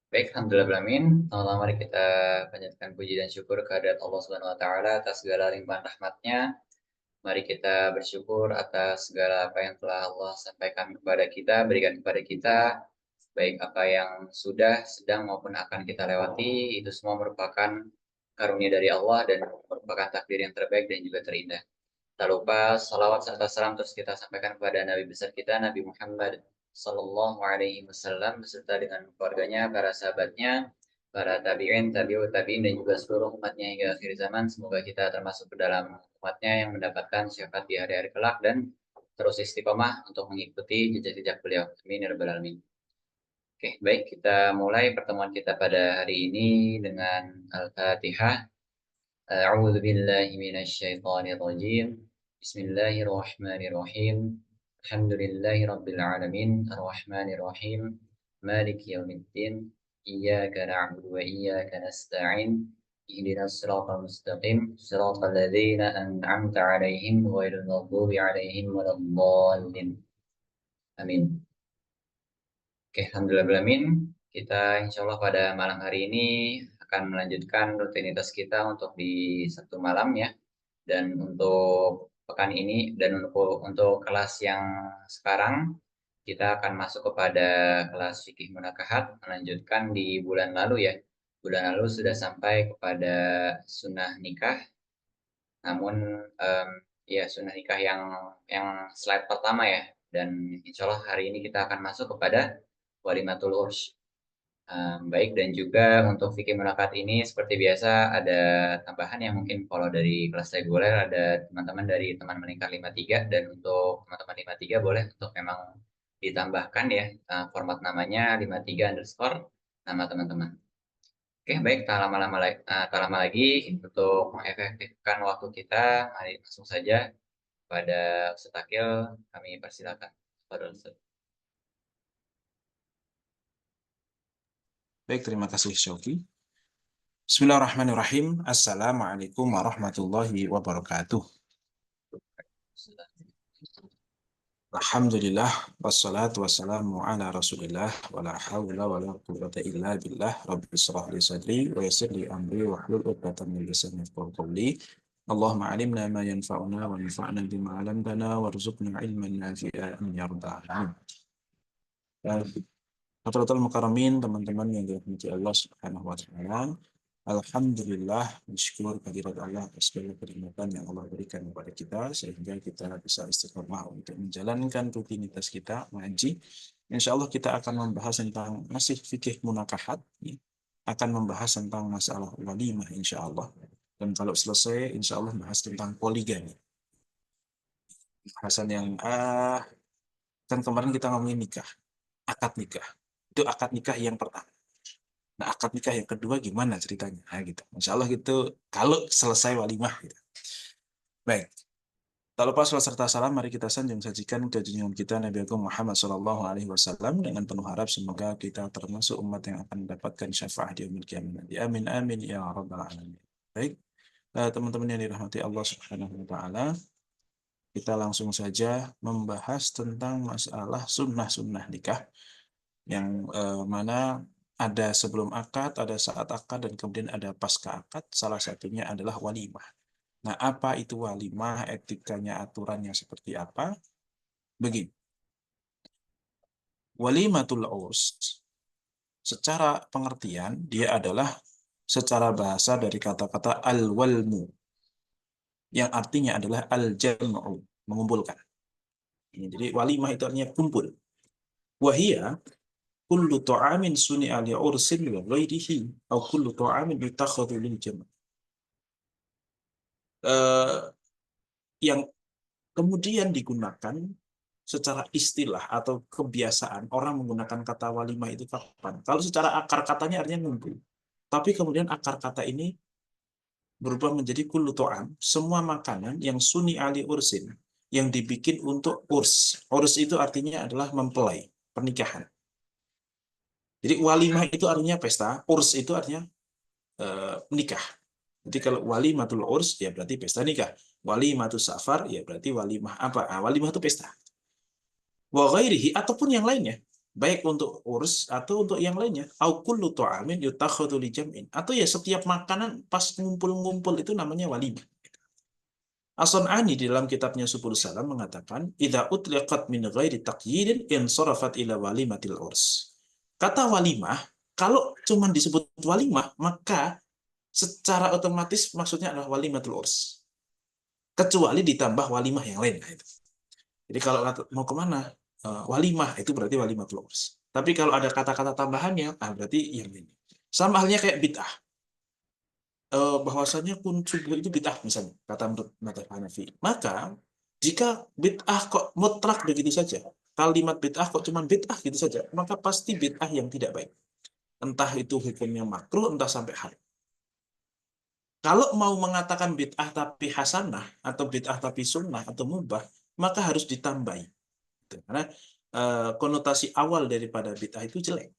Baik, alhamdulillahirrahmanirrahim. Pertama-tama mari kita panjatkan puji dan syukur kehadirat Allah Subhanahu wa taala atas segala limpahan rahmat-Nya. Mari kita bersyukur atas segala apa yang telah Allah sampaikan kepada kita, berikan kepada kita, baik apa yang sudah, sedang maupun akan kita lewati, itu semua merupakan karunia dari Allah dan merupakan takdir yang terbaik dan juga terindah. Tak lupa salawat serta salam terus kita sampaikan kepada Nabi besar kita, Nabi Muhammad Sallallahu Alaihi Wasallam beserta dengan keluarganya, para sahabatnya, para tabi'in, tabi'ut tabi'in dan juga seluruh umatnya hingga akhir zaman. Semoga kita termasuk ke dalam umatnya yang mendapatkan syafaat di hari-hari kelak dan terus istiqomah untuk mengikuti jejak-jejak beliau. Amin ya rabbal alamin. Oke, baik kita mulai pertemuan kita pada hari ini dengan Al-Fatihah. أعوذ بالله من الشيطان الرجيم بسم الله الرحمن الرحيم الحمد لله رب العالمين الرحمن الرحيم مالك يوم الدين إياك نعبد وإياك نستعين اهدنا الصراط المستقيم صراط الذين أنعمت عليهم غير المغضوب عليهم ولا الضالين آمين. Oke, alhamdulillah. Kita insya Allah pada malam hari ini akan melanjutkan rutinitas kita untuk di Sabtu malam ya. Dan untuk pekan ini dan untuk kelas yang sekarang kita akan masuk kepada kelas fikih munakahat melanjutkan di bulan lalu ya. Bulan lalu sudah sampai kepada sunnah nikah. Namun ya sunnah nikah yang slide pertama ya. Dan insya Allah hari ini kita akan masuk kepada walimatul urs. Baik, dan juga untuk fikih mulakat ini seperti biasa ada tambahan yang mungkin kalau dari kelas reguler ada teman-teman dari teman meningkat 53 dan untuk teman-teman 53 boleh untuk memang ditambahkan ya format namanya 53 underscore nama teman-teman. Oke, baik, tak lama lagi untuk mengefektifkan waktu kita, mari langsung saja pada Ustaz Akil kami persilakan. Baik, terima kasih Syauki. Bismillahirrahmanirrahim. Assalamualaikum warahmatullahi wabarakatuh. Alhamdulillah, wassalatu wassalamu ala rasulillah, wa la hawla wa la quwwata illa billah, rabbi israh li sadri, wa yassir li amri, wa hlul uqdatan min lisani yafqahu qawli. Allahumma alimna ma yanfa'una, wa yanfa'na bima 'allamtana, warzuqna ilman nafi'an ya rabbal alamin. Hadratul Mukarramin, teman-teman yang dirahmati Allah Subhanahu wa taala. Alhamdulillah, bersyukur kehadirat Allah atas segala kenikmatan yang Allah berikan kepada kita sehingga kita bisa istiqomah untuk menjalankan rutinitas kita mengaji. Insya Allah kita akan membahas tentang masih fikih munakahat, ya. Akan membahas tentang masalah walimah insya Allah. Dan kalau selesai, insya Allah bahas tentang poligami. Bahasan yang kan kemarin kita ngomongin nikah, akad nikah. Itu akad nikah yang pertama. Nah, akad nikah yang kedua gimana ceritanya? Nah, gitu. Insya Allah gitu, kalau selesai walimah. Gitu. Baik. Tak lupa salawat serta salam, mari kita sanjung sajikan ke junjungan kita Nabi Agung Muhammad SAW dengan penuh harap semoga kita termasuk umat yang akan mendapatkan syafaat di yaumil qiyamah. Amin amin ya rabbal alamin. Baik, teman-teman yang dirahmati Allah Subhanahu wa taala, kita langsung saja membahas tentang masalah sunnah-sunnah nikah yang mana ada sebelum akad, ada saat akad, dan kemudian ada pasca akad. Salah satunya adalah walimah. Nah, apa itu walimah? Etikanya, aturannya seperti apa? Begini. Walimatul urs, secara pengertian, dia adalah secara bahasa dari kata-kata al-walmu, yang artinya adalah al-jam'u, mengumpulkan. Jadi walimah itu artinya kumpul. Wahia kullu ta'amin suni'a li'ursin wa ghairihi atau kullu ta'amin yutakhadhu lil jam'. Yang kemudian digunakan secara istilah atau kebiasaan orang menggunakan kata walimah itu kapan? Kalau secara akar katanya artinya ngumpul. Tapi kemudian akar kata ini berubah menjadi kullu ta'am, semua makanan yang suni ali ursin, yang dibikin untuk urs. Urs itu artinya adalah mempelai, pernikahan. Jadi walimah itu artinya pesta, urs itu artinya nikah. Jadi kalau walimatul urs ya berarti pesta nikah. Walimatul safar ya berarti walimah apa? Walimah itu pesta. Wa ghairihi ataupun yang lainnya. baik untuk urs atau untuk yang lainnya. Au kullu ta'amin yutakhadhu li jam'in. Atau ya setiap makanan pas ngumpul-ngumpul itu namanya walimah. As-Sun'ani di dalam kitabnya Subul Salam mengatakan, "Idza utliqat min ghairi taqyidin insarafat ila walimatil urs." Kata walimah, kalau cuma disebut walimah, maka secara otomatis maksudnya adalah walimatul urs. Kecuali ditambah walimah yang lain. Nah, itu. Jadi kalau mau kemana? Walimah, itu berarti walimatul urs. Tapi kalau ada kata-kata tambahannya, berarti yang ini. Sama halnya kayak bid'ah. Bahwasanya kun subuh itu bid'ah misalnya, kata menurut mazhab Hanafi. Maka jika bid'ah kok mutlak begitu saja, kalimat bid'ah kok cuma bid'ah gitu saja, maka pasti bid'ah yang tidak baik. Entah itu hukumnya makruh, entah sampai haram. Kalau mau mengatakan bid'ah tapi hasanah, atau bid'ah tapi sunnah, atau mubah, maka harus ditambahi. Karena konotasi awal daripada bid'ah itu jelek.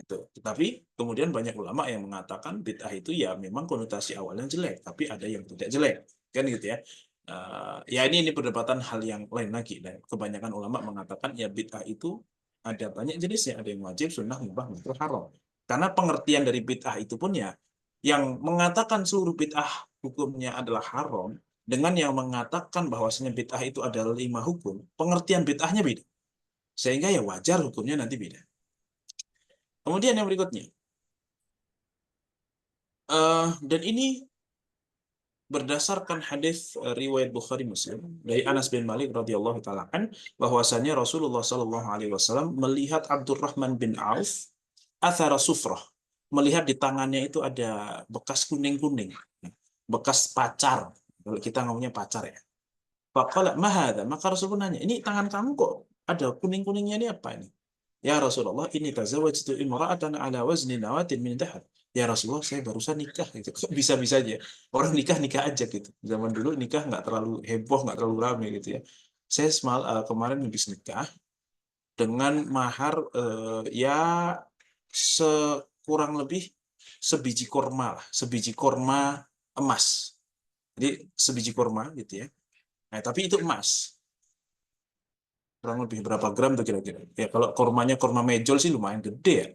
Tetapi kemudian banyak ulama yang mengatakan bid'ah itu ya memang konotasi awalnya jelek, tapi ada yang tidak jelek, kan gitu ya. Ya ini perdebatan hal yang lain lagi. Dan kebanyakan ulama mengatakan ya bid'ah itu ada banyak jenisnya, ada yang wajib, sunnah, mubah, makruh, haram. Karena pengertian dari bid'ah itu pun ya, yang mengatakan seluruh bid'ah hukumnya adalah haram, dengan yang mengatakan bahwasanya bid'ah itu adalah 5 hukum, pengertian bid'ahnya beda. Sehingga ya wajar hukumnya nanti beda. Kemudian yang berikutnya, dan ini berdasarkan hadis riwayat Bukhari Muslim dari Anas bin Malik radhiyallahu taala bahwasanya Rasulullah Shallallahu alaihi wasallam melihat Abdurrahman bin Auf athara sufrah, melihat di tangannya itu ada bekas kuning-kuning, bekas pacar. Kalau kita ngomongnya pacar ya. Faqala ma hadza? Maka Rasul pun nanya, "Ini tangan kamu kok ada kuning-kuningnya, ini apa ini?" "Ya Rasulullah, ini tazawwajtu imra'atan ala wazni nawatin min dhahab." "Ya Rasulullah, saya barusan nikah." Gitu. Kok bisa-bisa aja orang nikah aja gitu. Zaman dulu nikah nggak terlalu heboh, nggak terlalu ramai gitu ya. Saya kemarin habis nikah dengan mahar ya sekurang lebih sebiji korma lah, sebiji korma emas. Jadi sebiji korma gitu ya. Nah, tapi itu emas. Kurang lebih berapa gram tuh kira-kira? Ya kalau kormanya korma mejol sih lumayan gede ya.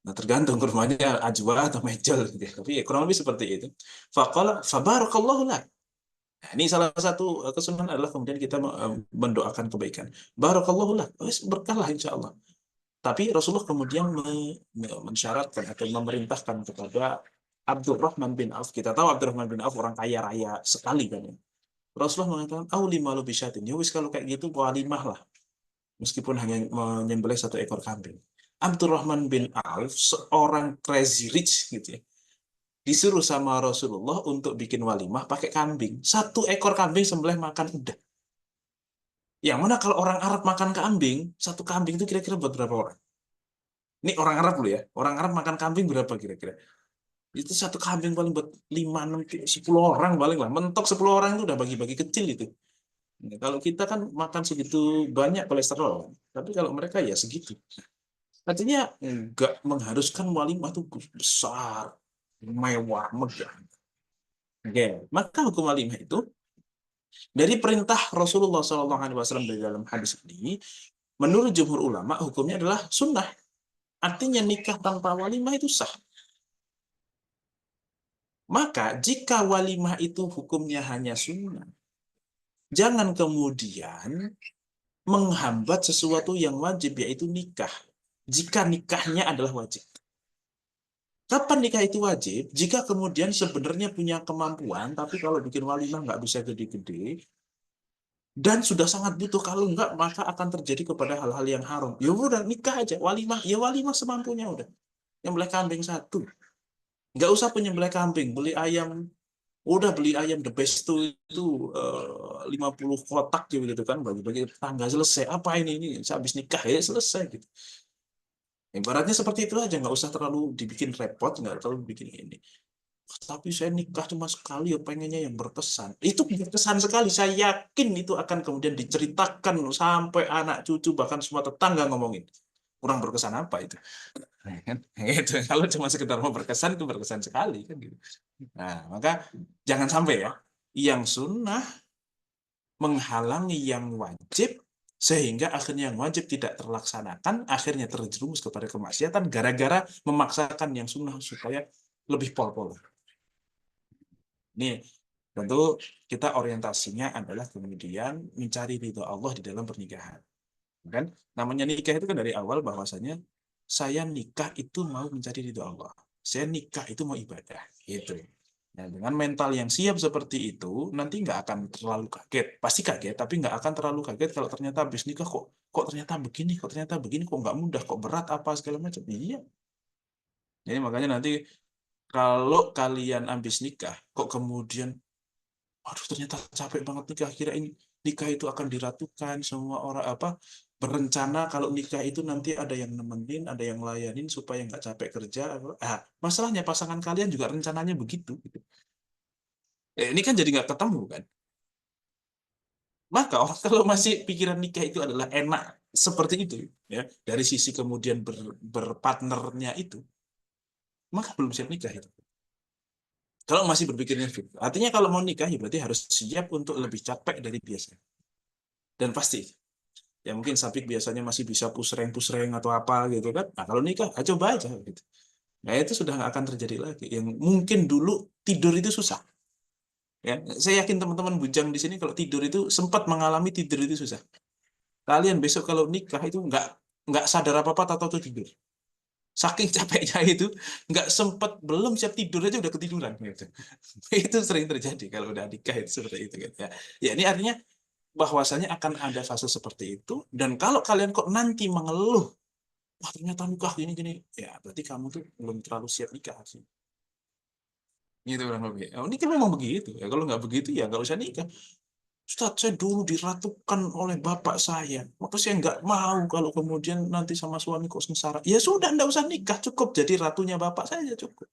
Nah, tergantung kurmanya ajwa atau mejol gitu ya. Tapi ya kurang lebih seperti itu. Faqala fabarakallahu lak. Nah, ini salah satu kesunahan adalah kemudian kita mendoakan kebaikan. Barakallahu lak. Berkahlah insya Allah. Tapi Rasulullah kemudian mensyaratkan atau memerintahkan kepada Abdurrahman bin Auf. Kita tahu Abdurrahman bin Auf orang kaya raya sekali kan ya. Rasulullah mengatakan, "Auli malu bisyatin." Ya wis kalau kayak gitu walimah lah. Meskipun hanya menyembelih 1 ekor kambing. Abdurrahman bin Auf, seorang crazy rich gitu ya, disuruh sama Rasulullah untuk bikin walimah pakai kambing. 1 ekor kambing sembelih makan udah. Yang mana kalau orang Arab makan kambing, 1 kambing itu kira-kira buat berapa orang? Ini orang Arab loh ya. Orang Arab makan kambing berapa kira-kira? Itu 1 kambing paling buat 5, 6, 10 orang paling lah. Mentok 10 orang itu udah bagi-bagi kecil itu. Nah, kalau kita kan makan segitu banyak kolesterol. Tapi kalau mereka ya segitu. Artinya nggak mengharuskan walimah itu besar, mewah, megah. Oke, maka hukum walimah itu dari perintah Rasulullah SAW dari dalam hadis ini, menurut jumhur ulama hukumnya adalah sunnah. Artinya nikah tanpa walimah itu sah. Maka jika walimah itu hukumnya hanya sunnah, jangan kemudian menghambat sesuatu yang wajib, yaitu nikah. Jika nikahnya adalah wajib. Kapan nikah itu wajib? Jika kemudian sebenarnya punya kemampuan, tapi kalau bikin walimah nggak bisa gede-gede, dan sudah sangat butuh, kalau nggak maka akan terjadi kepada hal-hal yang haram. Ya udah nikah aja, walimah, ya walimah semampunya udah. Nyembelih kambing 1. Nggak usah penyembelih kambing, beli ayam, udah beli ayam the best itu 50 kotak gitu kan, bagi-bagi tetangga, selesai. Apa ini habis nikah ya selesai gitu. Ibaratnya seperti itu aja, nggak usah terlalu dibikin repot, nggak terlalu bikin ini. Tapi saya nikah cuma sekali, ya pengennya yang berkesan. Itu berkesan sekali, saya yakin itu akan kemudian diceritakan sampai anak cucu, bahkan semua tetangga ngomongin. Kurang berkesan apa itu? Kan? Itu kalau cuma sekedar mau berkesan, itu berkesan sekali kan gitu. Nah, maka jangan sampai ya, yang sunnah menghalangi yang wajib Sehingga akhirnya yang wajib tidak terlaksanakan, akhirnya terjerumus kepada kemaksiatan gara-gara memaksakan yang sunnah supaya lebih pol-pol. Ini tentu kita orientasinya adalah kemudian mencari ridho Allah di dalam pernikahan. Kan namanya nikah itu kan dari awal bahwasanya saya nikah itu mau mencari ridho Allah. Saya nikah itu mau ibadah. Gitu. Nah, dengan mental yang siap seperti itu, nanti nggak akan terlalu kaget. Pasti kaget, tapi nggak akan terlalu kaget kalau ternyata habis nikah kok ternyata begini, kok nggak mudah, kok berat apa segala macam. Iya. Jadi makanya nanti kalau kalian habis nikah, kok kemudian, aduh ternyata capek banget nikah, kirain nikah itu akan diratukan, semua orang apa berencana kalau nikah itu nanti ada yang nemenin, ada yang layanin supaya nggak capek kerja. Masalahnya pasangan kalian juga rencananya begitu. Gitu. Ini kan jadi nggak ketemu kan. Maka orang kalau masih pikiran nikah itu adalah enak seperti itu, ya dari sisi kemudian berpartnernya itu, maka belum siap nikah itu. Kalau masih berpikirnya gitu. Artinya kalau mau nikah ya berarti harus siap untuk lebih capek dari biasa. Dan pasti ya mungkin Sapik biasanya masih bisa pusreng-pusreng atau apa gitu kan. Nah, kalau nikah, coba aja gitu. Nah, itu sudah nggak akan terjadi lagi. Yang mungkin dulu tidur itu susah. Ya, saya yakin teman-teman bujang di sini kalau tidur itu sempat mengalami tidur itu susah. Kalian besok kalau nikah itu nggak sadar apa-apa atau tidur. Saking capeknya itu nggak sempat belum siap tidur aja udah ketiduran gitu. Itu sering terjadi kalau udah nikah itu seperti itu kan. Ya, ini artinya bahwasanya akan ada fase seperti itu dan kalau kalian kok nanti mengeluh wah ternyata nikah gini-gini ya berarti kamu tuh belum terlalu siap nikah sih gitu kurang lebih. Ini kan memang begitu ya kalau nggak begitu ya nggak usah nikah. Ustaz, saya dulu diratukan oleh bapak saya. Maka saya nggak mau kalau kemudian nanti sama suami kok sengsara. Ya sudah, nggak usah nikah. Cukup jadi ratunya bapak saja cukup.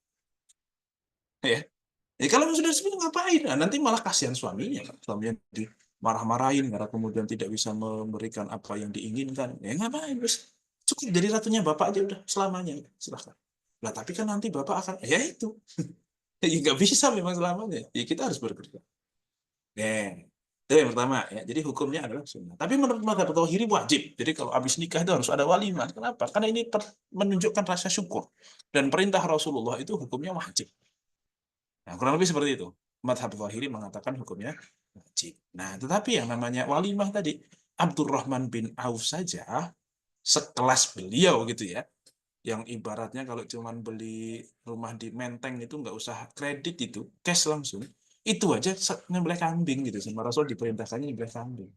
Ya. Ya kalau sudah seperti itu ngapain? Nah, nanti malah kasihan suaminya. Suaminya dimarah-marahin karena kemudian tidak bisa memberikan apa yang diinginkan. Ya ngapain? Terus cukup jadi ratunya bapak aja udah selamanya. Silahkan. Nah, tapi kan nanti bapak akan, ya itu. Ya nggak bisa memang selamanya. Ya kita harus bekerja. Nah, itu yang pertama ya. Jadi hukumnya adalah sunnah. Tapi menurut mazhab Tauhidi wajib. Jadi kalau habis nikah itu harus ada walimah. Kenapa? Karena ini menunjukkan rasa syukur dan perintah Rasulullah itu hukumnya wajib. Nah, kurang lebih seperti itu. Mazhab Tauhidi mengatakan hukumnya wajib. Nah, tetapi yang namanya walimah tadi Abdurrahman bin Auf saja sekelas beliau gitu ya. Yang ibaratnya kalau cuman beli rumah di Menteng itu nggak usah kredit itu, cash langsung. Itu aja nyembelih kambing gitu. Sama Rasul diperintahkannya nyembelih kambing.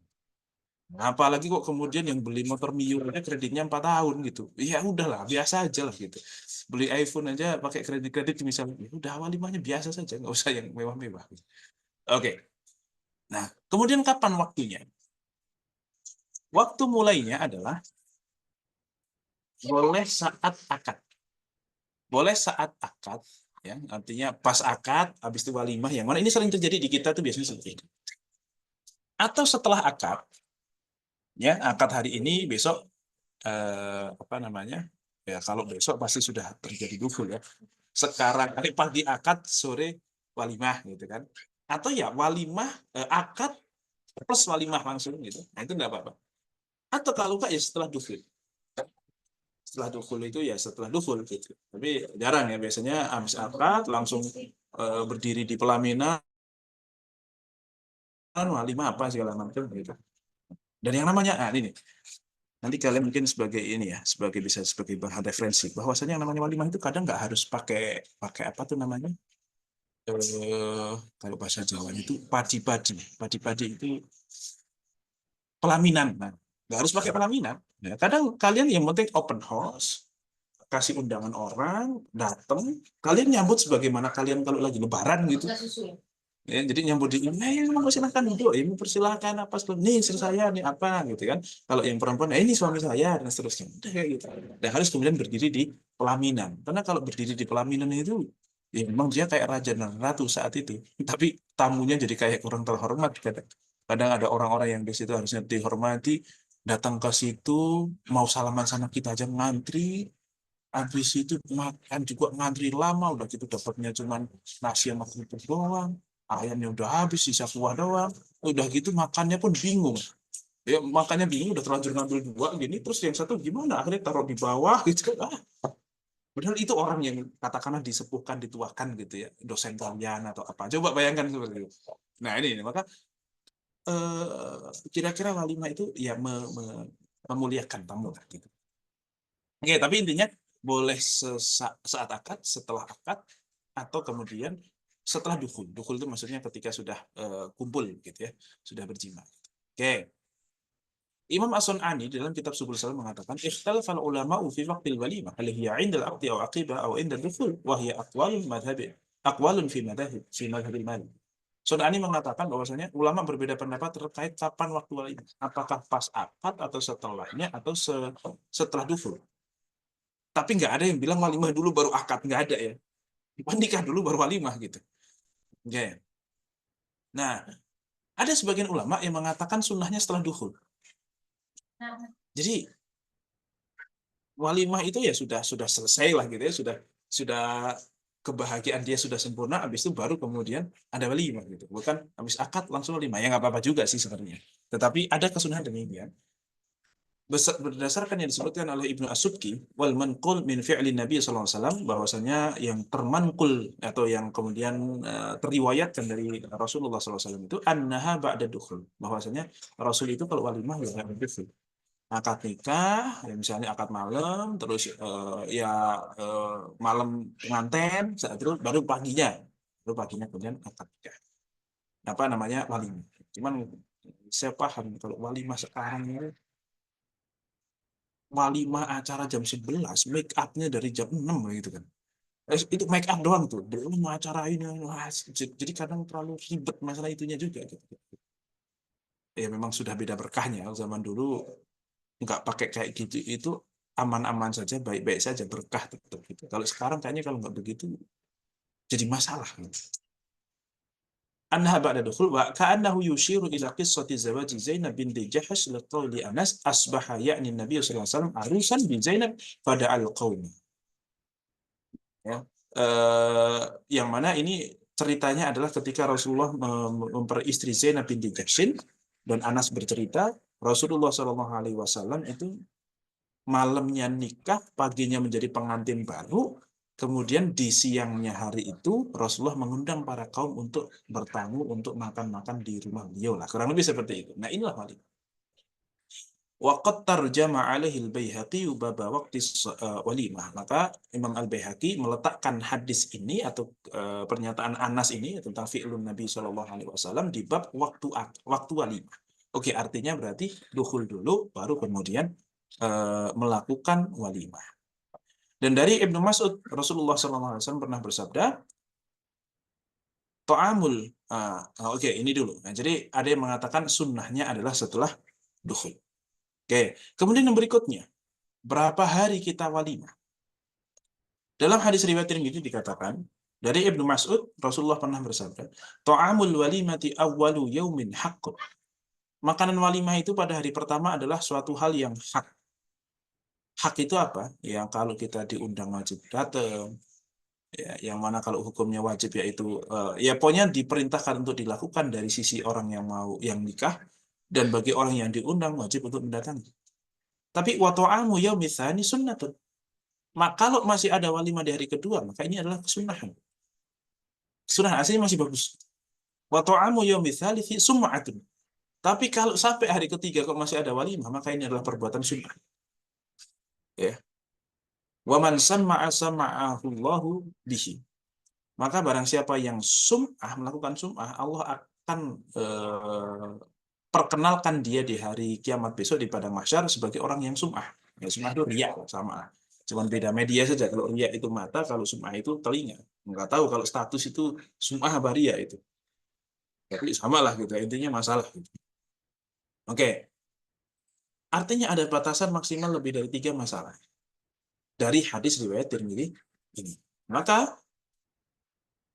Nah, apalagi kok kemudian yang beli motor Mio aja kreditnya 4 tahun gitu. Ya udahlah, biasa aja lah gitu. Beli iPhone aja pakai kredit-kredit misalnya. Ya udah awal limanya biasa saja, nggak usah yang mewah-mewah. Oke. Nah, kemudian kapan waktunya? Waktu mulainya adalah boleh saat akad. Boleh saat akad, ya, artinya pas akad, habis itu walimah, yang mana ini sering terjadi di kita tuh biasanya seperti itu. Atau setelah akad, ya, akad hari ini, besok apa namanya? Ya, kalau besok pasti sudah terjadi duful ya. Sekarang hari pagi akad, sore walimah gitu kan. Atau ya walimah akad plus walimah langsung gitu. Nah, itu enggak apa-apa. Atau kalau enggak ya setelah duful. Setelah duful itu ya setelah duful gitu. Tapi jarang ya biasanya habis akad langsung berdiri di pelaminan walimah apa segala macam gitu. Dan yang namanya ini nanti kalian mungkin sebagai ini ya sebagai bisa sebagai bahan referensi bahwasanya yang namanya walimah itu kadang nggak harus pakai pakai apa tuh namanya kalau bahasa Jawa itu padi-padi itu pelaminan. Nah, nggak harus pakai pelaminan. Ya, kadang kalian yang penting open house, kasih undangan orang, datang, kalian nyambut sebagaimana kalian kalau lagi lebaran gitu. Ya, jadi nyambut di ini, mau silahkan duduk, ini persilahkan apa nih istri saya nih apa gitu kan. Kalau yang perempuan, ini suami saya dan seterusnya. Udah kayak gitu. Dan harus kemudian berdiri di pelaminan. Karena kalau berdiri di pelaminan itu, ya memang dia kayak raja dan ratu saat itu. Tapi tamunya jadi kayak kurang terhormat. Kadang, kadang ada orang-orang yang di situ harusnya dihormati, datang ke situ, mau salaman sama kita aja ngantri, habis itu makan juga ngantri lama, udah gitu dapatnya cuma nasi sama kerupuk doang, ayamnya udah habis, sisa kuah doang, udah gitu makannya pun bingung. Ya makanya bingung, udah terlanjur ngambil dua gini, terus yang satu gimana? Akhirnya taruh di bawah gitu. Padahal itu orang yang katakanlah disepuhkan, dituakan gitu ya, dosen kalian atau apa. Coba bayangkan seperti itu. Nah ini maka kira-kira walimah itu ya memuliakan tamu lah gitu. Oke, tapi intinya boleh saat akad, setelah akad, atau kemudian setelah dukul. Dukul itu maksudnya ketika sudah kumpul gitu ya, sudah berjima. Oke. Imam As-Sun'ani dalam kitab Subul Salam mengatakan, "Ikhtalafal ulama'u fi waqtil walimah, hal hiya 'inda al-'aqdi aw 'aqiba aw 'inda ad-dukhul, wa hiya aqwalun fi madhhabil Malik." Sun'ani mengatakan bahwasanya ulama berbeda pendapat terkait kapan waktu walimah. Apakah pas akad atau setelahnya atau setelah dukhul. Tapi nggak ada yang bilang walimah dulu baru akad, nggak ada ya. Nikah dulu baru walimah gitu. Oke. Nah, ada sebagian ulama yang mengatakan sunnahnya setelah dukhul. Jadi walimah itu ya sudah selesai lah gitu ya, sudah kebahagiaan dia sudah sempurna, habis itu baru kemudian ada walimah gitu, bukan habis akad langsung walimah. Ya nggak apa-apa juga sih sebenarnya, tetapi ada kesunahan demikian berdasarkan yang disebutkan oleh Ibnu As-Subki, wal manqul min fi'li Nabi sallallahu alaihi wasallam, bahwasanya yang termanqul atau yang kemudian teriwayatkan dari Rasulullah sallallahu alaihi wasallam itu annaha ba'da dukhul, bahwasanya Rasul itu kalau walimah ya dukhul, akad nikah, ya misalnya akad malam, terus ya malam pengantin, terus baru paginya kemudian akad nikah. Apa namanya walimah. Cuman saya paham kalau walimah sekarang ini, walimah acara jam 11, make up-nya dari jam 6 gitu kan. Itu make up doang tuh, belum acara ini. Wah, jadi kadang terlalu ribet masalah itunya juga gitu. Ya memang sudah beda berkahnya. Zaman dulu nggak pakai kayak gitu itu aman-aman saja, baik-baik saja, berkah tetap gitu. Kalau sekarang kayaknya kalau nggak begitu jadi masalah gitu. Anha ba'da dukhul wa ka'annahu yushiru ila qissati zawaji Zainab binti Jahash liqauli Anas asbaha ya'ni Nabi sallallahu alaihi wasallam arusan bi Zainab fada'al qaum. Ya. Yang mana ini ceritanya adalah ketika Rasulullah memperistri Zainab binti Jahshin, dan Anas bercerita Rasulullah Shallallahu Alaihi Wasallam itu malamnya nikah, paginya menjadi pengantin baru, kemudian di siangnya hari itu Rasulullah mengundang para kaum untuk bertamu, untuk makan-makan di rumah beliau lah. Kurang lebih seperti itu. Nah inilah walimah. Waqad tarjama alaihi al-Baihaqi baba waqti walimah. Maka Imam Al-Baihaqi meletakkan hadis ini atau pernyataan Anas ini tentang fi'lun Nabi Shallallahu alaihi wasallam di bab waktu walimah. Oke, artinya berarti dukhul dulu baru kemudian melakukan walimah. Dan dari Ibnu Mas'ud, Rasulullah SAW pernah bersabda, ta'amul, oke, ini dulu. Nah, jadi ada yang mengatakan sunnahnya adalah setelah dukhul. Oke, kemudian yang berikutnya, berapa hari kita walimah? Dalam hadis riwayat Tirmidzi dikatakan, dari Ibnu Mas'ud, Rasulullah pernah bersabda, ta'amul walimati awwalu yaumin haqq. Makanan walimah itu pada hari pertama adalah suatu hal yang hak. Hak itu apa? Yang kalau kita diundang wajib datang, ya, yang mana kalau hukumnya wajib yaitu ya pokoknya diperintahkan untuk dilakukan dari sisi orang yang mau yang nikah, dan bagi orang yang diundang wajib untuk mendatangi. Tapi wa ta'amu yaumits tsani sunnatun. Maka kalau masih ada walimah di hari kedua, maka ini adalah kesunahan. Sunnah aslinya masih bagus. Wa ta'amu yaumits tsalits sum'atun. Tapi kalau sampai hari ketiga kok masih ada walimah, maka ini adalah perbuatan sunnah. Ya. Wa man samma'a sama'ahu Allahu bihi. Maka barang siapa yang melakukan sum'ah, Allah akan perkenalkan dia di hari kiamat besok di padang mahsyar sebagai orang yang sum'ah. Ya, sum'ah itu riya sama. Cuman beda media saja. Kalau riya itu mata, kalau sum'ah itu telinga. Nggak tahu kalau status itu sum'ah apa riya itu. Tapi sama lah gitu. Intinya masalah. Gitu. Oke. Artinya ada batasan maksimal lebih dari 3 masalah. Dari hadis riwayat Tirmidzi ini. Maka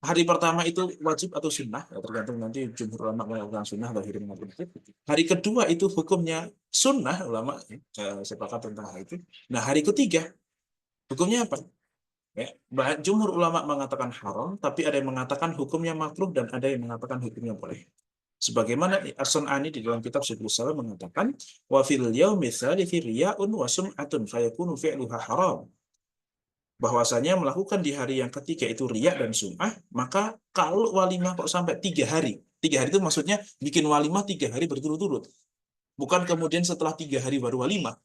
hari pertama itu wajib atau sunnah, ya tergantung nanti jumhur ulama melakukan sunnah atau hidup maupun wajib. Hari kedua itu hukumnya sunnah, ulama sepakat tentang hal itu. Nah hari ketiga hukumnya apa? Ya, jumhur ulama mengatakan haram, tapi ada yang mengatakan hukumnya makruh dan ada yang mengatakan hukumnya boleh. Sebagaimana As-Sun'ani di dalam kitab Subul Salam mengatakan, wa fil yaumi tsalithi riya'un wa sum'atun fayakunu fi'luha haram. Bahwasanya melakukan di hari yang ketiga itu riya dan sum'ah, maka kalau walimah kok sampai 3 hari, 3 hari itu maksudnya bikin walimah 3 hari berturut-turut, bukan kemudian setelah 3 hari baru walimah.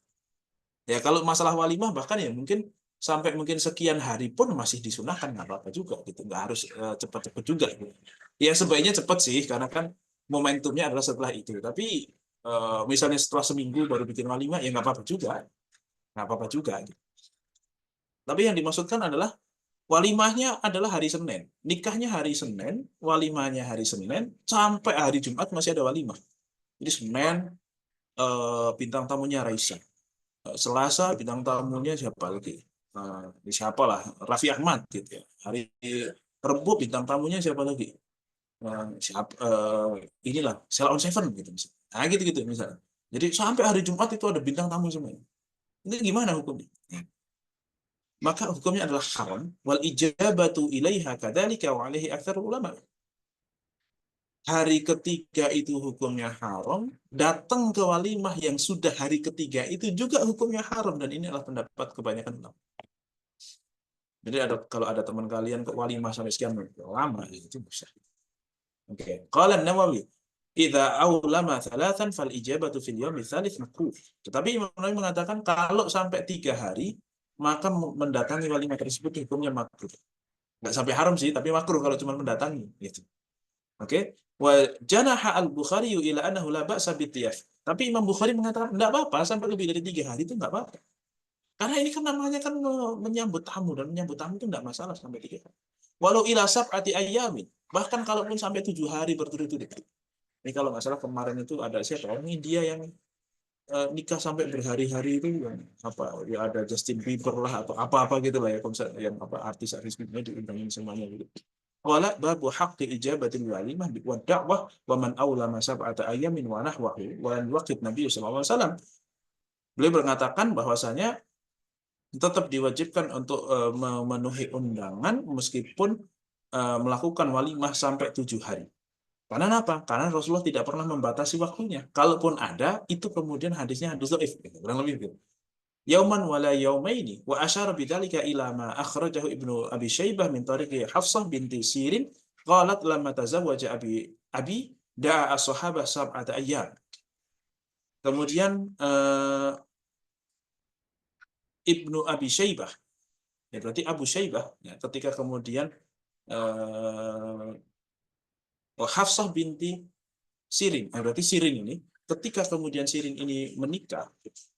Ya kalau masalah walimah bahkan ya mungkin sampai mungkin sekian hari pun masih disunahkan, nggak apa-apa juga gitu, nggak harus cepat-cepat juga gitu. Ya sebaiknya cepat sih karena kan momentumnya adalah setelah itu. Tapi misalnya setelah seminggu baru bikin walimah ya nggak apa-apa juga, nggak apa-apa juga gitu. Tapi yang dimaksudkan adalah walimahnya adalah hari Senin, nikahnya hari Senin, walimahnya hari Senin, sampai hari Jumat masih ada walimah. Jadi Senin bintang tamunya Raisa, Selasa bintang tamunya siapa lagi? Siapa lah, Raffi Ahmad gitu ya. Hari Rabu bintang tamunya siapa lagi? Inilah Sheila on Seven gitu misalnya. Nah gitu-gitu misalnya. Jadi sampai hari Jumat itu ada bintang tamu semuanya. Ini gimana hukumnya? Maka hukumnya adalah haram wal ijabatu ilaiha kadzalika wa alaihi aktsarul ulama. Hari ketiga itu hukumnya haram, datang ke walimah yang sudah hari ketiga itu juga hukumnya haram, dan ini adalah pendapat kebanyakan ulama. Jadi kalau ada teman kalian ke walimah sampai sekian lama itu bisa. Oke. Qala An-Nawawi, idza aulama thalathan fal ijabatu fil yaumi tsalits makruh. Tetapi Imam Nawawi mengatakan kalau sampai 3 hari maka mendatangi walimah tersebut hukumnya makruh. Nggak sampai haram sih, tapi makruh kalau cuma mendatangi gitu. Oke. Wa janaha al-Bukhari ila annahu la ba'sa bitiyaf. Tapi Imam Bukhari mengatakan enggak apa-apa sampai lebih dari 3 hari itu enggak apa-apa. Karena ini kan namanya kan menyambut tamu, dan menyambut tamu itu enggak masalah sampai 3 hari. Walau ila sab'ati ayyamin, bahkan kalaupun sampai 7 hari berturut-turut. Ini kalau nggak salah kemarin itu ada siapa orang India yang nikah sampai berhari-hari itu yang apa ya, ada Justin Bieber lah atau apa-apa gitu lah ya, konser yang apa artis-artis dunia diundangin semuanya gitu. Wala babu haqqi ijabatil walimah wa da'wah wa man awlama sab'ata ayyamin wa nahwahu wa waqit Nabi sallallahu alaihi wasallam. Beliau mengatakan bahwasanya tetap diwajibkan untuk memenuhi undangan meskipun melakukan walimah sampai 7 hari. Karena apa? Karena Rasulullah tidak pernah membatasi waktunya. Kalaupun ada, itu kemudian hadisnya hadis dhaif. Kurang lebih gitu. Yauman wala yaumaini wa asyara bidzalika ila ma akhrajahu Ibnu Abi Syaibah min tariqi Hafsah binti Sirin qalat lamma tazawwaja abi da'a as-sahabah sab'ata ayyam. Kemudian Ibnu Abi Syaibah, ya berarti Abu Syaibah, ya, ketika kemudian Hafsah binti Sirin, berarti Sirin ini, ketika kemudian Sirin ini menikah,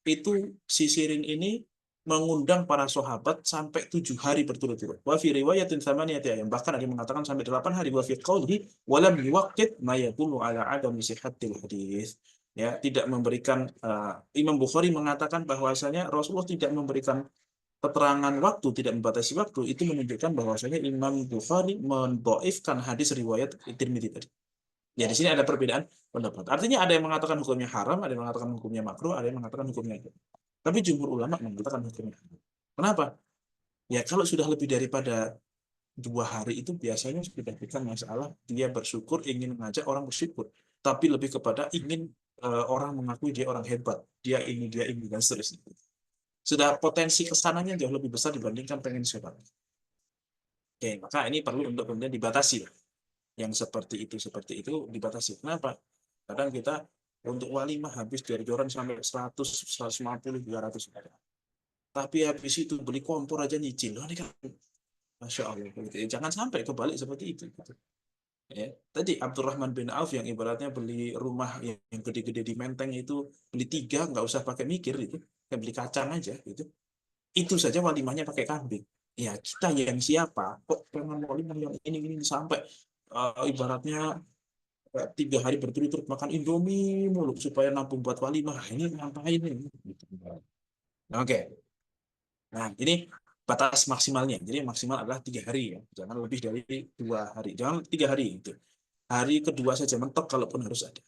itu si Sirin ini mengundang para sahabat sampai 7 hari berturut-turut. Wa fi riwayatin tsamaniyati ayyam, bahkan ada yang mengatakan sampai 8 hari. Wa fi qawlihi wa lam yuwaqqit ma yadullu ala adami sihhatil hadis. Ya, tidak memberikan Imam Bukhari mengatakan bahwasanya Rasulullah tidak memberikan keterangan waktu, tidak membatasi waktu, itu menunjukkan bahwasanya Imam Bukhari mendhaifkan hadis riwayat Tirmidzi tadi. Ya, di sini ada perbedaan pendapat. Artinya ada yang mengatakan hukumnya haram, ada yang mengatakan hukumnya makruh, ada yang mengatakan hukumnya haram. Tapi jumhur ulama mengatakan hukumnya haram. Kenapa? Ya, kalau sudah lebih daripada 2 hari itu biasanya sudah bukan masalah dia bersyukur, ingin mengajak orang bersyukur. Tapi lebih kepada ingin orang mengakui dia orang hebat. Dia ini, dan seterusnya. Sudah potensi kesananya jauh lebih besar dibandingkan pengen syukur. Oke, maka ini perlu untuk kemudian dibatasi. Yang seperti itu dibatasi. Kenapa? Kadang kita untuk walimah habis jor-joran sampai 100, 150, 200. Tapi habis itu beli kompor aja nyicil. Ini kan Masya Allah. Jangan sampai kebalik seperti itu. Ya. Tadi Abdurrahman bin Auf yang ibaratnya beli rumah yang gede-gede di Menteng itu, beli 3, nggak usah pakai mikir itu. Kayak beli kacang aja gitu. Itu saja walimahnya pakai kambing. Ya kita yang siapa? Kok pengen walimah yang ini sampai ibaratnya 3 hari berturut-turut makan Indomie mulu supaya nabung buat walimah. Ini ngapain ini? Oke. Nah, ini batas maksimalnya. Jadi maksimal adalah 3 hari ya. Jangan lebih dari 2 hari. Jangan 3 hari itu. Hari kedua saja mentok kalaupun harus ada.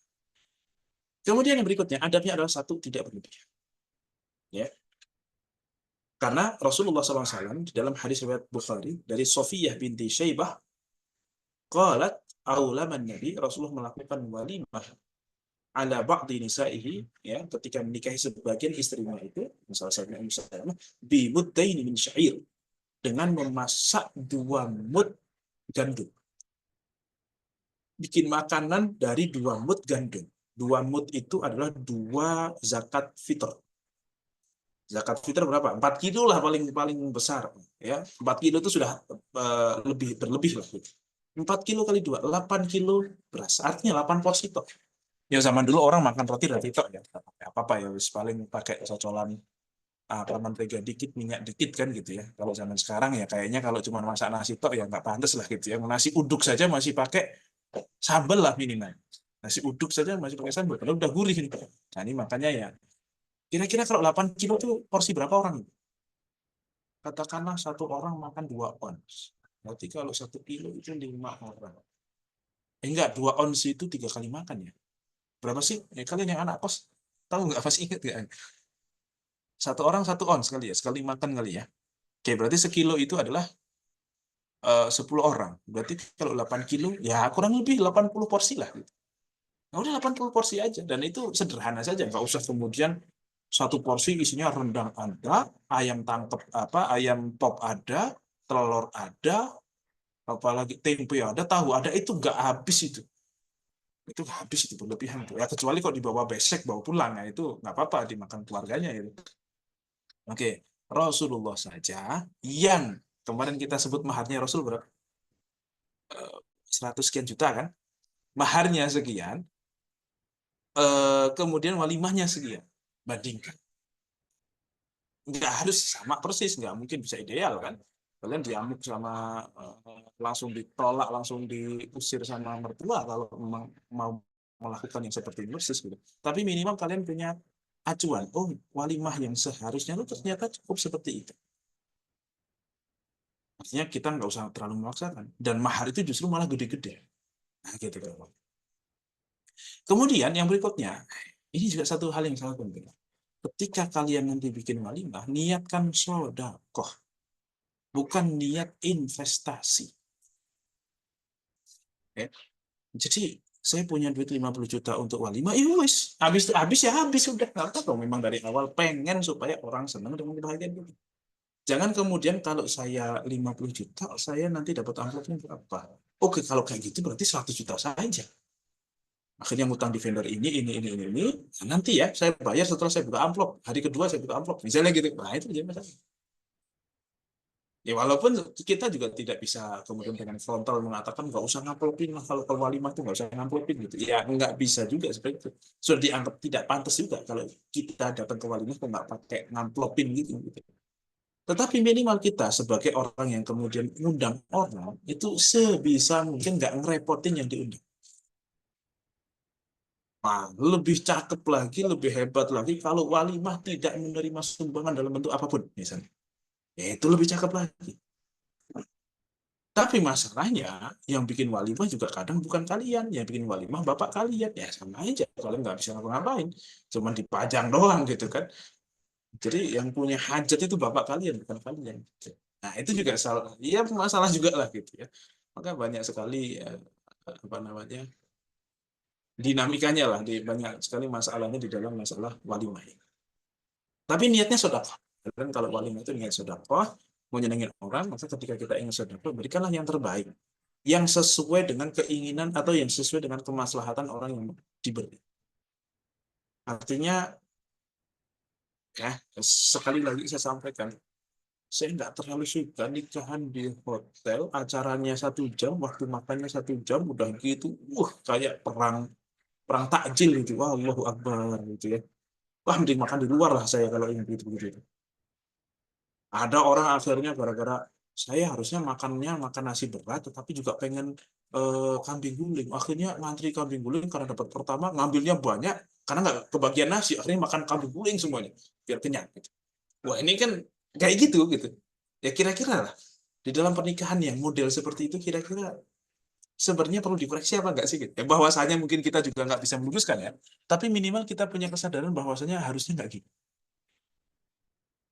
Kemudian yang berikutnya, adabnya adalah satu, tidak berlebihan. Ya. Karena Rasulullah SAW di dalam hadis riwayat Bukhari dari Sofiyah binti Syaibah Qalat aulaman Nabi, Rasulullah melakukan walimah ala ba'di nisaihi, ya, ketika menikahi sebagian istrinya itu, salah satunya Ummu Salamah, bi muddaini min syair, dengan memasak 2 mud gandum. Bikin makanan dari 2 mud gandum. 2 mud itu adalah 2 zakat fitr. Zakat fitr berapa? 4 kilo lah paling paling besar, ya. 4 kilo itu sudah lebih berlebih lah gitu. 4 kilo kali 2, 8 kilo beras. Artinya 8 porsi tok. Ya zaman dulu orang makan roti tok ya. Apa-apa ya, wis paling pakai cocolan apa, mentega dikit, minyak dikit kan gitu ya. Kalau zaman sekarang ya kayaknya kalau cuma masak nasi tok ya nggak pantas lah gitu ya. Nasi uduk saja masih pakai sambal lah minimal. Nasi uduk saja masih pakai sambal, kalau udah gurih nih. Nah ini makanya ya, kira-kira kalau 8 kilo tuh porsi berapa orang? Katakanlah satu orang makan 2 ons. Berarti kalau 1 kilo itu 5 orang. Enggak, 2 ons itu 3 kali makan ya. Berapa sih? Ya, kalian yang anak kos tahu nggak, pasti ingat nggak? Satu orang 1 ons kali ya, sekali makan kali ya. Oke, berarti sekilo itu adalah 10 orang. Berarti kalau 8 kilo, ya kurang lebih 80 porsi lah. Nah, udah 80 porsi aja. Dan itu sederhana saja. Nggak usah kemudian satu porsi isinya rendang ada, ayam tangkep apa, ayam pop ada, telur ada, apalagi tempe ada, tahu ada, itu nggak habis itu. Itu nggak habis, itu berlebihan itu. Ya kecuali kok dibawa besek, bawa pulang, ya itu nggak apa-apa dimakan keluarganya itu. Oke, Rasulullah saja yang kemarin kita sebut maharnya Rasul berapa? 100 sekian juta kan? Maharnya sekian, kemudian walimahnya sekian. Bandingkan. Nggak harus sama persis, nggak mungkin bisa ideal kan. Kalian diamuk sama, langsung ditolak, langsung diusir sama mertua kalau memang mau melakukan yang seperti ini persis gitu. Tapi minimal kalian punya acuan. Oh, walimah yang seharusnya itu ternyata cukup seperti itu. Artinya kita nggak usah terlalu memaksakan. Dan mahar itu justru malah gede-gede. Nah, gitu kan. Kemudian yang berikutnya, ini juga satu hal yang sangat penting. Ketika kalian nanti bikin walimah, niatkan sodakoh, bukan niat investasi. Ya. Jadi saya punya duit 50 juta untuk walimah, ya wis, habis ya habis, sudah nggak apa dong. Memang dari awal pengen supaya orang senang dengan kebahagiaan itu. Jangan kemudian kalau saya 50 juta, saya nanti dapat amplopnya berapa. Oke, kalau kayak gitu berarti 100 juta saja. Akhirnya ngutang di vendor ini. Nah, nanti ya saya bayar setelah saya buka amplop. Hari kedua saya buka amplop. Misalnya gitu. Nah, itu jadi masalah. Ya walaupun kita juga tidak bisa kemudian dengan frontal mengatakan nggak usah ngamplopin lah, kalau walimah itu nggak usah ngamplopin gitu. Ya nggak bisa juga seperti itu. Sudah dianggap tidak pantas juga kalau kita datang ke walimah kok nggak pakai ngamplopin gitu. Tetapi minimal kita sebagai orang yang kemudian undang orang itu sebisa mungkin nggak ngerepotin yang diundang. Nah, lebih cakep lagi, lebih hebat lagi kalau walimah tidak menerima sumbangan dalam bentuk apapun, misalnya. Ya, itu lebih cakep lagi. Tapi masalahnya, yang bikin walimah juga kadang bukan kalian, yang bikin walimah bapak kalian. Ya sama aja, kalian nggak bisa ngapa-ngapain. Cuman dipajang doang gitu kan. Jadi yang punya hajat itu bapak kalian, bukan kalian. Nah, itu juga salah. Iya, masalah juga lah gitu ya. Maka banyak sekali, apa namanya, dinamikanya lah, di banyak sekali masalahnya di dalam masalah walimah. Tapi niatnya sedekah. Dan kalau walimah itu niat sedekah, mau nyenengin orang, maka ketika kita ingin sedekah, berikanlah yang terbaik, yang sesuai dengan keinginan atau yang sesuai dengan kemaslahatan orang yang diberi. Artinya, ya, sekali lagi saya sampaikan, saya nggak terlalu suka nikahan di hotel, acaranya 1 jam, waktu makannya 1 jam, udah gitu, kayak perang perang takjil gitu, wah, Allahu Akbar gitu ya. Wah, mending makan di luar lah saya kalau yang begitu-begitu. Ada orang akhirnya gara-gara saya harusnya makan nasi berat, tetapi juga pengen kambing guling. Akhirnya ngantri kambing guling karena dapat pertama, ngambilnya banyak karena nggak kebagian nasi. Akhirnya makan kambing guling semuanya biar kenyang. Gitu. Wah ini kan kayak gitu. Ya kira-kira lah di dalam pernikahan yang model seperti itu kira-kira sebenarnya perlu dikoreksi apa enggak sih? Gitu. Ya, bahwasanya mungkin kita juga nggak bisa meluruskan ya, tapi minimal kita punya kesadaran bahwasanya harusnya nggak gitu.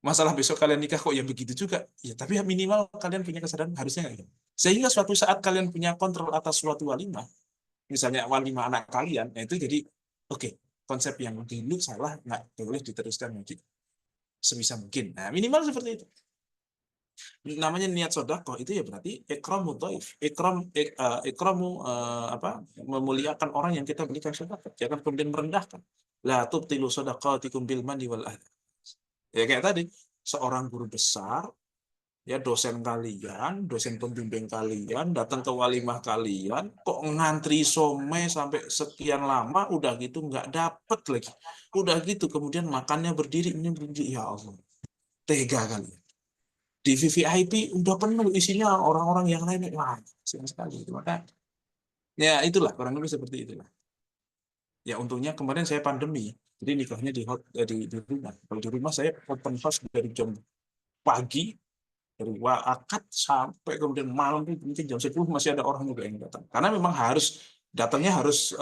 Masalah besok kalian nikah kok yang begitu juga, ya tapi minimal kalian punya kesadaran harusnya nggak gitu. Sehingga suatu saat kalian punya kontrol atas suatu walimah, misalnya walimah anak kalian, nah itu jadi oke, konsep yang dulu salah nggak boleh diteruskan lagi sebisa mungkin. Nah, minimal seperti itu. Namanya niat sodakoh itu ya berarti ikramu dhaif, ikramu apa, memuliakan orang yang kita berikan sedekah, jangan kemudian merendahkan. La tubtilu shadaqatikum bil manni wal adha. Ya kayak tadi, seorang guru besar, ya dosen kalian, dosen pembimbing kalian, datang ke walimah kalian, kok ngantri somai sampai sekian lama, udah gitu nggak dapet lagi. Udah gitu kemudian makannya berdiri, ini berdiri, ya Allah. Tega kalian. Di VVIP udah penuh isinya orang-orang yang lain. Wah, sayang sekali. Maka, ya itulah, kurang lebih seperti itulah. Ya untungnya kemarin saya pandemi, jadi nikahnya di rumah. Kalau di rumah saya open house dari jam pagi, dari akad sampai kemudian malam itu mungkin jam 10 masih ada orang juga yang datang. Karena memang harus datangnya harus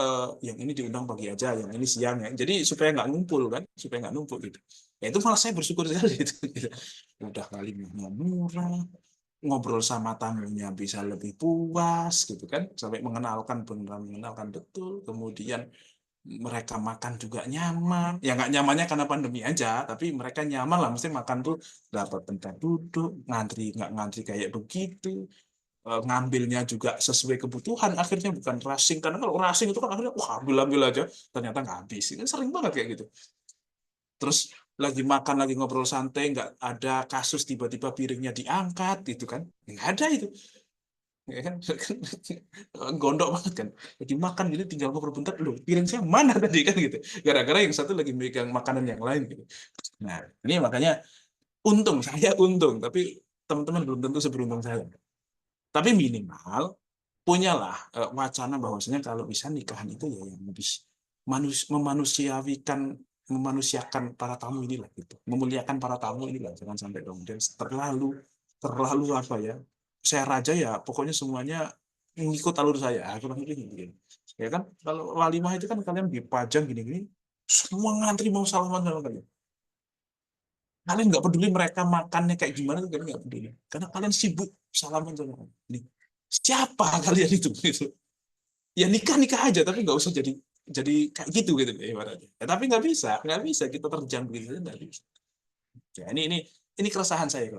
yang ini diundang pagi aja, yang ini siang ya. Jadi supaya nggak ngumpul kan, supaya nggak numpuk gitu. Ya itu malah saya bersyukur sekali itu. Gitu. Udah kali murah, ngobrol sama tamunya bisa lebih puas gitu kan, sampai mengenalkan beneran mengenalkan betul, kemudian mereka makan juga nyaman. Ya nggak nyamannya karena pandemi aja, tapi mereka nyaman lah. Mesti makan tuh dapat tempat duduk, ngantri nggak ngantri kayak begitu. Ngambilnya juga sesuai kebutuhan. Akhirnya bukan rushing. Karena kalau rushing itu kan akhirnya, wah ambil-ambil aja. Ternyata nggak habis. Ini sering banget kayak gitu. Terus lagi makan, lagi ngobrol santai, nggak ada kasus tiba-tiba piringnya diangkat gitu kan. Nggak ada itu. Ya kan, gondok banget kan, lagi makan jadi tinggal ngobrol bentar, loh piring saya mana tadi kan gitu, gara-gara yang satu lagi megang makanan yang lain gitu. Nah ini makanya untung saya, untung, tapi teman-teman belum tentu seberuntung saya, tapi minimal punyalah wacana bahwasanya kalau bisa nikahan itu ya yang lebih memanusiawikan, memanusiakan para tamu inilah gitu, memuliakan para tamu inilah, jangan sampai kemudian terlalu terlalu apa ya, saya raja ya pokoknya semuanya ngikut alur saya, kurang lebih gitu ya kan. Kalau walimah itu kan kalian dipajang gini-gini, semua ngantri mau salaman sama kalian, kalian nggak peduli mereka makannya kayak gimana, kalian nggak peduli karena kalian sibuk salaman sama kalian. Siapa kalian itu gitu, ya nikah nikah aja tapi nggak usah jadi kayak gitu gitu ya ibaratnya. Ya, tapi nggak bisa kita terjang begitu, nggak bisa. Ya, ini keresahan saya.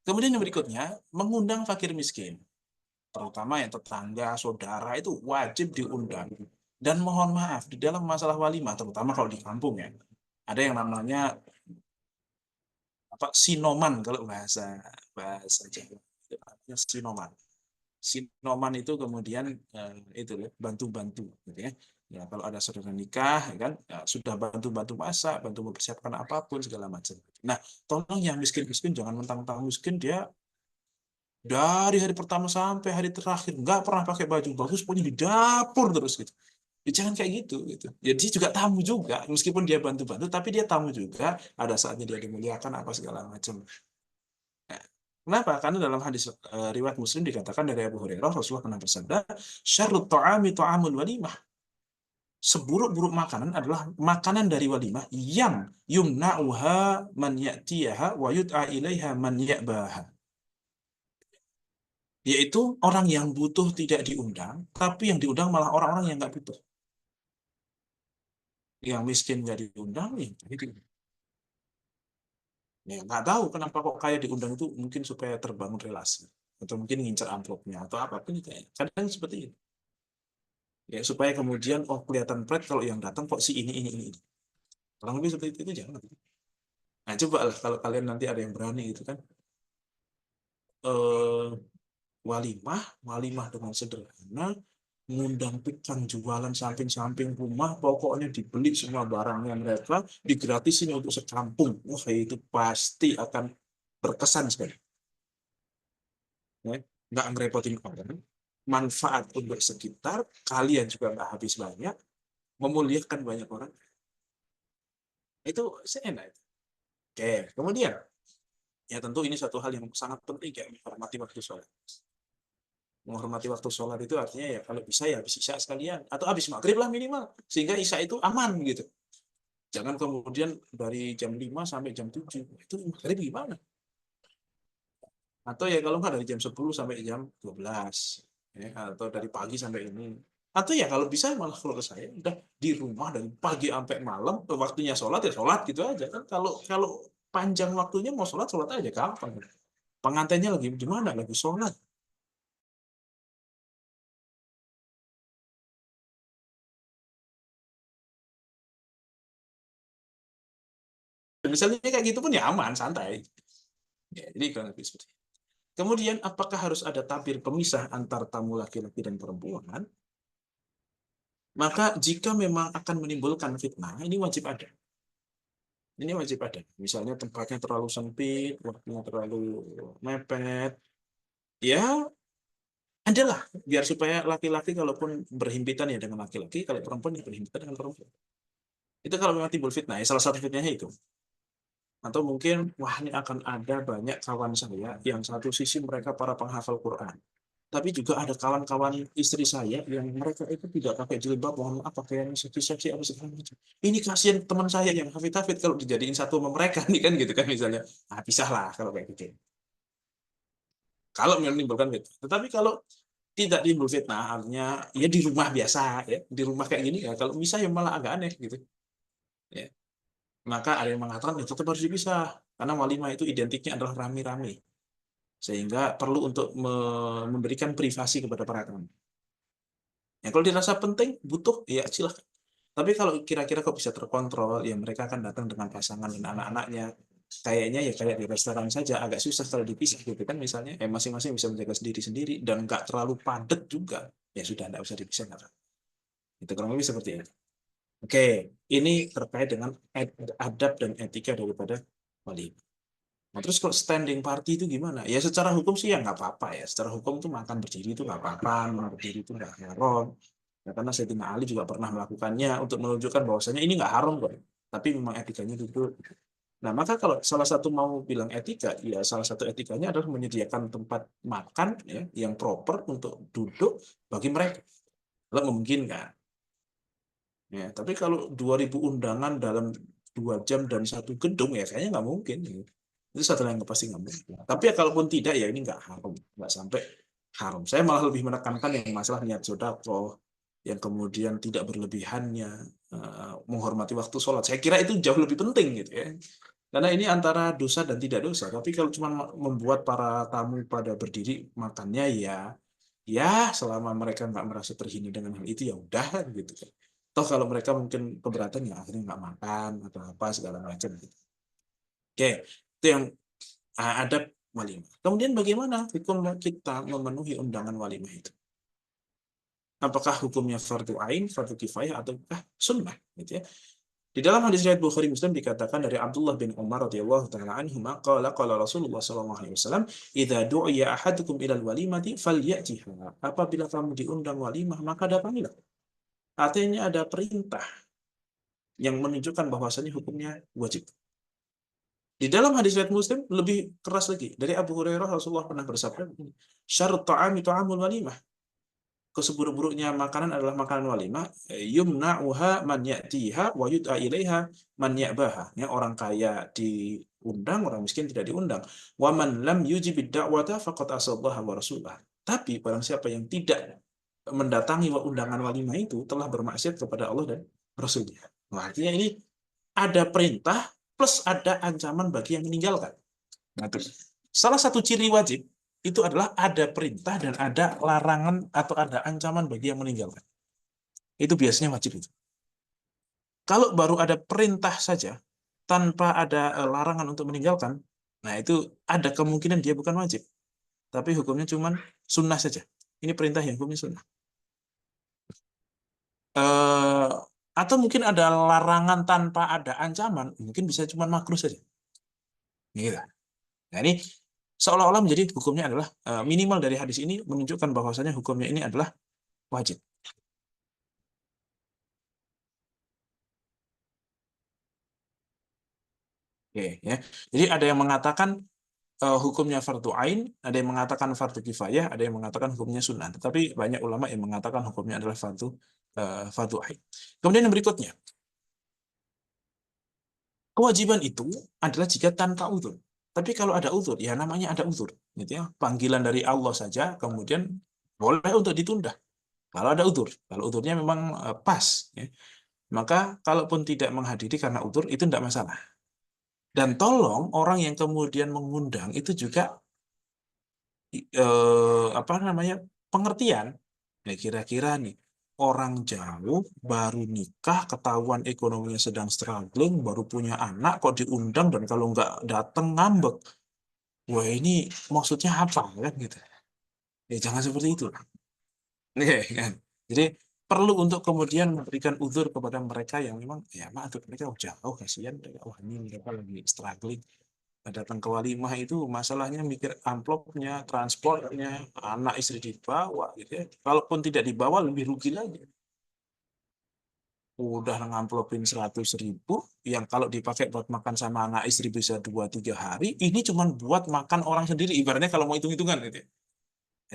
Kemudian yang berikutnya, mengundang fakir miskin, terutama yang tetangga saudara itu wajib diundang. Dan mohon maaf di dalam masalah walimah, terutama kalau di kampung ya, ada yang namanya apa, sinoman, kalau bahasa bahasa Jawa itu namanya sinoman. Sinoman itu kemudian itu ya, bantu-bantu gitu ya. Ya kalau ada saudara nikah ya kan, ya, sudah bantu-bantu masak, bantu mempersiapkan apapun segala macam. Nah, tolong yang miskin-miskin jangan mentang-mentang miskin dia dari hari pertama sampai hari terakhir nggak pernah pakai baju bagus, pokoknya di dapur terus gitu. Ya, jangan kayak gitu gitu. Ya, dia juga tamu juga, meskipun dia bantu-bantu tapi dia tamu juga, ada saatnya dia dimuliakan apa segala macam. Kenapa? Karena dalam hadis riwayat Muslim dikatakan dari Abu Hurairah, Rasulullah pernah bersabda, "Syarrut ta'ami ta'amul walimah." Seburuk-buruk makanan adalah makanan dari walimah yang yumna'uha man ya'tiyaha wa yud'a ilaiha man ya'baha. Yaitu orang yang butuh tidak diundang, tapi yang diundang malah orang-orang yang nggak butuh. Yang miskin nggak diundang, ya jadi ya nggak tahu kenapa kok kayak diundang itu, mungkin supaya terbangun relasi atau mungkin ngincar amplopnya atau apapun itu, kayak kadang seperti itu. Ya supaya kemudian oh kelihatan pride kalau yang datang kok si ini. Kurang lebih seperti itu jangan. Nah coba lah kalau kalian nanti ada yang berani gitu kan, eh, walimah walimah dengan sederhana, ngundang tukang jualan samping-samping rumah, pokoknya dibeli semua barangnya mereka, digratisin untuk sekampung. Wah itu pasti akan berkesan sekali. Ya. Nggak ngerepotin orang, manfaat untuk sekitar, kalian juga nggak habis banyak, memuliakan banyak orang. Itu seenak. Oke, kemudian ya tentu ini satu hal yang sangat penting kayak menghormati waktu sholat. Menghormati waktu sholat itu artinya ya kalau bisa ya habis isya sekalian atau habis maghrib lah minimal, sehingga isya itu aman gitu. Jangan kemudian dari jam 5 sampai jam 7 itu maghrib gimana? Atau ya kalau nggak dari jam 10 sampai jam 12. Ya, atau dari pagi sampai ini. Atau ya kalau bisa malah kalau ke saya udah di rumah dari pagi sampai malam, waktunya sholat ya sholat gitu aja kan. Kalau kalau panjang waktunya mau sholat sholat aja gampang. Pengantinnya lagi di mana? Lagi sholat. Misalnya kayak gitu pun ya aman, santai. Ya, jadi kurang lebih seperti itu. Kemudian apakah harus ada tabir pemisah antar tamu laki-laki dan perempuan? Maka jika memang akan menimbulkan fitnah, ini wajib ada. Ini wajib ada. Misalnya tempatnya terlalu sempit, waktunya terlalu mepet, ya adalah biar supaya laki-laki kalaupun berhimpitan ya dengan laki-laki, kalau perempuan ya berhimpitan dengan perempuan. Itu kalau memang timbul fitnah, ya salah satu fitnahnya itu. Atau mungkin, wah ini akan ada banyak kawan saya yang satu sisi mereka para penghafal Quran. Tapi juga ada kawan-kawan istri saya yang mereka itu tidak pakai jilbab, mohon maaf pakaiannya seksi-seksi apa segala macam. Ini kasihan teman saya yang hafid-hafid kalau dijadiin satu sama mereka nih kan gitu kan misalnya. Ah, pisahlah kalau kayak gitu. Kalau menimbulkan fitnah. Tetapi kalau tidak timbul fitnah, artinya ya di rumah biasa ya, di rumah kayak gini ya. Kalau bisa ya malah agak aneh gitu. Ya. Maka ada yang mengatakan itu tetap harus dipisah karena walimah itu identiknya adalah rame-rame sehingga perlu untuk memberikan privasi kepada para tamu. Ya, kalau dirasa penting, butuh, ya silahkan. Tapi kalau kira-kira kok bisa terkontrol, ya mereka akan datang dengan pasangan dan anak-anaknya. Kayaknya ya kayak di restoran saja, agak susah kalau dipisah gitu kan misalnya. Masing-masing bisa menjaga sendiri-sendiri dan nggak terlalu padat juga. Ya sudah, nggak usah dipisah. Nggak. Itu kurang lebih seperti itu. Oke, ini terkait dengan adab dan etika daripada wali. Nah, terus kalau standing party itu gimana? Ya secara hukum sih ya nggak apa-apa ya. Secara hukum tuh makan berdiri itu nggak apa-apa, makan berdiri itu nggak haram. Ya, karena Sayyidina Ali juga pernah melakukannya untuk menunjukkan bahwasanya ini nggak haram kok. Tapi memang etikanya duduk. Nah, maka kalau salah satu mau bilang etika, ya salah satu etikanya adalah menyediakan tempat makan ya, yang proper untuk duduk bagi mereka. Kalau memungkinkan. Ya, tapi kalau 2.000 undangan dalam 2 jam dan satu gedung ya kayaknya nggak mungkin. Itu satu yang pasti nggak mungkin. Tapi ya kalaupun tidak ya ini nggak haram, nggak sampai haram. Saya malah lebih menekankan yang masalah niat sedekah, yang kemudian tidak berlebihannya, menghormati waktu sholat. Saya kira itu jauh lebih penting gitu ya. Karena ini antara dosa dan tidak dosa. Tapi kalau cuma membuat para tamu pada berdiri makannya ya selama mereka nggak merasa terhina dengan hal itu ya udah kan gitu kan. Toh kalau mereka mungkin keberatan ya akhirnya nggak makan atau apa segala macam gitu. Oke, itu yang adab walimah. Kemudian bagaimana hukum kita memenuhi undangan walimah itu? Apakah hukumnya fardu ain, fardu kifayah, ataukah sunnah? Gitu ya. Di dalam hadis riwayat Bukhari Muslim dikatakan dari Abdullah bin Umar radhiyallahu taala anhu qala Rasulullah sallallahu alaihi wasallam idza du'iya ahadukum ilal walimati falyatiha. Apabila kamu diundang walimah maka datangilah. Artinya ada perintah yang menunjukkan bahwasanya hukumnya wajib. Di dalam hadis riwayat Muslim lebih keras lagi. Dari Abu Hurairah Rasulullah pernah bersabda, "Syarut ta'ami ta'amul walimah." Keseburuk-buruknya makanan adalah makanan walimah. Yumna'uha man ya'tiha wa yud'a ilaiha man ya'baha. Ya, orang kaya diundang, orang miskin tidak diundang. Wa man lam yujibid da'wata faqad asallaha wa rasulah. Tapi barang siapa yang tidak mendatangi undangan walimah itu telah bermaksiat kepada Allah dan Rasulnya. Nah, artinya ini ada perintah plus ada ancaman bagi yang meninggalkan. Nah, salah satu ciri wajib itu adalah ada perintah dan ada larangan atau ada ancaman bagi yang meninggalkan. Itu biasanya wajib itu. Kalau baru ada perintah saja tanpa ada larangan untuk meninggalkan, nah itu ada kemungkinan dia bukan wajib. Tapi hukumnya cuma sunnah saja. Ini perintah yang hukumnya sunnah. Eh, atau mungkin ada larangan tanpa ada ancaman, mungkin bisa cuma makruh saja. Gitu. Nah, ini seolah-olah menjadi hukumnya adalah minimal dari hadis ini menunjukkan bahwasanya hukumnya ini adalah wajib. Oke, ya. Jadi ada yang mengatakan hukumnya fardu ain, ada yang mengatakan fardu kifayah, ada yang mengatakan hukumnya sunnah. Tetapi banyak ulama yang mengatakan hukumnya adalah fardu ain. Kemudian yang berikutnya, kewajiban itu adalah jika tanpa udzur. Tapi kalau ada uzur, ya namanya ada uzur, gitu ya. Panggilan dari Allah saja, kemudian boleh untuk ditunda. Kalau ada uzur, kalau uzurnya memang pas, ya. Maka kalaupun tidak menghadiri karena uzur, itu tidak masalah. Dan tolong orang yang kemudian mengundang itu juga apa namanya, pengertian. Ya kira-kira nih, orang jauh baru nikah, ketahuan ekonominya sedang struggling, baru punya anak, kok diundang dan kalau nggak datang ngambek. Wah ini maksudnya apa kan gitu? Ya jangan seperti itu. Nih kan. Jadi perlu untuk kemudian memberikan uzur kepada mereka yang memang ya maaf mereka jauh, kasihan mereka, wah ini mereka lagi struggling. Datang ke walimah itu masalahnya mikir amplopnya, transportnya, anak istri dibawa gitu ya. Kalaupun tidak dibawa lebih rugi lagi. Udah ngamplopin 100.000 yang kalau dipakai buat makan sama anak istri bisa 2-3 hari, ini cuma buat makan orang sendiri ibaratnya kalau mau hitung-hitungan gitu ya.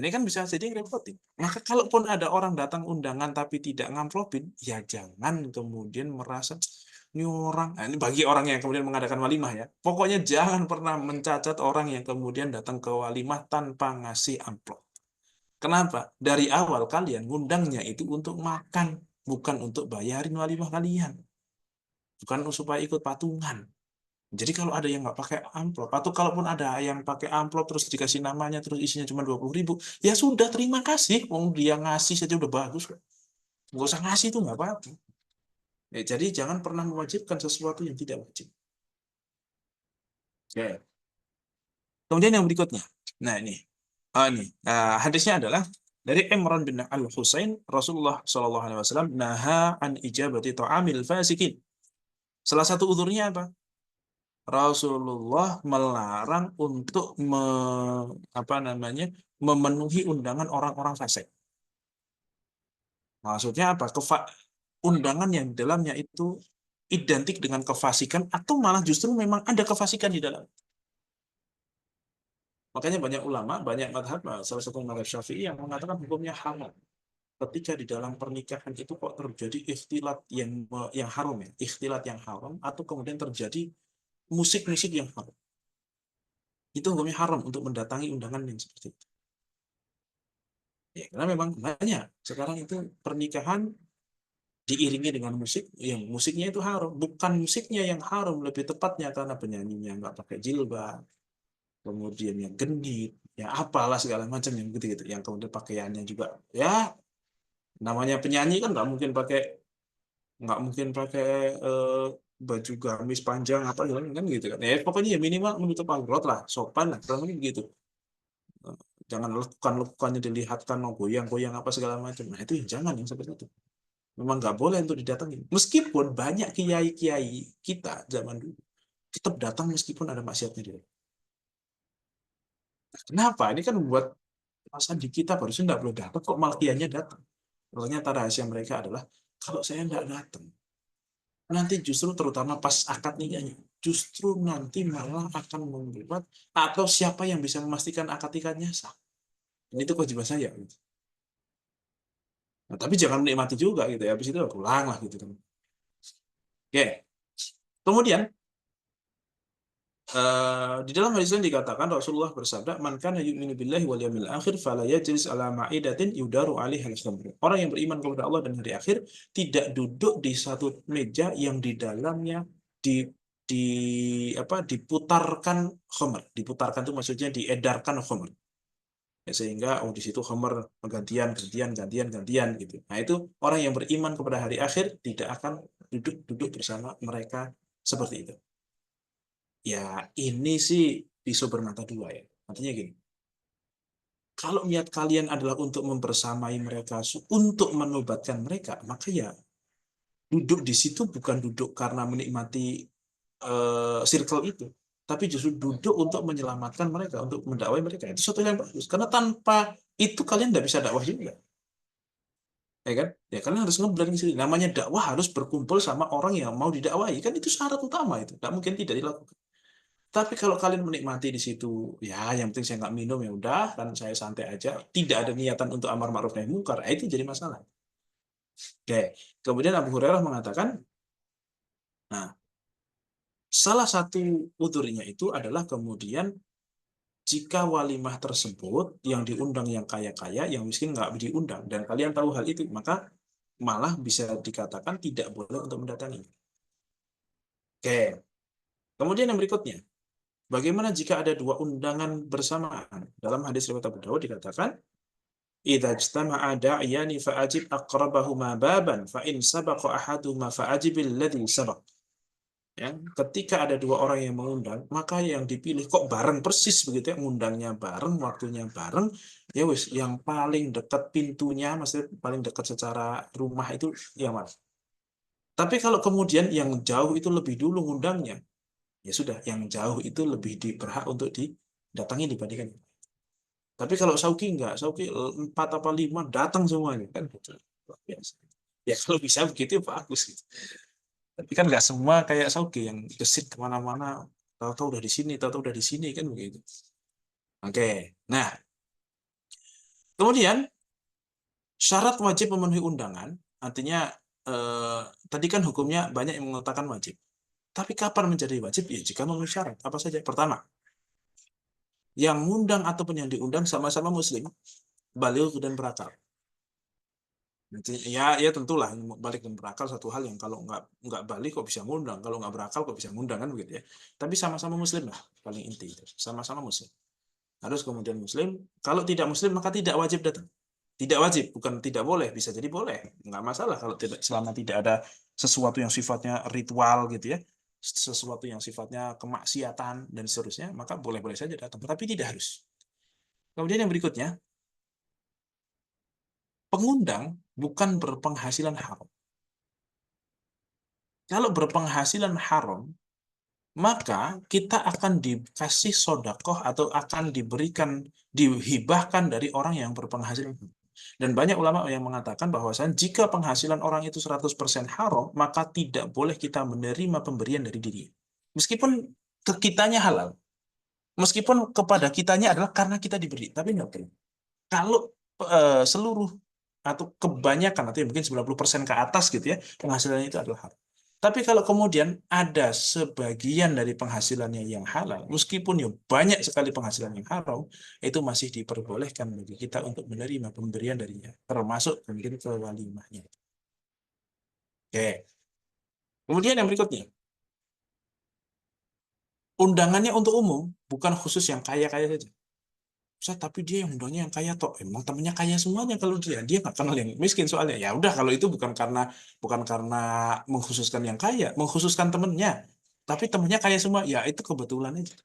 Ini kan bisa jadi ngerepotin. Maka kalaupun ada orang datang undangan tapi tidak ngamplopin, ya jangan kemudian merasa ini orang, nah, ini bagi orang yang kemudian mengadakan walimah ya. Pokoknya jangan pernah mencacat orang yang kemudian datang ke walimah tanpa ngasih amplop. Kenapa? Dari awal kalian ngundangnya itu untuk makan, bukan untuk bayarin walimah kalian. Bukan supaya ikut patungan. Jadi kalau ada yang nggak pakai amplop, atau kalaupun ada yang pakai amplop terus dikasih namanya, terus isinya cuma 20.000, ya sudah terima kasih. Wong dia ngasih saja udah bagus. Nggak usah ngasih itu nggak apa-apa. Ya, jadi jangan pernah mewajibkan sesuatu yang tidak wajib. Ya. Kemudian yang berikutnya. Nah ini. Hadisnya adalah dari Imran bin Al-Husain, Rasulullah SAW naha an ijabati ta'amil fasikin. Salah satu udurnya apa? Rasulullah melarang untuk apa namanya, memenuhi undangan orang-orang fasik. Maksudnya apa? Undangan yang di dalamnya itu identik dengan kefasikan atau malah justru memang ada kefasikan di dalam. Makanya banyak ulama, banyak madhab, salah satu madhab Syafi'i yang mengatakan hukumnya haram. Ketika di dalam pernikahan itu kok terjadi ikhtilat yang haram ya, ikhtilat yang haram atau kemudian terjadi musik-musik yang haram. Itu hukumnya haram untuk mendatangi undangan yang seperti itu. Ya, karena memang banyak sekarang itu pernikahan diiringi dengan musik, yang musiknya itu haram. Bukan musiknya yang haram, lebih tepatnya karena penyanyinya nggak pakai jilbab, kemudian yang genit, ya apalah segala macam yang gitu-gitu. Yang kemudian pakaiannya juga, ya namanya penyanyi kan nggak mungkin pakai eh, baju gamis panjang apa gitu kan gitu kan. Ya pokoknya ya minimal menutup aurat lah, sopan lah, kurang lebih begitu. Jangan lekukan-lekukannya dilihatkan, mau goyang-goyang apa segala macam. Nah itu yang jangan yang seperti itu. Memang nggak boleh untuk didatangi. Meskipun banyak kiai-kiai kita zaman dulu tetap datang meskipun ada maksiatnya dia. Kenapa? Ini kan membuat perasaan di kita harusnya nggak boleh datang, kok malah kiainya datang. Ternyata rahasia mereka adalah kalau saya nggak datang, nanti justru terutama pas akad nikahnya, justru nanti malah akan membuat atau siapa yang bisa memastikan akad nikahnya sah. Ini itu kewajiban saya. Gitu. Nah, tapi jangan menikmati juga gitu ya. Habis itu ya pulang lah gitu kan. Oke. Kemudian di dalam hadis lain dikatakan Rasulullah bersabda, "Man kana yu'minu billahi wal yawmil akhir fala yajlis ala ma'idatin yudaru 'alaiha al-khamr." Orang yang beriman kepada Allah dan hari akhir tidak duduk di satu meja yang di dalamnya di di diputarkan khamr. Diputarkan itu maksudnya diedarkan khamr. Ya, sehingga di situ khamr gantian gantian gantian gantian gitu. Nah, itu orang yang beriman kepada hari akhir tidak akan duduk-duduk bersama mereka seperti itu. Ya, ini sih pisau bermata dua ya. Artinya gini, kalau niat kalian adalah untuk membersamai mereka, untuk menobatkan mereka, maka ya duduk di situ bukan duduk karena menikmati circle itu, tapi justru duduk untuk menyelamatkan mereka, untuk mendakwai mereka. Itu sesuatu yang bagus. Karena tanpa itu kalian tidak bisa dakwah juga. Ya kan? Ya kalian harus ngeblend di sini. Namanya dakwah harus berkumpul sama orang yang mau didakwai. Kan itu syarat utama itu. Tidak mungkin tidak dilakukan. Tapi kalau kalian menikmati di situ, ya yang penting saya nggak minum ya udah, kan saya santai aja. Tidak ada niatan untuk amar ma'ruf nahi munkar, itu jadi masalah. Oke. Kemudian Abu Hurairah mengatakan, nah Salah satu udurnya itu adalah kemudian jika walimah tersebut yang diundang yang kaya-kaya, yang miskin nggak diundang, dan kalian tahu hal itu, maka malah bisa dikatakan tidak boleh untuk mendatangi. Oke. Kemudian yang berikutnya, bagaimana jika ada dua undangan bersamaan? Dalam hadis riwayat Abu Dawud dikatakan, "Idza ijtama'a da'iyani fa'ajib aqrabahuma baban, fa in sabaqa ahaduhuma fa'ajibil ladzi sabaq." Ya, ketika ada dua orang yang mengundang, maka yang dipilih kok bareng persis begitu ya, ngundangnya bareng, waktunya bareng, ya wis, yang paling dekat pintunya, maksudnya paling dekat secara rumah itu yang mana? Tapi kalau kemudian yang jauh itu lebih dulu ngundangnya, ya sudah, yang jauh itu lebih berhak untuk didatangi dibandingkan. Tapi kalau Sauki enggak, Sauki 4 apa 5 datang semuanya kan gitu. Luar biasa. Ya kalau bisa begitu bagus gitu. Tapi kan nggak semua kayak Sauki yang gesit kemana-mana, tahu-tahu udah di sini, tahu-tahu udah di sini kan begitu. Oke, nah kemudian syarat wajib memenuhi undangan, artinya eh, tadi kan hukumnya banyak yang mengatakan wajib. Tapi kapan menjadi wajib? Ya jika memenuhi syarat. Apa saja? Pertama, yang ngundang ataupun yang diundang sama-sama muslim, baligh dan berakal. Ya, ya tentulah balik dan berakal satu hal yang kalau nggak balik kok bisa ngundang, kalau nggak berakal kok bisa ngundang kan begitu ya. Tapi sama-sama muslim lah paling inti itu, sama-sama muslim. Harus kemudian muslim. Kalau tidak muslim maka tidak wajib datang. Tidak wajib, bukan tidak boleh, bisa jadi boleh, nggak masalah kalau tidak selama tidak ada sesuatu yang sifatnya ritual gitu ya, sesuatu yang sifatnya kemaksiatan dan seterusnya, maka boleh-boleh saja datang, tapi tidak harus. Kemudian yang berikutnya, pengundang bukan berpenghasilan haram. Kalau berpenghasilan haram, maka kita akan dikasih sodakoh atau akan diberikan, dihibahkan dari orang yang berpenghasilan haram. Dan banyak ulama yang mengatakan bahwasan jika penghasilan orang itu 100% haram, maka tidak boleh kita menerima pemberian dari diri. Meskipun ke kitanya halal, meskipun kepada kitanya adalah karena kita diberi, tapi nggak boleh. Kalau seluruh atau kebanyakan atau mungkin 90% ke atas gitu ya, penghasilannya itu adalah haram. Tapi kalau kemudian ada sebagian dari penghasilannya yang halal, meskipun ya banyak sekali penghasilan yang haram, itu masih diperbolehkan bagi kita untuk menerima pemberian darinya, termasuk mungkin ke walimahnya. Oke. Kemudian yang berikutnya, undangannya untuk umum, bukan khusus yang kaya-kaya saja. Saya tapi dia yang undangnya yang kaya toh, emang temennya kaya semuanya, kalau dia nggak kenal yang miskin soalnya. Ya udah, kalau itu bukan karena mengkhususkan yang kaya, mengkhususkan temennya, tapi temennya kaya semua, ya itu kebetulan aja.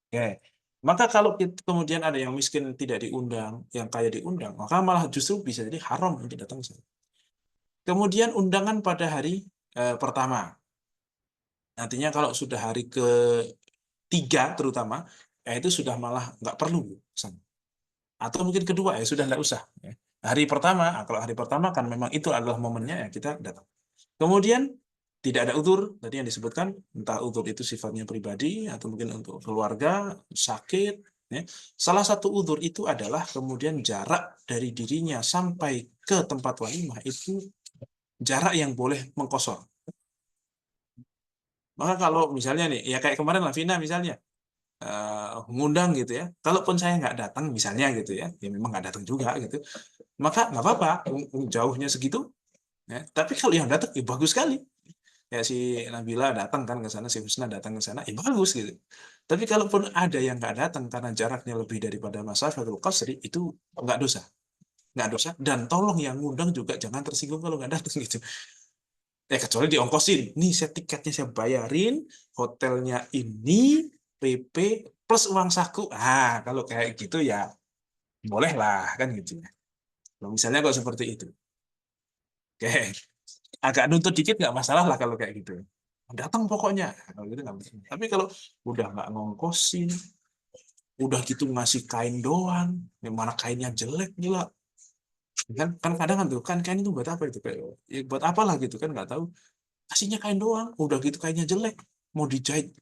Oke. Maka kalau kemudian ada yang miskin tidak diundang, yang kaya diundang, maka malah justru bisa jadi haram untuk datang ke sana. Kemudian undangan pada hari pertama, nantinya kalau sudah hari ketiga terutama, ya itu sudah malah nggak perlu ke sana. Atau mungkin kedua, ya sudah tidak usah ya. Hari pertama, kalau hari pertama kan memang itu adalah momennya, ya kita datang. Kemudian tidak ada udzur tadi yang disebutkan, entah udzur itu sifatnya pribadi atau mungkin untuk keluarga, sakit ya. Salah satu udzur itu adalah kemudian jarak dari dirinya sampai ke tempat walimah itu jarak yang boleh mengkosor. Maka kalau misalnya nih, ya kayak kemarin Lavina misalnya, ngundang gitu ya. Kalaupun saya nggak datang misalnya gitu ya, ya memang nggak datang juga gitu. Maka nggak apa-apa, jauhnya segitu. Ya. Tapi kalau yang datang, ya bagus sekali. Ya si Nabila datang kan ke sana, si Husna datang ke sana, ya bagus gitu. Tapi kalaupun ada yang nggak datang karena jaraknya lebih daripada masafatul qasri, itu nggak dosa. Nggak dosa. Dan tolong yang ngundang juga jangan tersinggung kalau nggak datang gitu. Ya kecuali diongkosin. Nih saya tiketnya saya bayarin, hotelnya ini, PP plus uang saku. Ah, kalau kayak gitu ya boleh lah kan gitu ya. Kalau misalnya kalau seperti itu. Oke, agak nuntut dikit nggak masalah lah kalau kayak gitu. Datang pokoknya. Kalau gitu nggak masalah. Tapi kalau udah nggak ngongkosin, udah gitu ngasih kain doang, yang mana kainnya jelek gila. Kan kadang kan tuh, kan kain itu buat apa itu? Kayak, ya buat apalah gitu kan nggak tahu. Kasihnya kain doang, udah gitu kainnya jelek, mau dijahit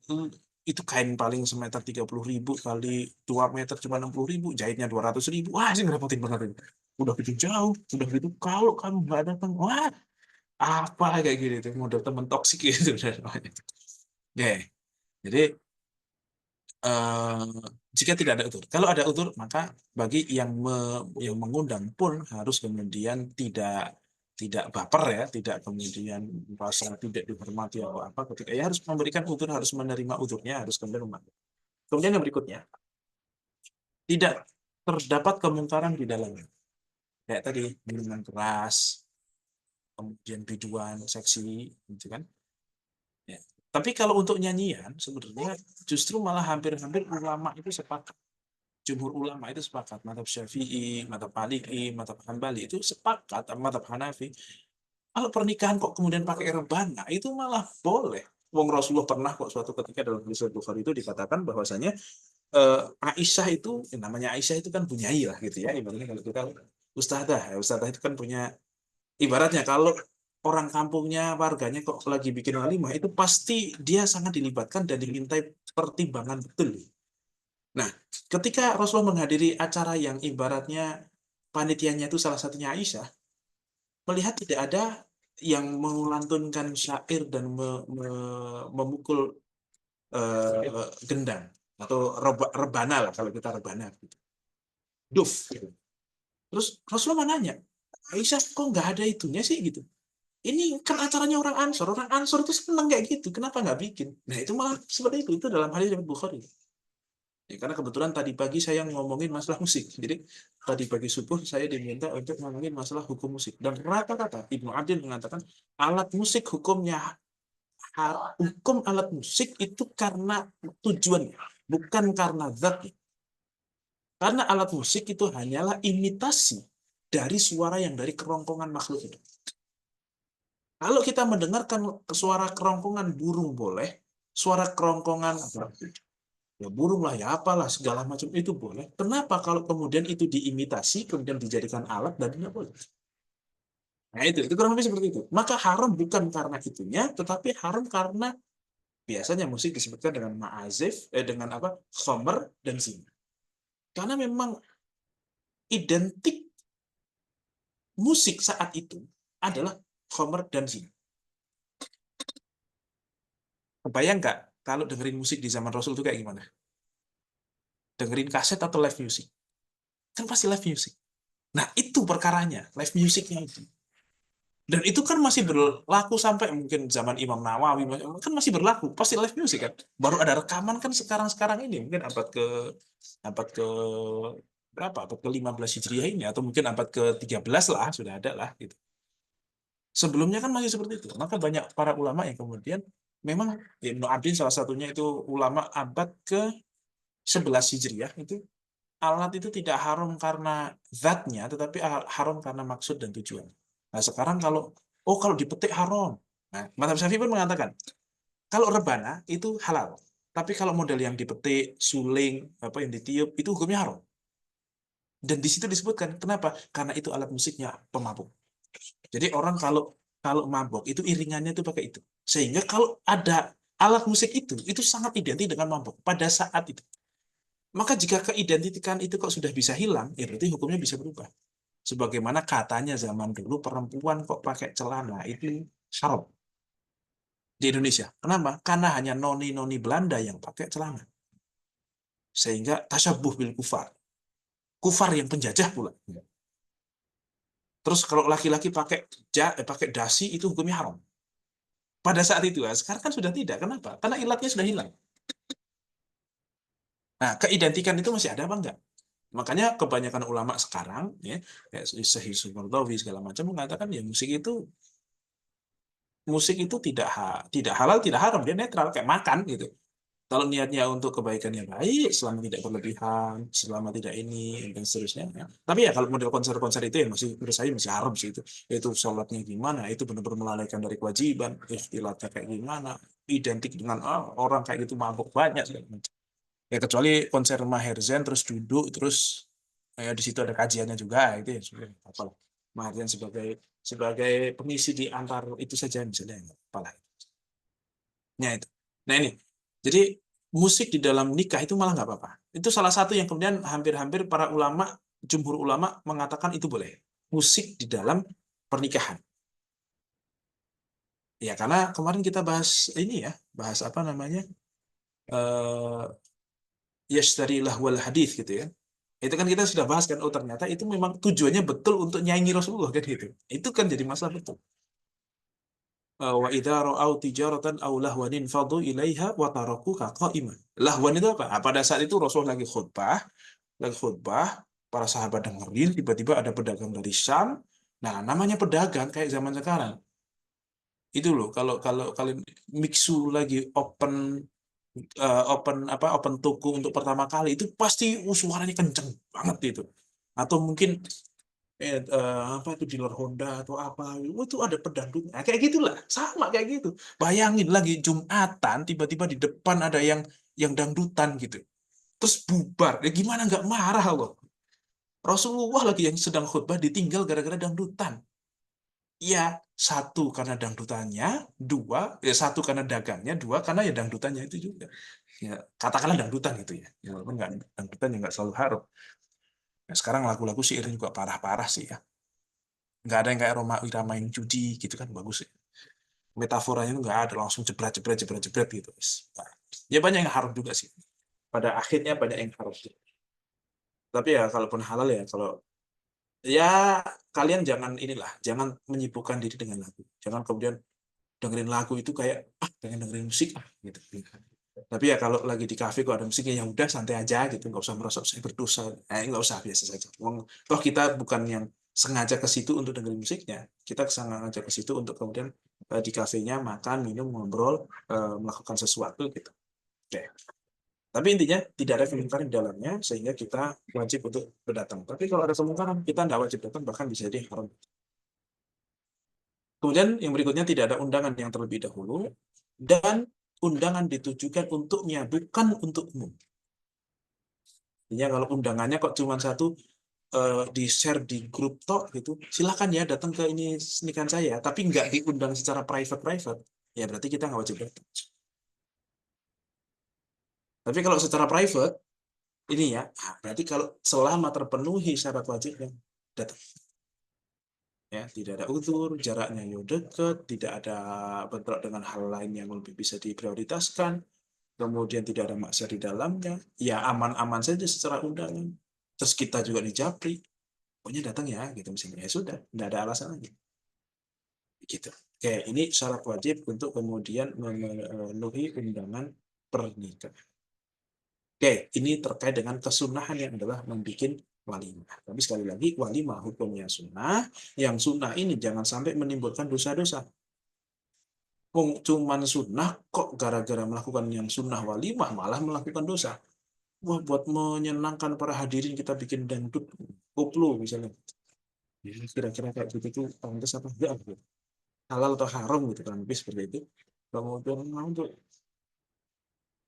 itu kain paling semeter 30.000 kali 2 meter cuma 60.000, jahitnya 200.000, wah sih ngerepotin banget itu. Udah gitu jauh, udah gitu kalau kamu nggak datang, wah apa kayak gini tuh model temen toksik gitu. Oke. Jadi jika tidak ada udzur, kalau ada udzur maka bagi yang mengundang pun harus kemudian tidak baper ya, tidak kemudian merasa tidak dihormati atau apa ketika ya harus memberikan udzur, harus menerima udzurnya, harus kemudian membantu. Kemudian yang berikutnya, tidak terdapat kemungkaran di dalamnya. Kayak tadi minuman keras, kemudian biduan seksi, gitu kan? Ya. Tapi kalau untuk nyanyian sebenarnya justru malah hampir-hampir ulama itu sepakat. Jumhur ulama itu sepakat, mazhab Syafi'i, mazhab Maliki, mazhab Hambali itu sepakat, mazhab Hanafi. Kalau pernikahan kok kemudian pakai rebana, itu malah boleh. Wong Rasulullah pernah kok suatu ketika dalam hadis Bukhari itu dikatakan bahwasanya Aisyah itu, namanya Aisyah itu kan bunyai lah gitu ya. Ibaratnya kalau kita ustadzah, ya, ustadzah itu kan punya, ibaratnya kalau orang kampungnya, warganya kok lagi bikin walimah, itu pasti dia sangat dilibatkan dan dimintai pertimbangan betul. Nah, ketika Rasulullah menghadiri acara yang ibaratnya panitianya itu salah satunya Aisyah, melihat tidak ada yang melantunkan syair dan memukul gendang atau rebana lah kalau kita rebana gitu. Duf gitu. Terus Rasulullah nanya, Aisyah kok nggak ada itunya sih gitu. Ini kan acaranya orang Ansor itu seneng kayak gitu, kenapa nggak bikin? Nah itu malah seperti itu dalam hadis Imam Bukhari. Ya, karena kebetulan tadi pagi saya ngomongin masalah musik. Jadi tadi pagi subuh saya diminta untuk ngomongin masalah hukum musik. Dan rata-rata Ibnu Adil mengatakan alat musik hukumnya, hukum alat musik itu karena tujuannya, bukan karena zatnya. Karena alat musik itu hanyalah imitasi dari suara yang dari kerongkongan makhluk itu. Kalau kita mendengarkan suara kerongkongan burung boleh, suara kerongkongan ya burung lah ya apalah segala macam itu boleh. Kenapa kalau kemudian itu diimitasi kemudian dijadikan alat dan tidak boleh? Nah itu kurang lebih seperti itu. Maka haram bukan karena itunya, tetapi haram karena biasanya musik disebutkan dengan ma'azif, dengan apa, khomer dan zina. Karena memang identik musik saat itu adalah khomer dan zina. Kebayang nggak kalau dengerin musik di zaman Rasul itu kayak gimana? Dengerin kaset atau live music? Kan pasti live music. Nah itu perkaranya, live musicnya itu. Dan itu kan masih berlaku sampai mungkin zaman Imam Nawawi, kan masih berlaku, pasti live music kan. Baru ada rekaman kan sekarang-sekarang ini, mungkin abad ke berapa? Abad ke-15 Hijriah ini atau mungkin abad ke-13 lah sudah ada lah gitu. Sebelumnya kan masih seperti itu. Maka banyak para ulama yang kemudian memang Ibnu Abdin salah satunya itu ulama abad ke-11 Hijriah itu alat itu tidak haram karena zatnya tetapi haram karena maksud dan tujuan. Nah, sekarang kalau dipetik haram. Nah, Mazhab Syafi'i pun mengatakan kalau rebana itu halal. Tapi kalau model yang dipetik, suling, apa yang ditiup itu hukumnya haram. Dan di situ disebutkan kenapa? Karena itu alat musiknya pemabuk. Jadi orang kalau kalau mabok itu iringannya itu pakai itu. Sehingga kalau ada alat musik itu sangat identik dengan mabok pada saat itu. Maka jika keidentikan itu kok sudah bisa hilang, ya berarti hukumnya bisa berubah. Sebagaimana katanya zaman dulu perempuan kok pakai celana itu haram di Indonesia. Kenapa? Karena hanya noni-noni Belanda yang pakai celana. Sehingga tasyabuh bil kufar. Kufar yang penjajah pula. Terus kalau laki-laki pakai dasi itu hukumnya haram. Pada saat itu, sekarang kan sudah tidak. Kenapa? Karena ilatnya sudah hilang. Nah, keidentikan itu masih ada apa enggak? Makanya kebanyakan ulama sekarang, ya, kayak Syekh Sumardawi segala macam mengatakan ya musik itu tidak halal, tidak haram, dia netral kayak makan gitu. Kalau niatnya untuk kebaikan yang baik, selama tidak berlebihan, selama tidak ini dan seterusnya. Ya. Tapi ya kalau model konser-konser itu ya masih menurut saya masih haram sih itu. Itu sholatnya gimana, itu benar-benar melalaikan dari kewajiban, ikhtilatnya kayak gimana, identik dengan orang kayak gitu mabuk banyak segala macam. Ya kecuali konser Maher Zain terus duduk terus di situ ada kajiannya juga itu ya sudah apalah. Maher Zain sebagai sebagai pengisi di antar itu saja misalnya apalah. Nah itu. Nah ini. Jadi musik di dalam nikah itu malah nggak apa-apa. Itu salah satu yang kemudian hampir-hampir para ulama, jumhur ulama mengatakan itu boleh. Musik di dalam pernikahan. Ya karena kemarin kita bahas ini ya, bahas apa namanya? eh, yashtari lahwal hadis gitu ya. Itu kan kita sudah bahas kan, oh ternyata itu memang tujuannya betul untuk nyanyi Rasulullah kan gitu. Itu kan jadi masalah betul. Wa idza ra'au tijaratan aw lahwanin fadu ilaiha wa tarakuka qa'iman. Lahwan itu apa? Ah, pada saat itu Rasul lagi khutbah, para sahabat dengerin, tiba-tiba ada pedagang dari Syam. Nah, namanya pedagang kayak zaman sekarang. Itu loh, kalau kalau kalian miksu lagi open toko untuk pertama kali itu pasti suaranya kenceng banget itu. Atau mungkin apa itu dealer Honda atau apa, itu ada pedangdutnya. Nah, kayak gitulah, sama kayak gitu. Bayangin lagi Jumatan tiba-tiba di depan ada yang dangdutan gitu. Terus bubar. Ya gimana nggak marah loh. Rasulullah lagi yang sedang khutbah ditinggal gara-gara dangdutan. Ya, satu karena dangdutannya, satu karena dagangnya, dua karena ya dangdutannya itu juga. Ya, katakanlah dangdutan gitu ya. Ya walaupun nggak dangdutan ya nggak selalu harus. Nah, sekarang lagu-lagu seiring juga parah-parah sih ya. Nggak ada yang kayak Roma Irama yang judi gitu kan bagus ya. Metaforanya itu nggak ada, langsung jebret jebret jebret jebret gitu. Nah, ya banyak yang haram juga sih. Pada akhirnya banyak yang haram. Tapi ya kalaupun halal ya, kalau ya kalian jangan menyibukkan diri dengan lagu. Jangan kemudian dengerin lagu itu kayak pengen dengerin musik gitu. Tapi ya kalau lagi di kafe kok ada musiknya ya udah santai aja gitu, nggak usah merasa saya berdosa. Nggak usah, biasa saja. Toh kita bukan yang sengaja ke situ untuk dengerin musiknya. Kita sengaja ke situ untuk kemudian di kafenya makan, minum, ngobrol, melakukan sesuatu gitu. Oke. Tapi intinya tidak ada kemungkaran di dalamnya sehingga kita wajib untuk berdatang. Tapi kalau ada kemungkaran kita nggak wajib datang, bahkan bisa jadi haram. Kemudian yang berikutnya tidak ada undangan yang terlebih dahulu dan undangan ditujukan untuknya bukan untuk umum. Artinya kalau undangannya kok cuma satu, di share di grup tok gitu, silakan ya datang ke ini nikahan saya, tapi nggak diundang secara private, ya berarti kita nggak wajib datang. Tapi kalau secara private ini ya, berarti kalau selama terpenuhi syarat wajibnya datang. Ya, tidak ada uzur, jaraknya yang dekat, tidak ada bentrok dengan hal lain yang lebih bisa diprioritaskan, kemudian tidak ada maksiat di dalamnya, ya aman-aman saja secara undangan. Terus kita juga dijapri, pokoknya datang ya, gitu misalnya. Ya sudah, tidak ada alasan lagi. Gitu. Oke, ini syarat wajib untuk kemudian memenuhi undangan pernikahan. Oke, ini terkait dengan kesunahan yang adalah membuat walimah. Tapi sekali lagi, walimah hukumnya sunnah. Yang sunnah ini jangan sampai menimbulkan dosa-dosa. Cuman sunnah, kok gara-gara melakukan yang sunnah walimah malah melakukan dosa. Wah, buat menyenangkan para hadirin kita bikin dangdut koplo misalnya. Ya, kira-kira kayak gitu tuh pantas apa enggak gitu. Halal atau haram gitu kan, lebih seperti itu. Kemudian untuk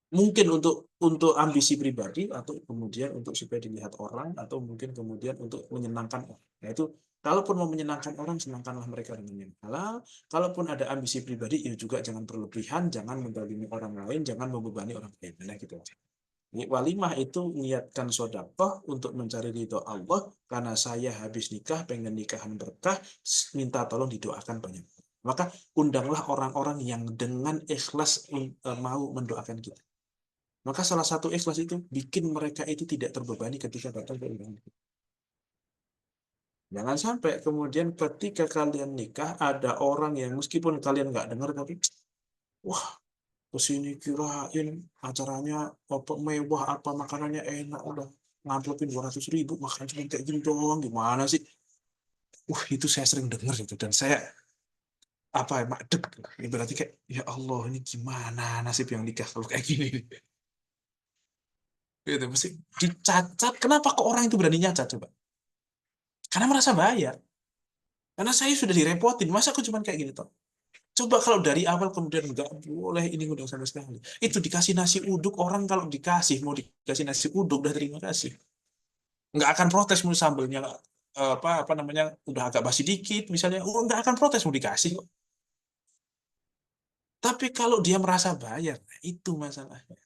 mungkin untuk ambisi pribadi atau kemudian untuk supaya dilihat orang atau mungkin kemudian untuk menyenangkan orang. Nah itu kalaupun mau menyenangkan orang, senangkanlah mereka dengan yang halal. Kalaupun ada ambisi pribadi, ya juga jangan berlebihan, jangan mendalimi orang lain, jangan membebani orang lain. Nah gitu aja. Walimah itu niatkan sodakoh untuk mencari ridho Allah karena saya habis nikah, pengen nikahan berkah, minta tolong didoakan banyak. Maka undanglah orang-orang yang dengan ikhlas mau mendoakan kita. Maka salah satu ikhlas itu bikin mereka itu tidak terbebani ketika datang ke undangan. Jangan sampai kemudian ketika kalian nikah ada orang yang meskipun kalian nggak dengar tapi wah kesini kirain acaranya apa mewah, apa makanannya enak, udah ngamplopin 200.000 makan cuma kayak gini doang, gimana sih. Itu saya sering dengar itu dan saya apa ya madep, berarti kayak ya Allah ini gimana nasib yang nikah kalau kayak gini. Itu mesti dicacat. Kenapa kok orang itu berani nyacat coba? Karena merasa bayar. Karena saya sudah direpotin, masa aku cuma kayak gini toh. Coba kalau dari awal kemudian nggak boleh ini udah sama sekali. Itu dikasih nasi uduk, orang kalau dikasih mau dikasih nasi uduk udah terima kasih. Nggak akan protes mau sambelnya apa namanya udah agak basi dikit misalnya, nggak akan protes mau dikasih kok. Tapi kalau dia merasa bayar, nah itu masalahnya.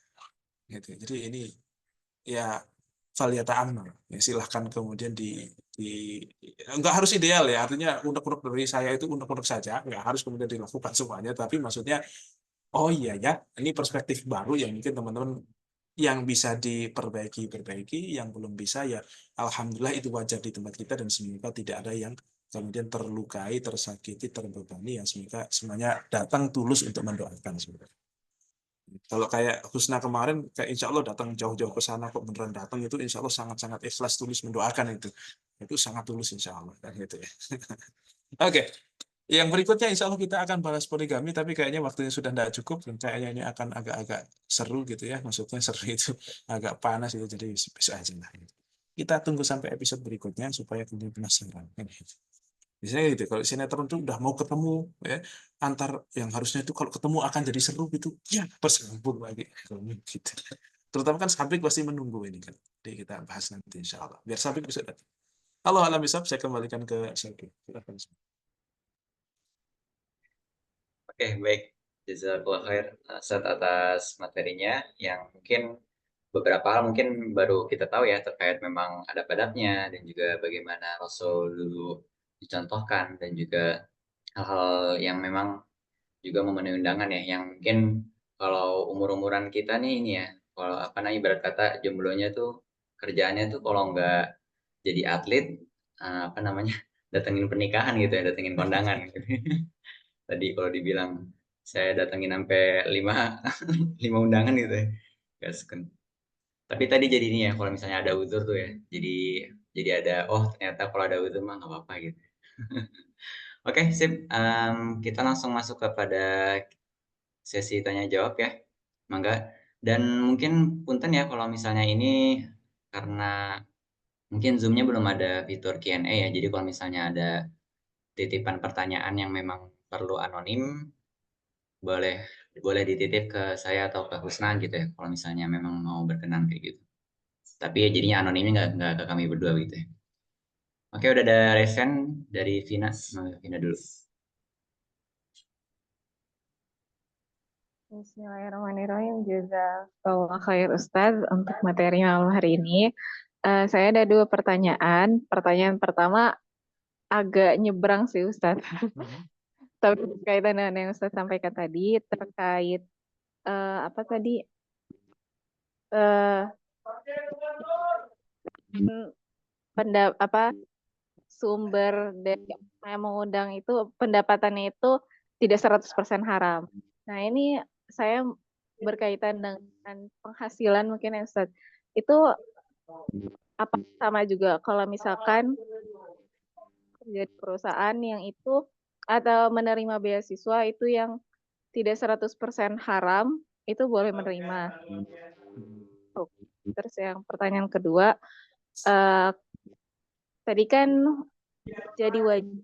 Gitu. Jadi ini ya faliyata amal. Ya, silahkan kemudian di nggak harus ideal ya. Artinya unek-unek dari saya itu unek-unek saja, nggak harus kemudian dilakukan semuanya. Tapi maksudnya Oh iya ya, ini perspektif baru yang mungkin teman-teman yang bisa diperbaiki, yang belum bisa ya alhamdulillah itu wajar di tempat kita dan semoga tidak ada yang kemudian terlukai, tersakiti, terbebani ya semoga semuanya datang tulus untuk mendoakan sebenarnya. Kalau kayak Husna kemarin, kayak insya Allah datang jauh-jauh ke sana kok beneran datang itu insya Allah sangat-sangat ikhlas tulus mendoakan itu sangat tulus insya Allah kan gitu ya. Oke, yang berikutnya insya Allah kita akan bahas poligami, tapi kayaknya waktunya sudah tidak cukup dan kayaknya ini akan agak-agak seru gitu ya. Maksudnya seru itu agak panas itu, jadi besok aja lah. Kita tunggu sampai episode berikutnya supaya kemudian penasaran. Kan gitu. Biasanya gitu, kalau sinetron tuh udah mau ketemu ya, antar yang harusnya itu kalau ketemu akan jadi seru gitu, ya bersambung lagi. Gitu. Terutama kan Sabik pasti menunggu ini kan. Jadi kita bahas nanti insya Allah. Biar Sabik bisa datang. Halo, alam Isab, saya kembalikan ke Sabik. Silakan. Oke, baik. Jazakallah khair Ustaz atas materinya yang mungkin beberapa hal mungkin baru kita tahu ya terkait memang adab-adabnya dan juga bagaimana Rasul dulu dicontohkan dan juga hal-hal yang memang juga memenuhi undangan ya yang mungkin kalau umur-umuran kita nih ini ya kalau apa namanya ibarat kata jomblonya tuh kerjaannya tuh kalau nggak jadi atlet apa namanya datengin pernikahan gitu ya datengin kondangan gitu. Tadi kalau dibilang saya datengin sampai 5 5 undangan gitu ya. Nggak seken. Tapi tadi jadi ini ya kalau misalnya ada uzur tuh ya. Jadi ada oh ternyata kalau ada uzur mah nggak apa-apa gitu. Oke, sip. Kita langsung masuk kepada sesi tanya jawab ya. Mangga. Dan mungkin punten ya kalau misalnya ini karena mungkin Zoom-nya belum ada fitur Q&A ya. Jadi kalau misalnya ada titipan pertanyaan yang memang perlu anonim, boleh boleh dititip ke saya atau ke Husna gitu ya. Kalau misalnya memang mau berkenan kayak gitu. Tapi ya jadinya anonimnya nggak ke kami berdua gitu ya. Oke, udah ada resen dari Vina. Mangga, Vina dulu. Bismillahirrahmanirrahim. Jazakallah khair Ustaz untuk materi malam hari ini. Saya ada dua pertanyaan. Pertanyaan pertama agak nyebrang sih Ustaz. Tapi berkaitan dengan yang Ustaz sampaikan tadi terkait apa tadi eh apa sumber dari yang mengundang itu pendapatannya itu tidak 100% haram. Nah, ini saya berkaitan dengan penghasilan mungkin ya Ustaz. Itu apa sama juga kalau misalkan kerja di perusahaan yang itu atau menerima beasiswa itu yang tidak 100% haram, itu boleh menerima. Terus yang pertanyaan kedua, eh, tadi kan jadi wajib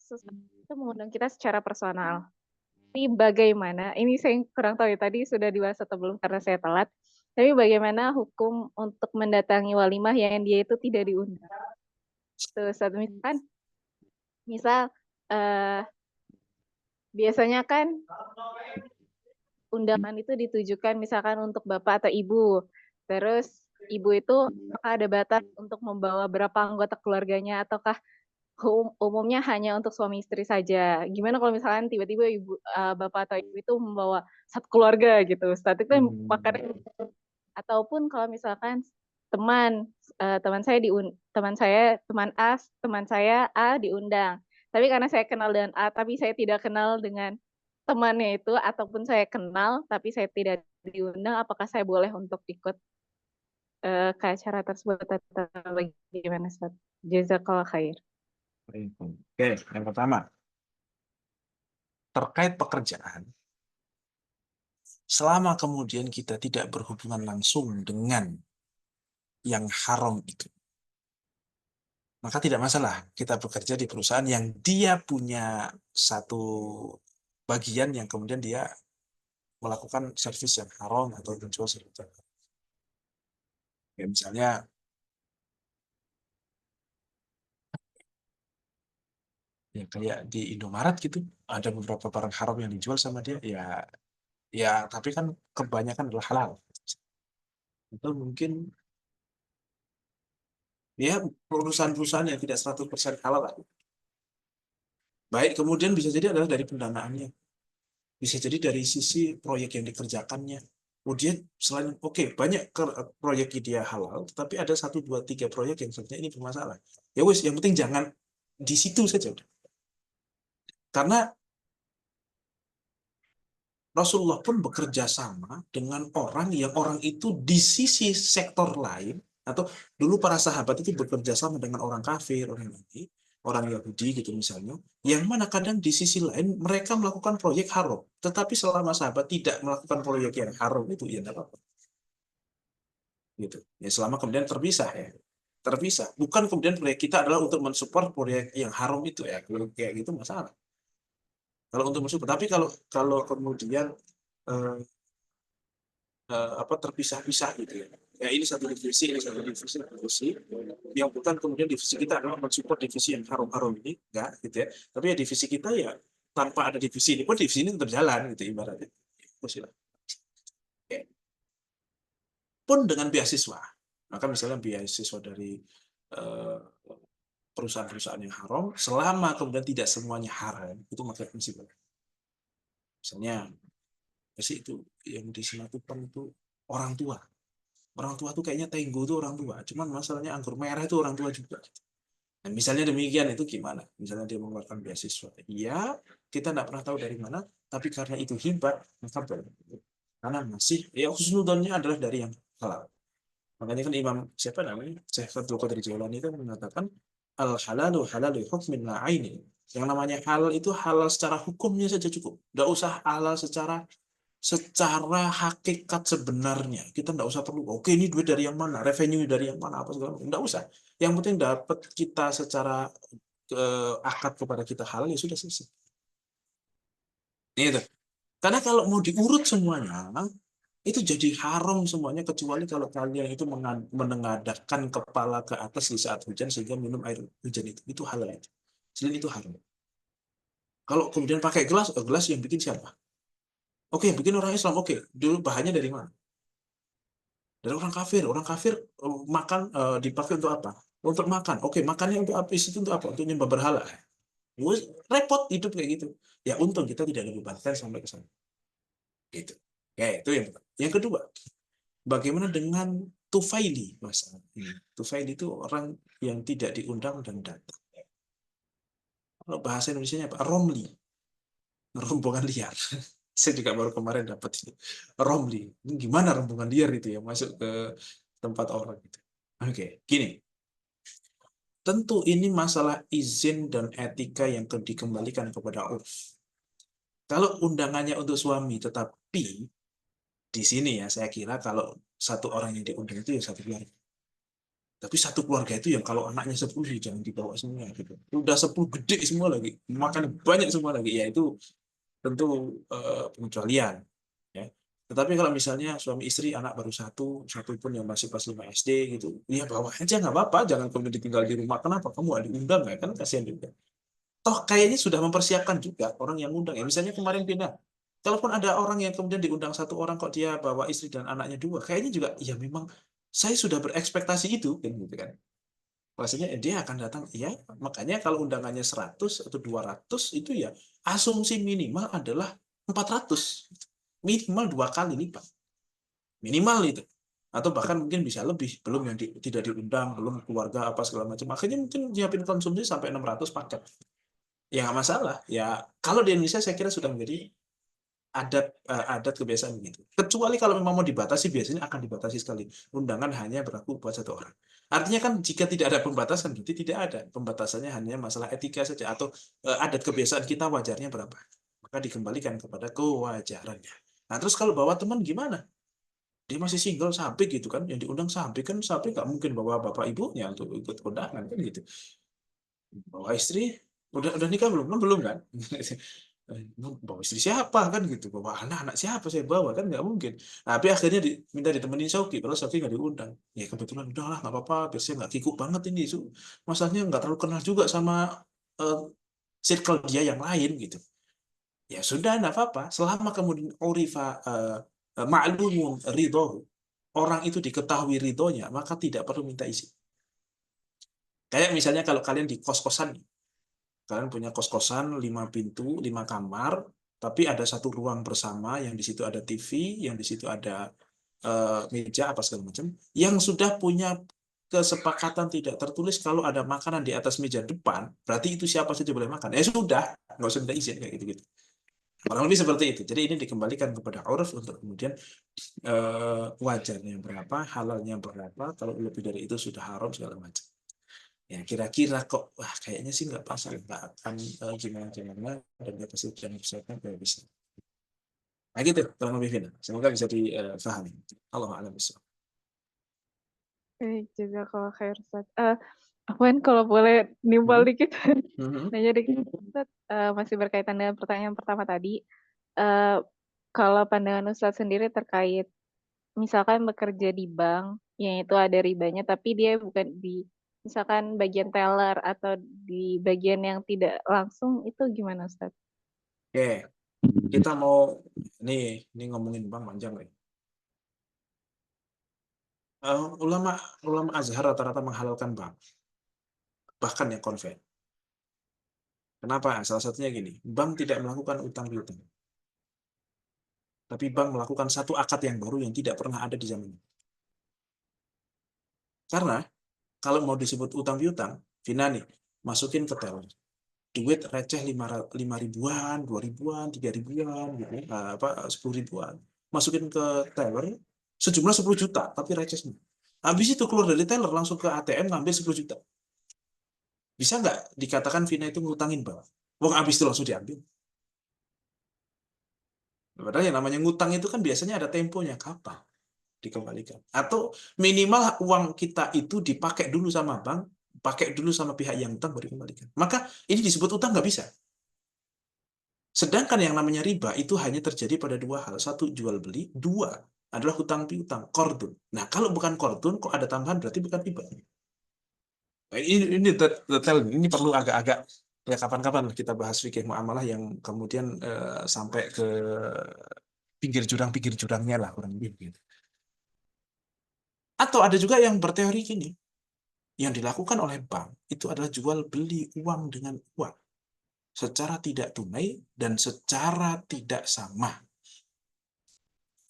itu mengundang kita secara personal. Tapi bagaimana, ini saya kurang tahu ya, tadi sudah dibahas atau belum karena saya telat, tapi bagaimana hukum untuk mendatangi walimah yang dia itu tidak diundang? Tuh, satu misalkan, misal eh, biasanya kan undangan itu ditujukan misalkan untuk bapak atau ibu, terus ibu itu apakah ada batas untuk membawa berapa anggota keluarganya ataukah umumnya hanya untuk suami istri saja. Gimana kalau misalkan tiba-tiba bapak atau ibu itu membawa satu keluarga gitu. Saat itu makanya ataupun kalau misalkan teman teman saya A diundang. Tapi karena saya kenal dengan A tapi saya tidak kenal dengan temannya itu ataupun saya kenal tapi saya tidak diundang, apakah saya boleh untuk ikut ke acara tersebut atau bagaimana Ustaz? Jazakallah khair. Oke, yang pertama terkait pekerjaan, selama kemudian kita tidak berhubungan langsung dengan yang haram itu, maka tidak masalah kita bekerja di perusahaan yang dia punya satu bagian yang kemudian dia melakukan servis yang haram atau menjual servis yang haram. Ya, misalnya ya kayak di Indomaret gitu, ada beberapa barang haram yang dijual sama dia, ya ya tapi kan kebanyakan adalah halal. Itu mungkin ya perusahaan-perusahaan yang tidak 100% halal lah. Baik, kemudian bisa jadi adalah dari pendanaannya. Bisa jadi dari sisi proyek yang dikerjakannya. Kemudian selain banyak proyek dia halal, tetapi ada 1, 2, 3 proyek yang sebenarnya ini bermasalah. Ya wes, yang penting jangan di situ saja. Karena Rasulullah pun bekerja sama dengan orang itu di sisi sektor lain, atau dulu para sahabat itu bekerja sama dengan orang kafir, orang Yahudi gitu misalnya, yang mana kadang di sisi lain mereka melakukan proyek haram, tetapi selama sahabat tidak melakukan proyek yang haram itu ya tidak apa-apa. Gitu. Ya selama kemudian terpisah ya. Terpisah. Bukan kemudian proyek kita adalah untuk mensupport proyek yang haram itu ya. Kalau kayak gitu masalah. Kalau untuk mensupport, tapi kalau kemudian eh, terpisah-pisah gitu ya. Ya ini satu divisi, ini satu divisi, yang bukan kemudian divisi kita adalah mensupport divisi yang haram-haram ini, enggak gitu ya. Tapi ya divisi kita ya tanpa ada divisi ini pun divisi ini tetap jalan gitu ibaratnya. Oke. Pun dengan beasiswa. Maka misalnya beasiswa dari eh, perusahaan-perusahaan yang haram, selama kemudian tidak semuanya haram, itu maka prinsip. Misalnya, sih itu yang disimatukan itu orang tua. Orang tua tuh kayaknya Tenggo itu orang tua. Cuman masalahnya anggur merah itu orang tua juga. Nah, misalnya demikian itu gimana? Misalnya dia mengeluarkan beasiswa. Iya, kita tidak pernah tahu dari mana, tapi karena itu hibah, maka boleh. Karena masih, ya husnudonnya adalah dari yang halal. Makanya kan Imam siapa namanya? Syekh Abdul Qadir Jailani itu mengatakan al halalu halalu hukmin la aini. Yang namanya halal itu halal secara hukumnya saja cukup. Tidak usah halal secara hakikat sebenarnya. Kita tidak usah perlu, oke ini duit dari yang mana, revenue dari yang mana, apa segala macam. Tidak usah. Yang penting dapat kita secara akad kepada kita halal, ya sudah selesai. Itu. Karena kalau mau diurut semuanya, itu jadi haram semuanya, kecuali kalau kalian itu menengadahkan kepala ke atas di saat hujan sehingga minum air hujan itu halal itu. Selain itu haram. Kalau kemudian pakai gelas, gelas yang bikin siapa? Oke, yang bikin orang Islam. Oke, dulu bahannya dari mana? Dari orang kafir. Orang kafir makan dipakai untuk apa? Untuk makan. Oke, makannya untuk apa? Itu untuk apa? Untuk nyembah berhala. Repot hidup kayak gitu. Ya untung kita tidak dibebankan sampai ke sana. Gitu. Ya, itu yang pertama. Yang kedua, bagaimana dengan Tufaili masalah ini? Tufaili itu orang yang tidak diundang dan datang. Kalau bahasa Indonesia apa? Romli, rombongan liar. Saya juga baru kemarin dapat ini. Romli. Ini gimana rombongan liar itu ya masuk ke tempat orang itu. Oke, gini. Tentu ini masalah izin dan etika yang dikembalikan kepada urf. Kalau undangannya untuk suami, tetapi di sini ya saya kira kalau satu orang yang diundang itu ya satu keluarga. Tapi satu keluarga itu yang kalau anaknya 10 jangan dibawa semua gitu. Udah 10 gede semua lagi, makan banyak semua lagi. Ya itu tentu pengecualian. Ya. Tetapi kalau misalnya suami istri anak baru satu pun yang masih pas 5 SD gitu, ya bawa aja nggak apa-apa, jangan kemudian ditinggal di rumah. Kenapa kamu ada diundang nggak? Kan kasihan juga. Toh kayaknya sudah mempersiapkan juga orang yang undang. Ya misalnya kemarin pindah. Kalaupun ada orang yang kemudian diundang satu orang kok dia bawa istri dan anaknya dua, kayaknya juga ya memang saya sudah berekspektasi itu kan gitu kan. Maksudnya dia akan datang, iya. Makanya kalau undangannya 100 atau 200 itu ya asumsi minimal adalah 400. Minimal 2 kali lipat. Minimal itu. Atau bahkan mungkin bisa lebih, belum yang tidak diundang, belum keluarga apa segala macam. Akhirnya mungkin nyiapin konsumsi sampai 600 paket. Ya nggak masalah. Ya kalau di Indonesia saya kira sudah menjadi adat kebiasaan begitu. Kecuali kalau memang mau dibatasi, biasanya akan dibatasi sekali. Undangan hanya berlaku buat satu orang. Artinya kan jika tidak ada pembatasan, berarti tidak ada. Pembatasannya hanya masalah etika saja atau adat kebiasaan kita wajarnya berapa. Maka dikembalikan kepada kewajarannya. Nah terus kalau bawa teman gimana? Dia masih single sampai gitu kan, yang diundang sampai kan sampai nggak mungkin bawa bapak ibunya untuk ikut undangan kan gitu. Bawa istri, udah nikah belum? Belum kan? Bawa istri siapa kan gitu, bawa anak siapa saya bawa kan nggak mungkin. Nah, tapi akhirnya minta ditemenin Sauki, kalau Sauki nggak diundang. Ya kebetulan udahlah nggak apa-apa, biasanya nggak kikuk banget ini. Masalahnya nggak terlalu kenal juga sama circle dia yang lain gitu. Ya sudah nggak apa-apa, selama kemudian urifa ma'lumun ridho, orang itu diketahui ridhonya, maka tidak perlu minta izin. Kayak misalnya kalau kalian di kos-kosan, kalian punya kos-kosan 5 pintu, 5 kamar, tapi ada satu ruang bersama yang di situ ada TV, yang di situ ada meja apa segala macam, yang sudah punya kesepakatan tidak tertulis kalau ada makanan di atas meja depan, berarti itu siapa saja boleh makan. Sudah, nggak usah minta izin kayak gitu-gitu. Kurang lebih seperti itu. Jadi ini dikembalikan kepada uruf untuk kemudian wajarnya berapa, halalnya berapa, kalau lebih dari itu sudah haram segala macam. Ya kira-kira kok, wah kayaknya sih nggak pas, nggak akan gimana-gimana, dan nggak pasti dan nggak bisa. Nah gitu, kurang lebih Vina. Semoga bisa difahami. Allah a'lam bishawab. Juga kalau khair Ustaz. Afwan kalau boleh nimbal dikit, nanya dikit Ustaz, masih berkaitan dengan pertanyaan pertama tadi. Kalau pandangan Ustaz sendiri terkait misalkan bekerja di bank yang itu ada ribanya tapi dia bukan di misalkan bagian teller atau di bagian yang tidak langsung, itu gimana Ustaz? Oke, kita mau ini ngomongin bank panjang nih. Ulama Azhar rata-rata menghalalkan bank, bahkan yang konven. Kenapa? Salah satunya gini, bank tidak melakukan utang piutang, tapi bank melakukan satu akad yang baru yang tidak pernah ada di zaman ini. Karena kalau mau disebut utang piutang, Vina nih, masukin ke teller, duit receh 5 ribuan, 2 ribuan, 3 ribuan, gitu, 10 ribuan, masukin ke teller, sejumlah 10 juta, tapi receh semua. Habis itu keluar dari teller langsung ke ATM ngambil 10 juta. Bisa nggak dikatakan Vina itu ngutangin bank? Wong habis itu langsung diambil. Padahal yang namanya ngutang itu kan biasanya ada temponya, kapan dikembalikan. Atau minimal uang kita itu dipakai dulu sama bank, pakai dulu sama pihak yang utang baru dikembalikan. Maka ini disebut utang nggak bisa. Sedangkan yang namanya riba itu hanya terjadi pada dua hal. Satu, jual beli. Dua, adalah hutang piutang, qardun. Nah, kalau bukan qardun, kok ada tambahan berarti bukan riba. Nah, ini detail, ini perlu agak-agak ya kapan-kapan kita bahas fikih muamalah yang kemudian sampai ke pinggir jurangnya lah kurang lebih gitu. Atau ada juga yang berteori gini, yang dilakukan oleh bank itu adalah jual beli uang dengan uang secara tidak tunai dan secara tidak sama.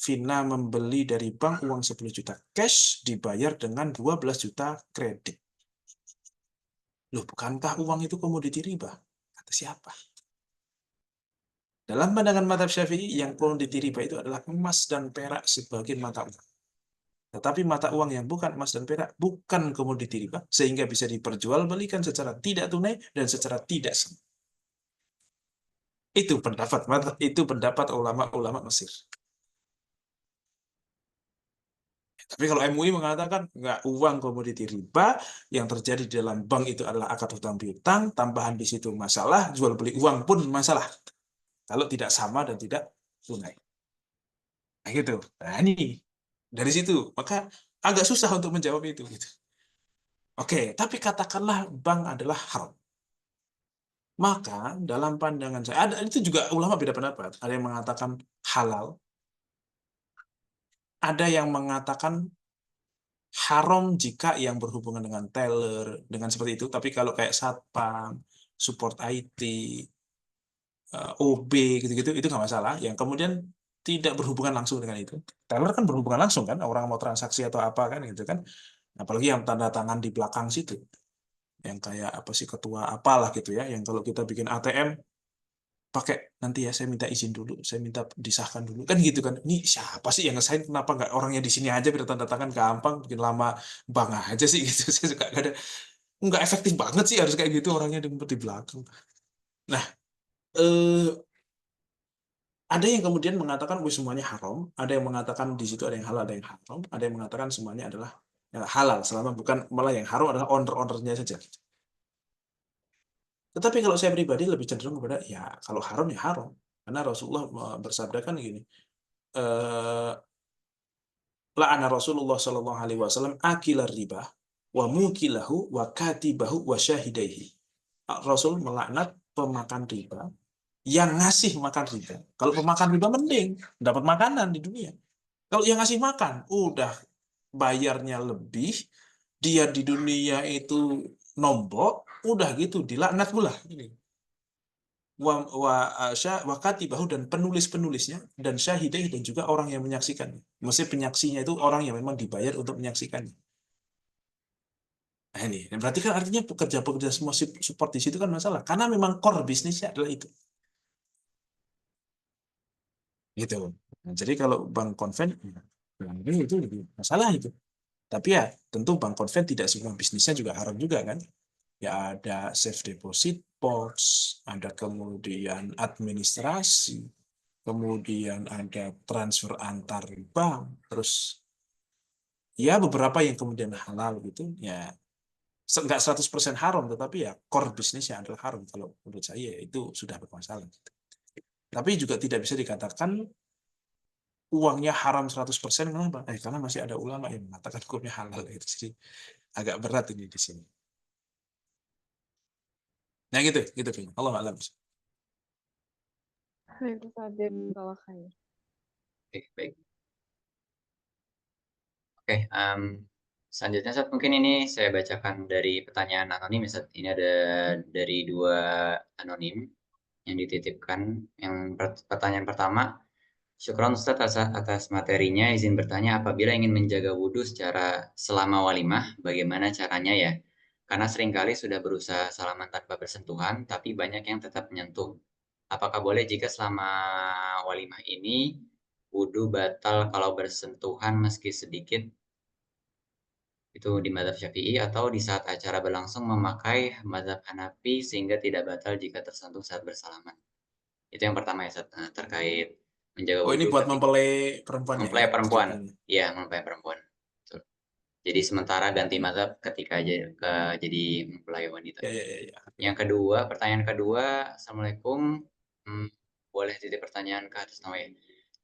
Vina membeli dari bank uang 10 juta cash dibayar dengan 12 juta kredit. Loh, bukankah uang itu komoditi riba? Kata siapa? Dalam pandangan mazhab Syafi'i, yang komoditi riba itu adalah emas dan perak sebagai mata uang. Tetapi mata uang yang bukan emas dan perak bukan komoditi riba, sehingga bisa diperjualbelikan secara tidak tunai dan secara tidak sama. Itu pendapat ulama-ulama Mesir. Tapi kalau MUI mengatakan nggak, uang komoditi riba yang terjadi di dalam bank itu adalah akad hutang piutang, tambahan di situ masalah, jual beli uang pun masalah. Kalau tidak sama dan tidak tunai. Nah gitu. Nah ini dari situ maka agak susah untuk menjawab itu gitu. Oke, tapi katakanlah bank adalah haram. Maka dalam pandangan saya, itu juga ulama beda pendapat. Ada yang mengatakan halal, ada yang mengatakan haram jika yang berhubungan dengan teller, dengan seperti itu. Tapi kalau kayak satpam, support IT, OB, gitu-gitu, itu nggak masalah. Yang kemudian tidak berhubungan langsung dengan itu. Teller kan berhubungan langsung kan, orang mau transaksi atau apa kan gitu kan. Apalagi yang tanda tangan di belakang situ. Yang kayak apa sih, ketua apalah gitu ya. Yang kalau kita bikin ATM, pakai nanti ya, saya minta izin dulu, saya minta disahkan dulu kan gitu kan. Ini siapa sih yang ngesain, kenapa nggak orangnya di sini aja biar tanda tangan gampang, bikin lama bang aja sih gitu. Saya suka nggak efektif banget sih, harus kayak gitu orangnya di belakang. Nah, eh, ada yang kemudian mengatakan semuanya haram, ada yang mengatakan di situ ada yang halal, ada yang haram, ada yang mengatakan semuanya adalah ya, halal, selama bukan, malah yang haram adalah owner-ownernya saja. Tetapi kalau saya pribadi lebih cenderung kepada ya kalau haram ya haram, karena Rasulullah bersabda kan gini, la'ana Rasulullah sallallahu alaihi wasallam akilar riba wa mukilahu wa katibahu wa syahidaihi. Rasul melaknat pemakan riba yang ngasih makan riba. Kalau pemakan riba mending dapat makanan di dunia. Kalau yang ngasih makan udah bayarnya lebih, dia di dunia itu nombok, udah gitu dilaknat pula. wa katibahu dan penulis-penulisnya dan syahidai dan juga orang yang menyaksikannya. Maksudnya penyaksinya itu orang yang memang dibayar untuk menyaksikannya. Nah ini berarti kan artinya pekerja-pekerja semua support di situ kan masalah karena memang core bisnisnya adalah itu. Gitu. Nah, jadi kalau bank konven itu lebih masalah itu. Tapi ya tentu bank konven tidak semua bisnisnya juga haram juga kan. Ya ada safe deposit box, ada kemudian administrasi, kemudian ada transfer antar bank, terus ya beberapa yang kemudian halal gitu, ya nggak 100% haram, tetapi ya core bisnisnya adalah haram. Kalau menurut saya itu sudah bermasalah. Gitu. Tapi juga tidak bisa dikatakan uangnya haram 100%, kenapa? Karena masih ada ulama yang mengatakan hukumnya halal. Itu jadi agak berat ini di sini. Nah gitu, gitu. Allah a'lam. Baik, Ustaz. Jazakallah khair. Oke, baik. Oke, selanjutnya Ustaz, mungkin ini saya bacakan dari pertanyaan anonim Ustaz. Ini ada dari 2 anonim yang dititipkan. Yang pertanyaan pertama, syukron Ustaz atas materinya. Izin bertanya, apabila ingin menjaga wudhu secara selama walimah, bagaimana caranya ya? Karena seringkali sudah berusaha salaman tanpa bersentuhan, tapi banyak yang tetap menyentuh. Apakah boleh jika selama walimah ini wudhu batal kalau bersentuhan meski sedikit? Itu di mazhab Syafi'i, atau di saat acara berlangsung memakai mazhab Hanafi sehingga tidak batal jika tersentuh saat bersalaman. Itu yang pertama ya, Ustaz. Nah, terkait menjaga Oh ini wudhu buat ketika mempelai perempuannya ya mempelai perempuan. ceritanya. Iya, mempelai perempuan. Betul. Jadi sementara ganti mazhab ketika jadi mempelai wanita. Ya. Yang kedua, pertanyaan kedua, Assalamualaikum. Boleh titip pertanyaan ke atas nama ya.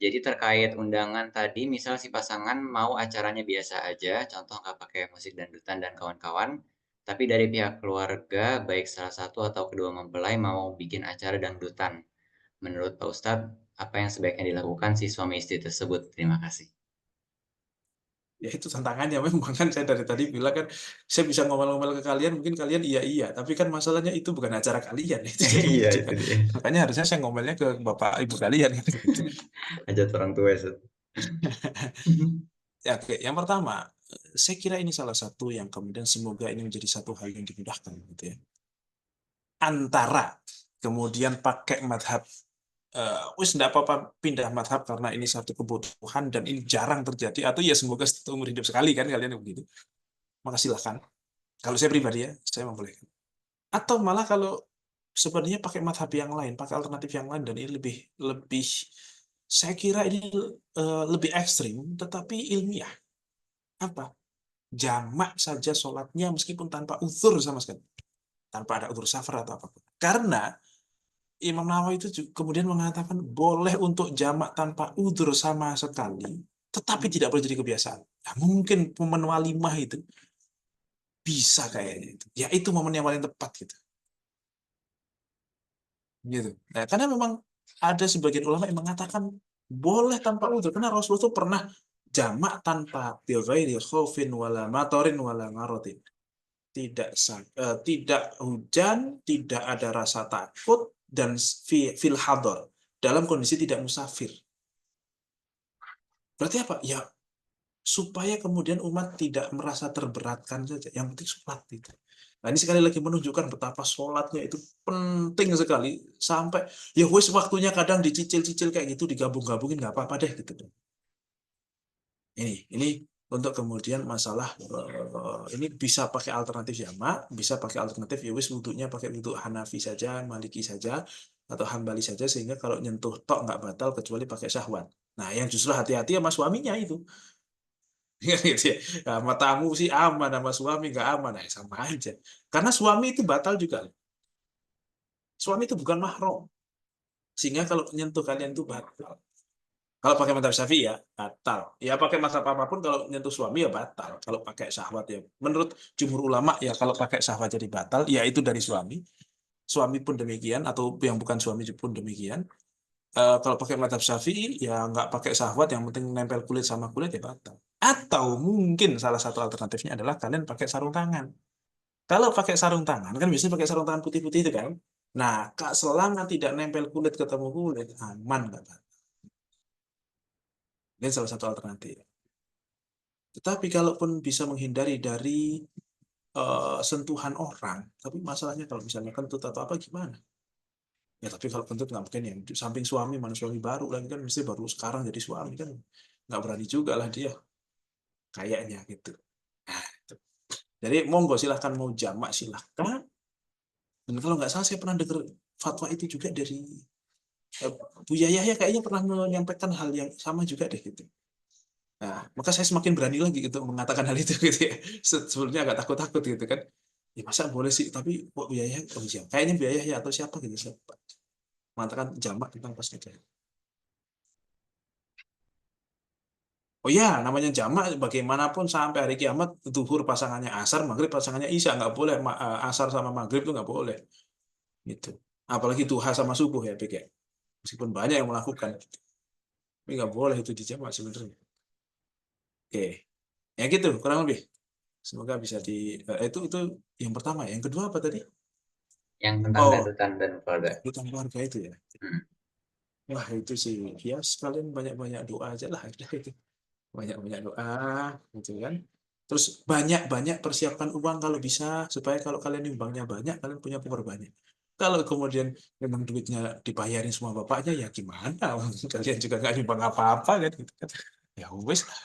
Jadi terkait undangan tadi, misal si pasangan mau acaranya biasa aja, contoh nggak pakai musik dangdutan dan kawan-kawan, tapi dari pihak keluarga, baik salah satu atau kedua mempelai mau bikin acara dangdutan. Menurut Pak Ustadz, apa yang sebaiknya dilakukan si suami istri tersebut? Terima kasih. Ya itu tantangannya memang kan saya dari tadi bilang kan saya bisa ngomel-ngomel ke kalian mungkin kalian iya tapi kan masalahnya itu bukan acara kalian itu jadi Iya, juga. itu dia. Makanya harusnya saya ngomelnya ke bapak ibu kalian gitu. Hajat orang tua, Ustaz. Ya, oke. Yang pertama, saya kira ini salah satu yang kemudian semoga ini menjadi satu hal yang dimudahkan gitu ya. Antara kemudian pakai madhab wis enggak apa-apa pindah madhab karena ini satu kebutuhan dan ini jarang terjadi atau ya semoga seumur hidup sekali kan kalian begitu. Maka silahkan. Kalau saya pribadi ya, saya membolehkan. Atau malah kalau sebenarnya pakai madhab yang lain, pakai alternatif yang lain dan ini lebih lebih saya kira ini lebih ekstrim tetapi ilmiah. Apa? Jamak saja sholatnya meskipun tanpa uzur sama sekali. Tanpa ada uzur safar atau apapun. Karena Imam Nawawi itu kemudian mengatakan boleh untuk jamak tanpa uzur sama sekali, tetapi tidak boleh jadi kebiasaan. Nah, mungkin momen walimah itu bisa kayaknya itu. Ya itu momen yang paling tepat gitu. Gitu. Nah, karena memang ada sebagian ulama yang mengatakan boleh tanpa uzur. Karena Rasulullah itu pernah jamak tanpa bighairi khaufin wala matorin wala ngarotin. Tidak hujan, tidak ada rasa takut dan fil hadar dalam kondisi tidak musafir. Berarti apa? Ya supaya kemudian umat tidak merasa terberatkan saja. Yang penting sholat itu. Nah ini sekali lagi menunjukkan betapa sholatnya itu penting sekali sampai ya wes waktunya kadang dicicil-cicil kayak gitu digabung-gabungin nggak apa-apa deh gitu. Ini untuk kemudian masalah ini bisa pakai alternatif jamak, bisa pakai alternatif ya wis wudhunya pakai wudhu Hanafi saja, Maliki saja atau Hambali saja sehingga kalau nyentuh tok nggak batal kecuali pakai syahwat. Nah yang justru hati-hati sama suaminya itu. Gitu ya. Nah, sama tamu sih aman, sama suami nggak aman, nah, sama aja. Karena suami itu batal juga. Suami itu bukan mahram, sehingga kalau menyentuh kalian itu batal. Kalau pakai mazhab Syafi'i ya batal. Ya pakai mazhab apapun kalau menyentuh suami ya batal. Kalau pakai syahwat ya. Menurut jumhur ulama ya kalau pakai syahwat jadi batal, ya itu dari suami. Suami pun demikian atau yang bukan suami pun demikian. Kalau pakai mazhab Syafi'i ya nggak pakai syahwat, yang penting nempel kulit sama kulit ya batal. Atau mungkin salah satu alternatifnya adalah kalian pakai sarung tangan. Kalau pakai sarung tangan, kan biasanya pakai sarung tangan putih-putih itu kan. Nah, Kak, selama tidak nempel kulit ketemu kulit, aman nggak Kak? Ini salah satu alternatif. Tetapi kalaupun bisa menghindari dari sentuhan orang, tapi masalahnya kalau misalnya kentut atau apa gimana? Ya tapi kalau kentut nggak mungkin ya. Di samping suami, mana suami baru lagi kan, mesti baru sekarang jadi suami kan, nggak berani juga lah dia, kayaknya gitu. Nah, itu. Jadi monggo silahkan mau jamak silahkan. Dan kalau nggak salah saya pernah dengar fatwa itu juga dari Buya Yahya kayaknya pernah menyampaikan hal yang sama juga deh gitu. Nah, maka saya semakin berani lagi untuk mengatakan hal itu gitu ya. Sebelumnya agak takut-takut gitu kan. Ya masa boleh sih, tapi kok Buya Yahya, oh iya, kayaknya Buya Yahya atau siapa gitu siapa mengatakan jamak tentang pas nikah. Oh ya, namanya jamak bagaimanapun sampai hari kiamat, zuhur pasangannya asar, maghrib pasangannya isya, nggak boleh asar sama maghrib itu nggak boleh gitu. Apalagi duha sama subuh ya, Bek, ya. Meskipun banyak yang melakukan, tapi nggak boleh itu dijamak sebenarnya. Oke, ya gitu kurang lebih. Semoga bisa itu yang pertama. Yang kedua apa tadi? Yang tentang Oh, dangdutan dan keluarga. hutang keluarga itu ya. Hmm. Wah itu sih, ya sekalian banyak-banyak doa aja lah. Itu. Banyak-banyak doa, gitu kan. Terus banyak-banyak persiapkan uang kalau bisa, supaya kalau kalian nyumbangnya banyak, kalian punya power banyak. Kalau kemudian memang duitnya dibayarin semua bapaknya, ya gimana? Kalian juga nggak nyumbang apa-apa kan, gitu kan. Ya wes lah.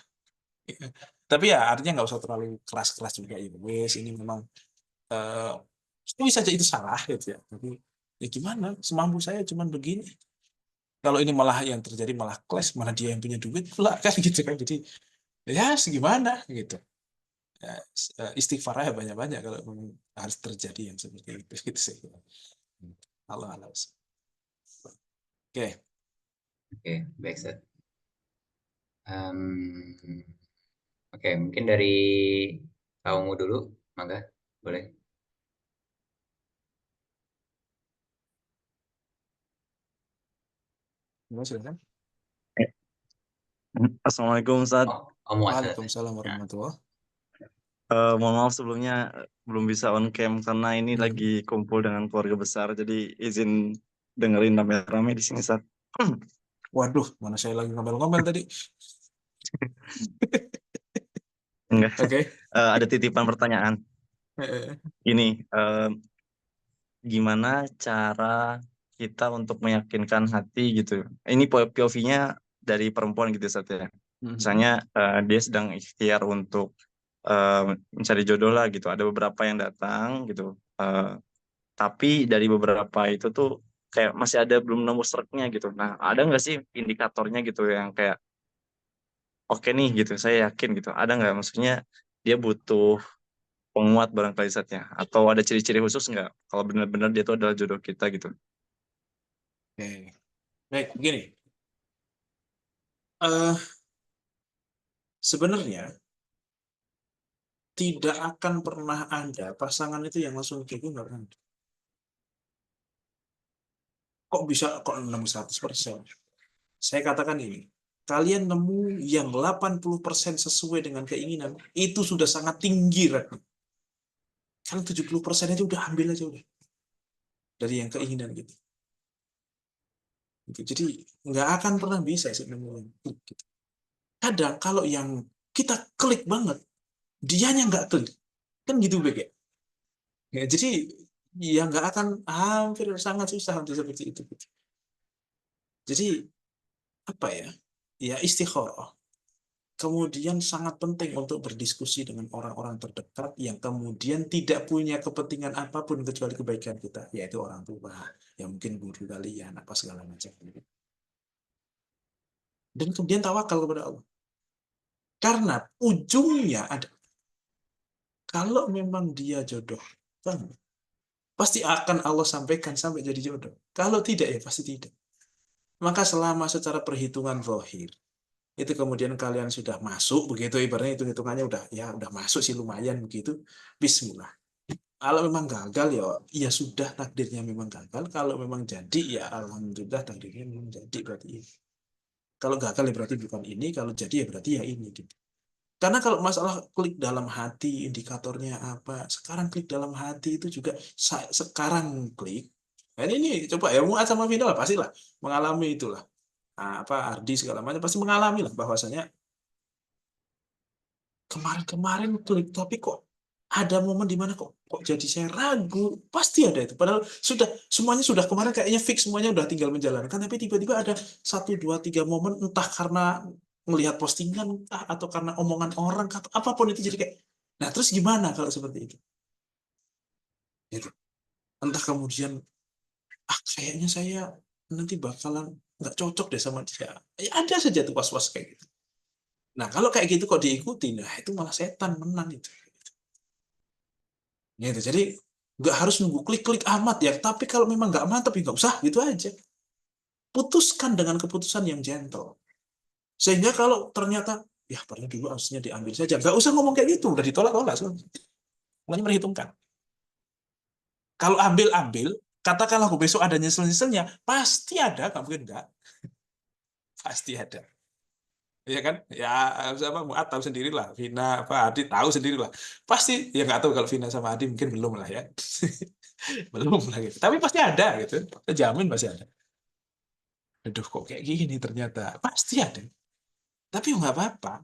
Tapi ya artinya nggak usah terlalu keras-keras juga ya. Wes ini memang eh bisa saja itu salah gitu ya. Tapi ya gimana? Semampu saya cuman begini. Kalau ini malah yang terjadi malah clash, mana dia yang punya duit pula kan gitu kan. Jadi ya segimana gitu. Ya, istighfar aja banyak-banyak kalau memang harus terjadi yang seperti itu gitu sih. Allah Allah. Oke, Oke, baik, Ustaz. Oke, mungkin dari kamu dulu, mangga, boleh. silakan. Assalamualaikum Ustaz. Oh, kamu Ustaz. Waalaikumsalam Nah, warahmatullahi. Mohon maaf sebelumnya belum bisa on cam karena ini Hmm. lagi kumpul dengan keluarga besar, jadi izin dengerin rame-rame di sini Ustaz. Waduh, mana saya lagi ngomel-ngomel tadi. Enggak, Oke. ada titipan pertanyaan. Ini gimana cara kita untuk meyakinkan hati gitu. Ini POV-nya dari perempuan gitu Ustaz ya. Misalnya dia sedang ikhtiar untuk mencari jodoh lah gitu. Ada beberapa yang datang gitu. Tapi dari beberapa itu tuh kayak masih ada belum nemu sereknya gitu. Nah, ada nggak sih indikatornya gitu yang kayak oke nih gitu, saya yakin gitu. Ada nggak? Maksudnya dia butuh penguat barangkali saatnya. Atau ada ciri-ciri khusus nggak? Kalau benar-benar dia tuh adalah jodoh kita gitu. Oke. Baik, begini. Eh sebenarnya tidak akan pernah ada pasangan itu yang langsung kayak gitu, nggak pernah. Kok bisa kok nemu 100%? Saya katakan ini, kalian nemu yang 80% sesuai dengan keinginan, itu sudah sangat tinggi, Red. Kan 70% itu udah ambil aja udah. Dari yang keinginan gitu. Jadi nggak akan pernah bisa sih nemu yang klik gitu. Kadang kalau yang kita klik banget, dianya nggak klik. Kan gitu, Bek, ya? Ya, jadi ya nggak akan, hampir sangat susah untuk seperti itu. Gitu. Jadi apa ya? Ya istikharah. Kemudian sangat penting untuk berdiskusi dengan orang-orang terdekat yang kemudian tidak punya kepentingan apapun kecuali kebaikan kita, yaitu orang tua, yang mungkin guru kalian, apa segala macam. Dan kemudian tawakal kepada Allah. Karena ujungnya ada, kalau memang dia jodoh, pasti akan Allah sampaikan sampai jadi jodoh. Kalau tidak, ya pasti tidak. Maka selama secara perhitungan zahir, itu kemudian kalian sudah masuk begitu, ibaratnya itu hitungannya udah masuk sih lumayan begitu, bismillah. Kalau memang gagal ya ya sudah, takdirnya memang gagal. Kalau memang jadi ya alhamdulillah, takdirnya memang jadi berarti ini. Kalau gagal ya berarti bukan ini, kalau jadi ya berarti ya ini gitu. Karena kalau masalah klik dalam hati, indikatornya apa? Sekarang klik dalam hati itu juga sekarang klik, Nah, ini coba ya Mu'ad sama Vina lah pastilah mengalami itulah. Nah, apa Ardi segala macam pasti mengalami lah bahwasanya kemarin-kemarin klik tapi kok ada momen di mana kok jadi saya ragu, pasti ada itu. Padahal semuanya sudah kemarin kayaknya fix semuanya udah tinggal menjalankan, tapi tiba-tiba ada 1, 2, 3 momen entah karena melihat postingan entah atau karena omongan orang atau apapun itu jadi kayak, nah terus gimana kalau seperti itu? Gitu. Entah kemudian kayaknya saya nanti bakalan nggak cocok deh sama dia. Ya, ada saja tuh was-was kayak gitu. Nah kalau kayak gitu kok diikuti, nah itu malah setan menang itu. Gitu. Jadi nggak harus nunggu klik-klik amat ya. Tapi kalau memang nggak mantap ya nggak usah gitu aja. Putuskan dengan keputusan yang gentle. Sehingga kalau ternyata ya padahal dulu harusnya diambil saja, nggak usah ngomong kayak gitu, udah ditolak-tolak. Makanya perhitungkan. Kalau ambil, katakanlah aku besok ada nyesel-nyeselnya, pasti ada, nggak mungkin nggak. Pasti ada. Ya kan? Ya sama Muat tahu sendirilah, Vina apa Adi tahu sendirilah. Pasti ya nggak tahu kalau Vina sama Adi mungkin belum lah ya. Belum lah gitu. Tapi pasti ada gitu. Saya jamin pasti ada. Aduh kok kayak gini ternyata. Pasti ada. Tapi nggak apa-apa.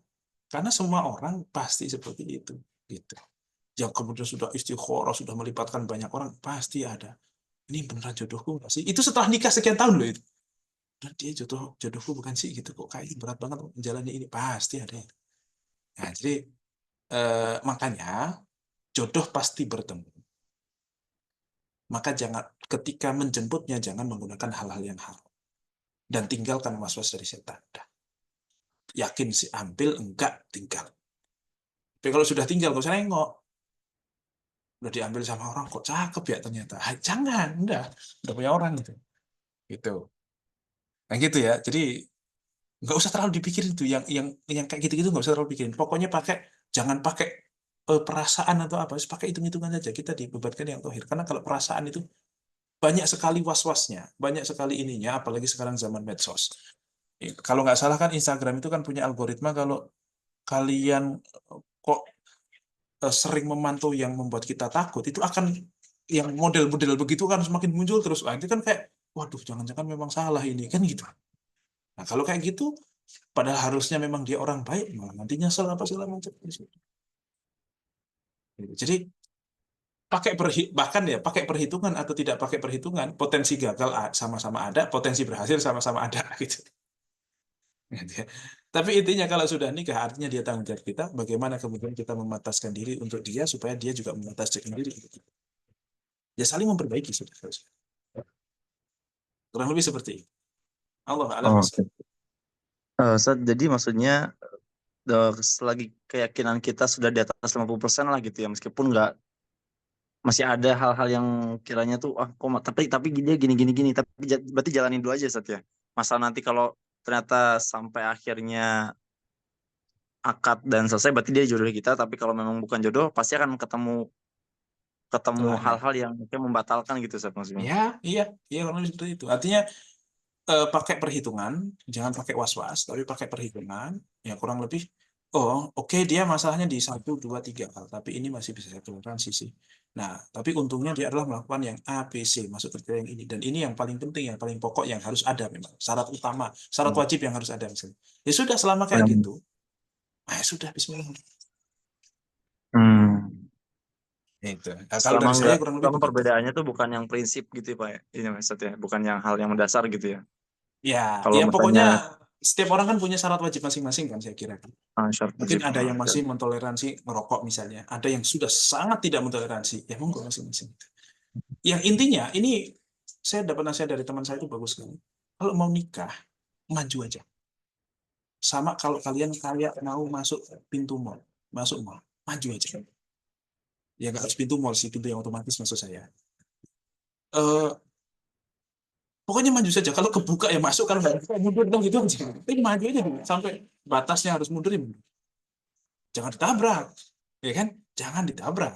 Karena semua orang pasti seperti itu. Gitu. Yang kemudian sudah istikharah, sudah melibatkan banyak orang, pasti ada. Ini beneran jodohku nggak sih? Itu setelah nikah sekian tahun loh itu. Dan dia jodohku bukan sih gitu kok kayak berat banget menjalani ini. Pasti ada. Nah, jadi makanya jodoh pasti bertemu. Maka ketika menjemputnya jangan menggunakan hal-hal yang haram. Dan tinggalkan was-was dari setan. Yakin sih ambil, enggak tinggal. Tapi kalau sudah tinggal, gak usah nengok. Udah diambil sama orang, kok cakep ya ternyata. Jangan, udah punya orang gitu. Gitu. Nah gitu ya. Jadi nggak usah terlalu dipikirin tuh yang kayak gitu-gitu nggak usah terlalu pikirin. Pokoknya jangan pakai perasaan atau apa, pakai hitung-hitungan aja. Kita dibebankan yang tauhid. Karena kalau perasaan itu banyak sekali was-wasnya, banyak sekali ininya, apalagi sekarang zaman medsos. Kalau nggak salah kan Instagram itu kan punya algoritma kalau kalian kok sering memantau yang membuat kita takut, itu akan yang model-model begitu kan semakin muncul terus. Wah, itu kan kayak, waduh jangan-jangan memang salah ini, kan gitu. Nah kalau kayak gitu, padahal harusnya memang dia orang baik, malah nanti nyesel apa segala macam. Jadi bahkan ya pakai perhitungan atau tidak pakai perhitungan, potensi gagal sama-sama ada, potensi berhasil sama-sama ada gitu. Tapi intinya kalau sudah nikah artinya dia tanggung jawab kita, bagaimana kemudian kita memataskan diri untuk dia supaya dia juga memataskan diri. Ya saling memperbaiki sudah. Kurang lebih seperti itu. Allah a'lam. Oke. Ustaz, jadi maksudnya selagi keyakinan kita sudah di atas 50% lah gitu ya, meskipun masih ada hal-hal yang kiranya tuh tapi dia gini, tapi berarti jalanin dulu aja Ustaz ya. Masa nanti kalau ternyata sampai akhirnya akad dan selesai berarti dia jodoh kita, tapi kalau memang bukan jodoh pasti akan ketemu Setelahnya. hal-hal yang mungkin membatalkan gitu Ustaz maksudnya. Iya, kurang lebih seperti itu. Artinya pakai perhitungan, jangan pakai was-was, tapi pakai perhitungan, ya kurang lebih, oke, dia masalahnya di 1, 2, 3 hal, tapi ini masih bisa saya toleransi sih. Nah, tapi untungnya dia adalah melakukan yang A, B, C, masuk kriteria yang ini. Dan ini yang paling penting, yang paling pokok, yang harus ada memang. Syarat utama, syarat wajib yang harus ada misalnya. Ya sudah, selama kayak gitu, ya sudah, bismillah. Itu. Nah, kalau dari saya kurang lebih begitu. Perbedaannya tuh bukan yang prinsip gitu ya Pak ya, ini maksudnya bukan yang hal yang mendasar gitu ya. Ya, Kalau pokoknya setiap orang kan punya syarat wajib masing-masing kan saya kira. Mungkin ada yang masih mentoleransi merokok misalnya, ada yang sudah sangat tidak mentoleransi, ya monggo masing-masing. Yang intinya ini saya dapat nasihat dari teman saya itu bagus sekali. Kalau mau nikah, maju aja. Sama kalau kalian kayak mau masuk pintu mall, masuk mall, maju aja. Ya nggak harus pintu mall sih, pintu yang otomatis maksud saya. Pokoknya maju saja. Kalau kebuka ya masuk, kalau nggak buka mundur dong gitu aja. Tapi maju aja dulu sampai batasnya harus mundur ya mundur. Jangan ditabrak, ya kan? Jangan ditabrak.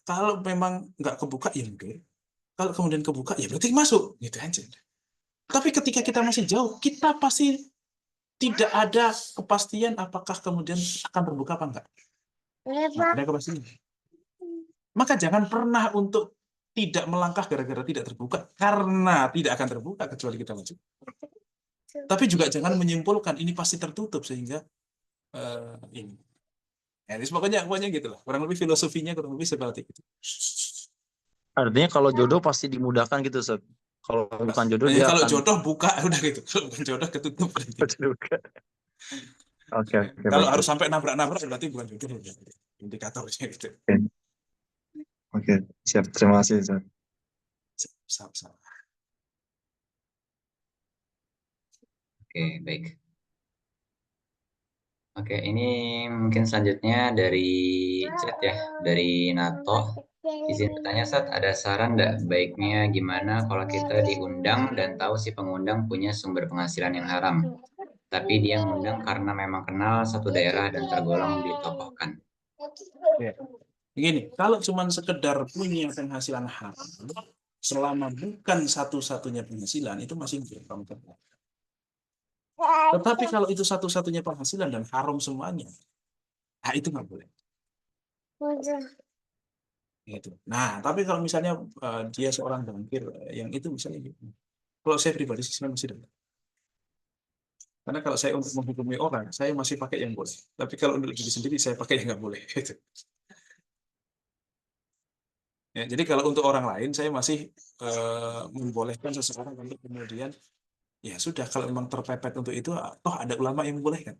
Kalau memang nggak kebuka ya mundur. Kalau kemudian kebuka ya berarti masuk, gitu aja. Tapi ketika kita masih jauh, kita pasti tidak ada kepastian apakah kemudian akan terbuka apa enggak. Nah, ada kepastian. Maka jangan pernah untuk tidak melangkah gara-gara tidak terbuka, karena tidak akan terbuka kecuali kita maju. Tapi juga jangan menyimpulkan ini pasti tertutup sehingga ini. Ya, pokoknya gitu lah. Kurang lebih filosofinya kurang lebih seperti itu. Artinya kalau jodoh pasti dimudahkan gitu, Ustaz. Kalau bukan jodoh dia Kalau akan jodoh buka udah gitu. Kalau bukan jodoh ketutup berarti. terbuka. Oke, oke, Kalau baik. harus sampai nabrak-nabrak berarti bukan jodoh. Indikatornya gitu. Oke, siap. Terima kasih, Ustaz. Sama-sama. Oke, baik. Oke, ini mungkin selanjutnya dari chat ya, dari Nato. Izin bertanya, Sat, ada saran nggak baiknya gimana kalau kita diundang dan tahu si pengundang punya sumber penghasilan yang haram, tapi dia ngundang karena memang kenal satu daerah dan tergolong ditokohkan. Ya. Begini, kalau cuma sekedar punya penghasilan haram, selama bukan satu-satunya penghasilan, itu masih gampang. Tetapi kalau itu satu-satunya penghasilan dan haram semuanya, nah itu nggak boleh. Gitu. Nah, tapi kalau misalnya dia seorang bankir yang itu misalnya gitu. Kalau saya pribadi sih saya masih dapat. Karena kalau saya untuk menghukumi orang, saya masih pakai yang boleh. Tapi kalau untuk diri sendiri, saya pakai yang nggak boleh. Gitu. Ya, jadi kalau untuk orang lain, saya masih membolehkan seseorang untuk kemudian, ya sudah, kalau memang terpepet untuk itu, toh ada ulama yang membolehkan.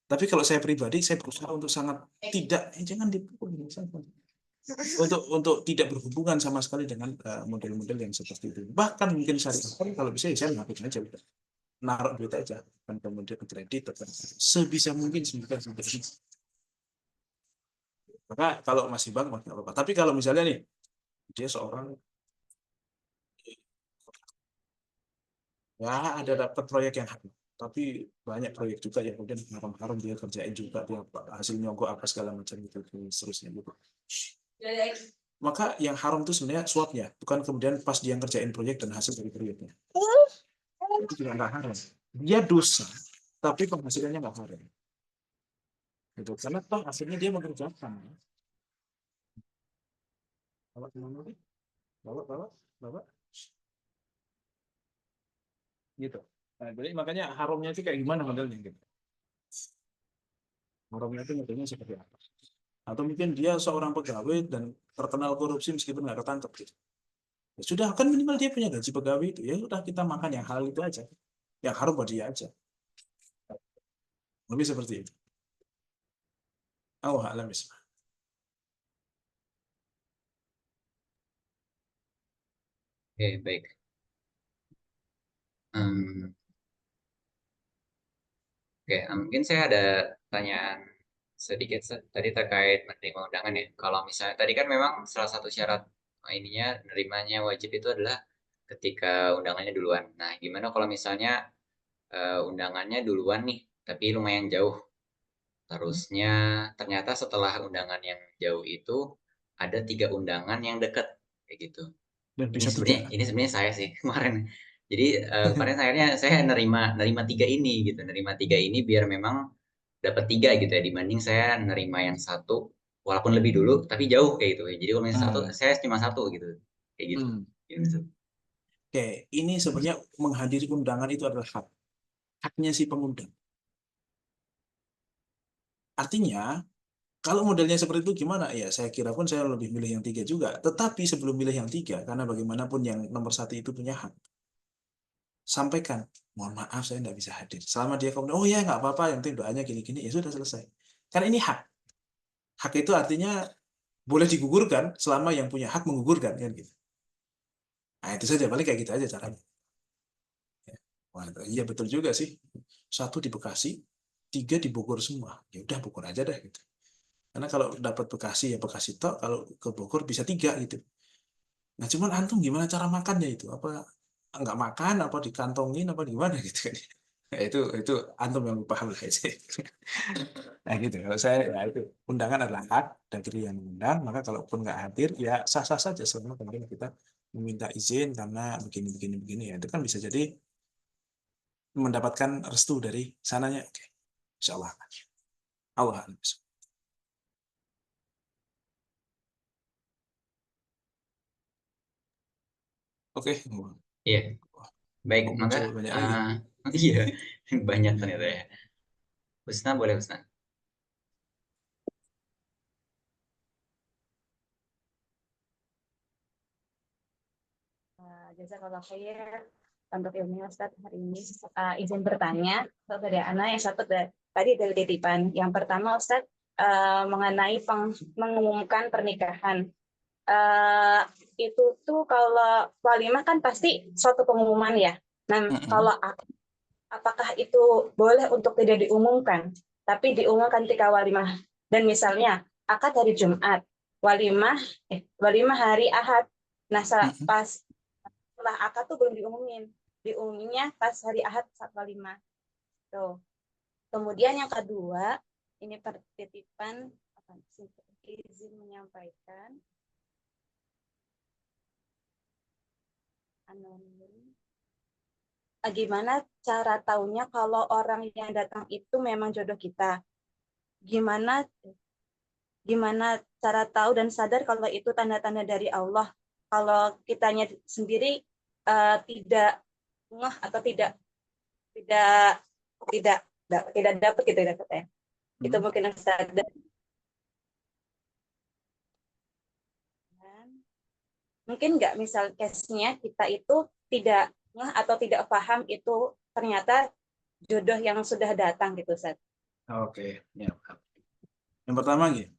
Tapi kalau saya pribadi, saya berusaha untuk sangat tidak, jangan dipukul. Untuk tidak berhubungan sama sekali dengan model-model yang seperti itu. Bahkan mungkin syariah, kalau bisa ya saya ngapain aja udah. Naruh duit aja, kan kemudian kredit atau sebisa mungkin sebisa mungkin. Maka kalau masih bank nggak apa-apa. Tapi kalau misalnya nih dia seorang ya ada dapat proyek yang haram, tapi banyak proyek juga yang kemudian haram-haram dia kerjain juga, dia hasil nyogok apa segala macam gitu seterusnya gitu. Maka yang haram itu sebenarnya suapnya, bukan kemudian pas dia ngerjain proyek dan hasil dari proyeknya. Itu juga nggak haram. Dia dosa, tapi penghasilannya nggak haram. Gitu. Karena toh hasilnya dia mengerjakan. Bapak kemana nih? Bapak. Gitu. Nah, jadi makanya haramnya itu kayak gimana modelnya gitu. Haramnya itu modelnya seperti apa? Atau mungkin dia seorang pegawai dan terkenal korupsi meskipun nggak ketangkep gitu. Ya sudah, kan minimal dia punya gaji pegawai itu. Ya sudah, kita makan yang halal itu aja. Yang haram buat dia aja. Lebih seperti itu. Allah a'lam bishawab. Oke, baik. Oke, mungkin saya ada pertanyaan sedikit tadi terkait menerima undangan ya. Kalau misalnya tadi kan memang salah satu syarat ininya nerimanya wajib itu adalah ketika undangannya duluan. Nah, gimana kalau misalnya undangannya duluan nih, tapi lumayan jauh. Terusnya ternyata setelah undangan yang jauh itu ada 3 undangan yang dekat kayak gitu. Dan Ini bisa sebenarnya tiga. ini sebenarnya saya sih kemarin. Jadi kemarin akhirnya saya nerima 3 ini gitu, nerima 3 ini biar memang dapat 3 gitu ya, dibanding saya nerima yang satu walaupun lebih dulu tapi jauh kayak gitu. Jadi kalau misalnya satu saya cuma satu gitu, kayak gitu. Gitu. Oke, ini sebenarnya menghadiri undangan itu adalah haknya si pengundang. Artinya, kalau modelnya seperti itu gimana? Ya, saya kira pun saya lebih milih yang 3 juga. Tetapi sebelum milih yang 3, karena bagaimanapun yang nomor 1 itu punya hak, sampaikan, mohon maaf saya tidak bisa hadir. Selama dia kemudian, oh ya nggak apa-apa, yang penting doanya gini-gini, ya sudah selesai. Karena ini hak. Hak itu artinya boleh digugurkan selama yang punya hak menggugurkan, kan gitu. Nah itu saja, paling kayak gitu aja caranya. Wah, iya betul juga sih. 1 di Bekasi, 3 di Bogor semua. Ya udah Bogor aja deh gitu. Karena kalau dapat Bekasi ya Bekasi tok, kalau ke Bogor bisa 3 gitu. Nah cuman antum gimana cara makannya itu? Apa nggak makan? Apa dikantongin? Apa gimana gitu kan? Nah, itu antum yang paham lah itu. Nah gitu. Kalau saya ya itu undangan adalah hak dan kita yang mengundang. Maka kalaupun nggak hadir ya sah-sah saja selama kemudian kita meminta izin karena begini ya itu kan bisa jadi mendapatkan restu dari sananya. Oke. Insya Allah. Allah. Oke. Iya, baik. Kok Maka, muncul banyak lagi? iya, banyak ternyata ya. Husna, boleh Husna. Jazakallah khair untuk ilmunya Ustaz hari ini. Izin bertanya dari Ana yang satu tadi dari titipan. Yang pertama Ustaz mengenai mengumumkan pernikahan. Itu tuh kalau walimah kan pasti suatu pengumuman ya. Nah, kalau apakah itu boleh untuk tidak diumumkan, tapi diumumkan ketika walimah? Dan misalnya akad hari Jumat, walimah hari Ahad. Nah, pas setelah akad tuh belum diumuminnya pas hari Ahad saat walimah. Tuh. Kemudian yang kedua, ini titipan izin menyampaikan. Gimana cara taunya kalau orang yang datang itu memang jodoh kita? Gimana cara tahu dan sadar kalau itu tanda-tanda dari Allah? Kalau kitanya sendiri tidak ngeh atau tidak dapat gitu ya. Itu mungkin yang sadar. Mungkin nggak misal case-nya kita itu tidak ngeh atau tidak paham itu ternyata jodoh yang sudah datang gitu, Ustaz. Oke, ya. Yang pertama gitu.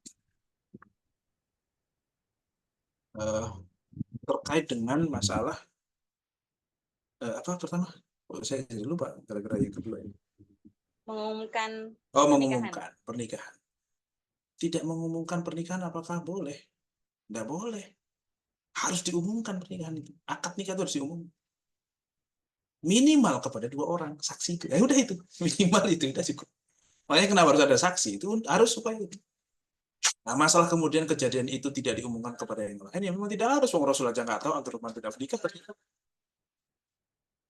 Terkait dengan masalah apa pertama? Saya lupa gara-gara yang kedua ini. Mengumumkan pernikahan. Tidak mengumumkan pernikahan apakah boleh? Tidak boleh. Harus diumumkan pernikahan itu. Akad nikah itu harus diumumkan. Minimal kepada 2 orang saksi itu. Ya udah itu. Minimal itu udah cukup. Makanya kenapa harus ada saksi? Itu harus supaya itu. Nah, masalah kemudian kejadian itu tidak diumumkan kepada yang lain, ya memang tidak harus. Rasul aja nggak tahu Abdurrahman bin Auf nikah ternyata.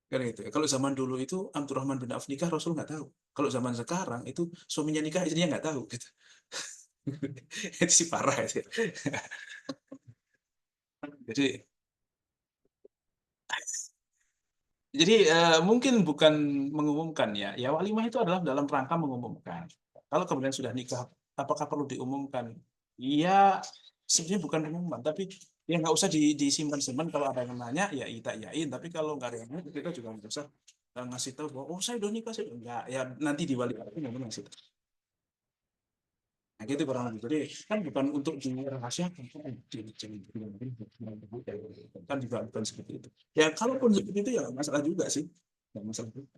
Kan gitu. Kalau zaman dulu itu Abdurrahman bin Auf nikah Rasul nggak tahu. Kalau zaman sekarang itu suaminya nikah istrinya nggak tahu gitu. Itu sih parah ya. Jadi mungkin bukan mengumumkan ya. Ya walimah itu adalah dalam rangka mengumumkan. Kalau kemudian sudah nikah, apakah perlu diumumkan? Iya, sebenarnya bukan pengumuman, tapi ya nggak usah disimpan-simpan. Kalau ada yang nanya, ya kita iyain. Tapi kalau nggak ada yang nanya, kita juga nggak usah ngasih tahu bahwa oh saya udah nikah, saya enggak. Ya nanti di walimah itu ngasih tahu. Nah, gitu kurang lebih. Jadi kan bukan untuk dirahasiakan, kan juga bukan seperti itu. Ya kalaupun seperti itu ya masalah juga sih, nggak masalah juga.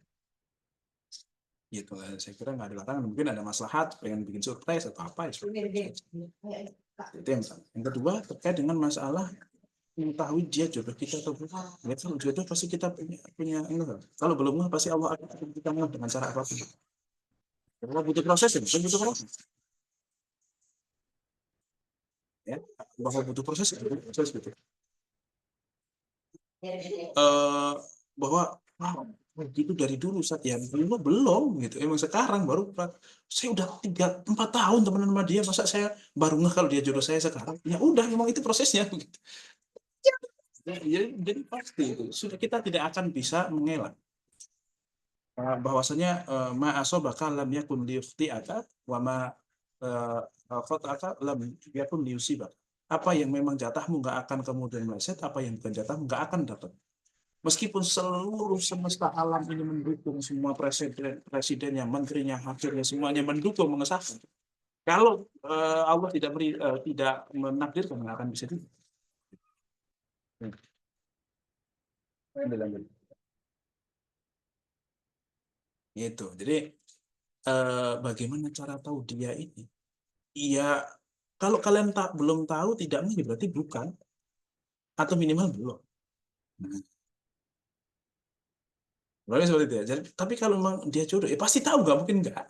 Gitu, saya kira nggak ada larangan. Mungkin ada maslahat, pengen bikin surprise atau apa ya. Itu yang pertama. Yang kedua terkait dengan masalah mengetahui dia jodoh kita atau bukan. Ya, kalau jodoh pasti kita punya enggak. Kalau belum pasti Allah akan kita dengan cara apapun. Kalau butuh proses ya, butuh proses. Ya, bahwa butuh proses gitu. Bahwa gitu dari dulu saat ya belum gitu. Emang sekarang baru saya udah 3-4 tahun teman sama dia, masa saya baru ngeh kalau dia jodoh saya sekarang. Ya udah, memang itu prosesnya gitu. Jadi pasti itu sudah, kita tidak akan bisa mengelak bahwasanya ma asobaka lam yakun liyukhti'aka wa ma khata'aka lam yakun liyusibaka. Apa yang memang jatahmu nggak akan kemudian meleset, apa yang bukan jatahmu nggak akan dapat. Meskipun seluruh semesta alam ini mendukung, semua presidennya, menterinya, hakimnya, semuanya mendukung, mengesahkan. Kalau Allah tidak menakdirkan, nggak akan bisa juga. Itu. Jadi bagaimana cara tahu dia ini? Iya, kalau kalian belum tahu, tidak mungkin berarti bukan, atau minimal belum. Nah, berarti seperti itu ya. Jadi, tapi kalau memang dia jodoh, ya pasti tahu, nggak mungkin nggak.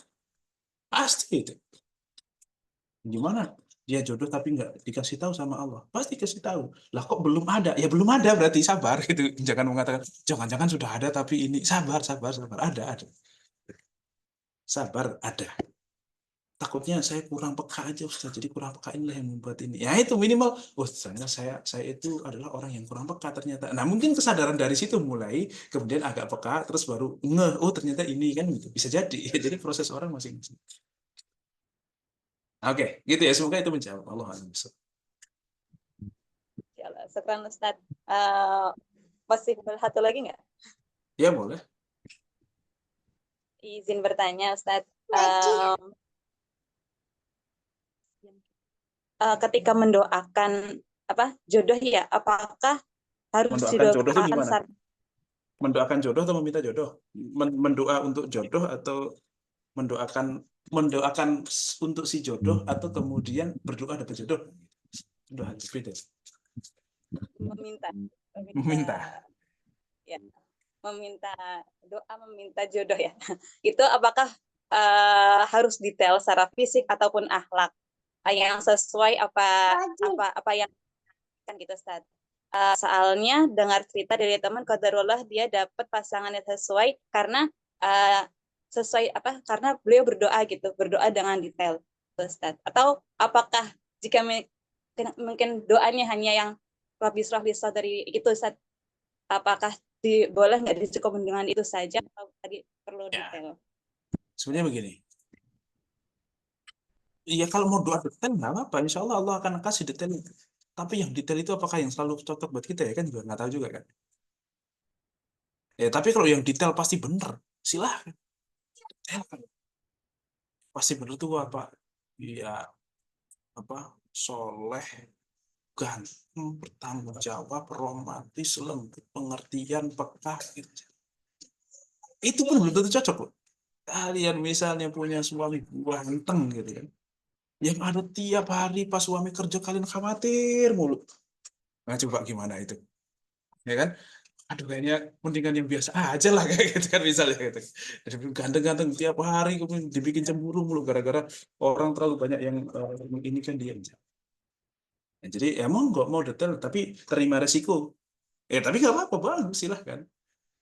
Pasti itu. Gimana dia jodoh tapi nggak dikasih tahu sama Allah? Pasti kasih tahu. Lah kok belum ada? Ya belum ada, berarti sabar gitu. Jangan mengatakan jangan-jangan sudah ada tapi ini. Sabar. Ada. Sabar, ada. takutnya saya kurang peka aja Ustaz, jadi kurang peka inilah yang membuat ini. Ya itu minimal, oh ternyata saya itu adalah orang yang kurang peka ternyata. Nah mungkin kesadaran dari situ mulai, kemudian agak peka, terus baru ngeh, oh ternyata ini kan gitu. Bisa jadi. Jadi proses orang masing-masing. Oke, gitu ya. Semoga itu menjawab. Allah a'lam. Insyaallah. Syukran Ustaz. Masih satu lagi nggak? Ya boleh. Izin bertanya Ustaz. Ketika mendoakan jodoh ya, apakah harus Mendoakan jodoh itu didoakan gimana? Mendoakan jodoh atau meminta jodoh? Mendoa untuk jodoh atau mendoakan untuk si jodoh atau kemudian berdoa dapat jodoh? Sudah beda. meminta ya, meminta doa, meminta jodoh ya. Itu apakah harus detail secara fisik ataupun akhlak yang sesuai apa yang kan gitu Ustaz. Soalnya dengar cerita dari teman qadarullah dia dapat pasangannya sesuai karena karena beliau berdoa dengan detail Ustaz. Atau apakah jika mungkin doanya hanya yang rabis dari itu Ustaz, apakah boleh nggak dicukup dengan itu saja atau tadi perlu detail? Sebenarnya begini. Iya kalau mau doa detail nggak apa-apa, insya Allah Allah akan kasih detail itu. Tapi yang detail itu apakah yang selalu cocok buat kita ya kan juga nggak tahu juga kan. Ya tapi kalau yang detail pasti benar, silahkan. Detail kan. Pasti benar tuh apa? Iya soleh, ganteng, bertanggung jawab, romantis, lembut, pengertian, peka, gitu. Itu pun belum tentu cocok loh. Kalian misalnya punya suami ganteng gitu kan, yang ada tiap hari pas suami kerja kalian khawatir mulu. Nah coba gimana itu, ya kan? Aduh kayaknya mendingan yang biasa aja lah kayak gitu kan misalnya gitu. Jadi ganteng-ganteng tiap hari kemudian dibikin cemburu mulu gara-gara orang terlalu banyak yang ini kan dia. Ya, jadi emang nggak mau detail tapi terima resiko. Tapi nggak apa-apa, bagus silahkan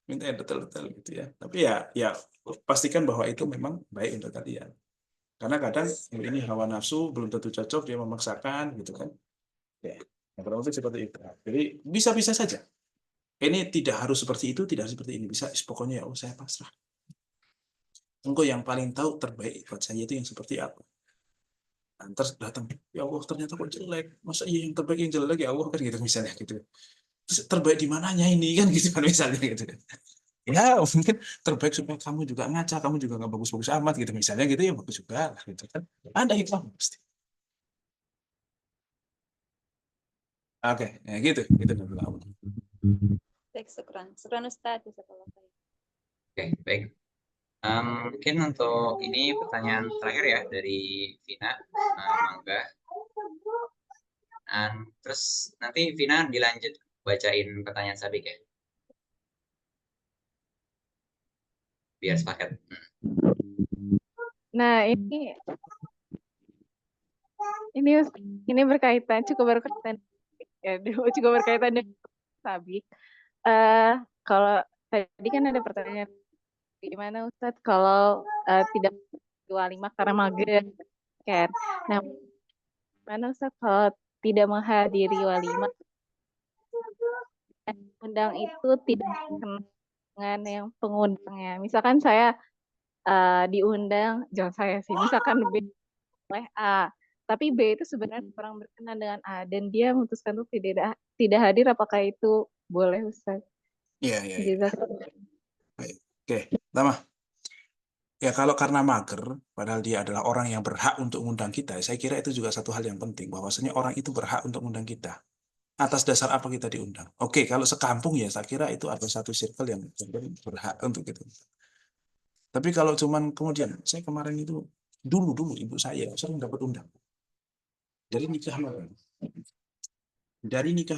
minta yang detail-detail gitu ya. Tapi ya pastikan bahwa itu memang baik untuk kalian. Karena kadang ini hawa nafsu belum tentu cocok, dia memaksakan gitu kan. Ya, yang pertama itu seperti itu. Jadi bisa-bisa saja. Ini tidak harus seperti itu, tidak harus seperti ini. Bisa pokoknya ya saya pasrah. Engkau yang paling tahu terbaik buat saya itu yang seperti apa. Nah, terus datang, ya Allah ternyata kok jelek. Masa iya yang terbaik yang jelek ya Allah kan gitu misalnya gitu. Terus terbaik di mananya ini kan gitu kan misalnya gitu kan. Ya mungkin terbaik supaya kamu juga ngaca, kamu juga nggak bagus-bagus amat gitu misalnya gitu ya bagus juga lah gitu kan. Ada hikmah pasti. Oke, ya gitu dulu. Baik, syukran Ustaz. Oke, baik. Mungkin untuk ini pertanyaan terakhir ya dari Vina, Mangga. Terus nanti Vina dilanjut bacain pertanyaan Sabik ya, biar sepaket. Nah, ini berkaitan cukup berkaitan dengan Sabik. Kalau tadi kan ada pertanyaan gimana Ustadz kalau tidak walimah karena mager kan. Nah, mana Ustadz kalau tidak menghadiri walimah, undang itu tidak dengan yang pengundangnya. Misalkan saya diundang, jangan saya sih, misalkan B oleh A, tapi B itu sebenarnya kurang berkenan dengan A dan dia memutuskan untuk tidak hadir, apakah itu boleh Ustaz? Iya. Oke, pertama. Ya kalau karena mager, padahal dia adalah orang yang berhak untuk mengundang kita, saya kira itu juga satu hal yang penting, bahwasanya orang itu berhak untuk mengundang kita. Atas dasar apa kita diundang? Oke, kalau sekampung ya saya kira itu ada satu circle yang berhak untuk itu. Tapi kalau cuman kemudian, saya kemarin itu, dulu ibu saya sering dapat undang. Dari nikahan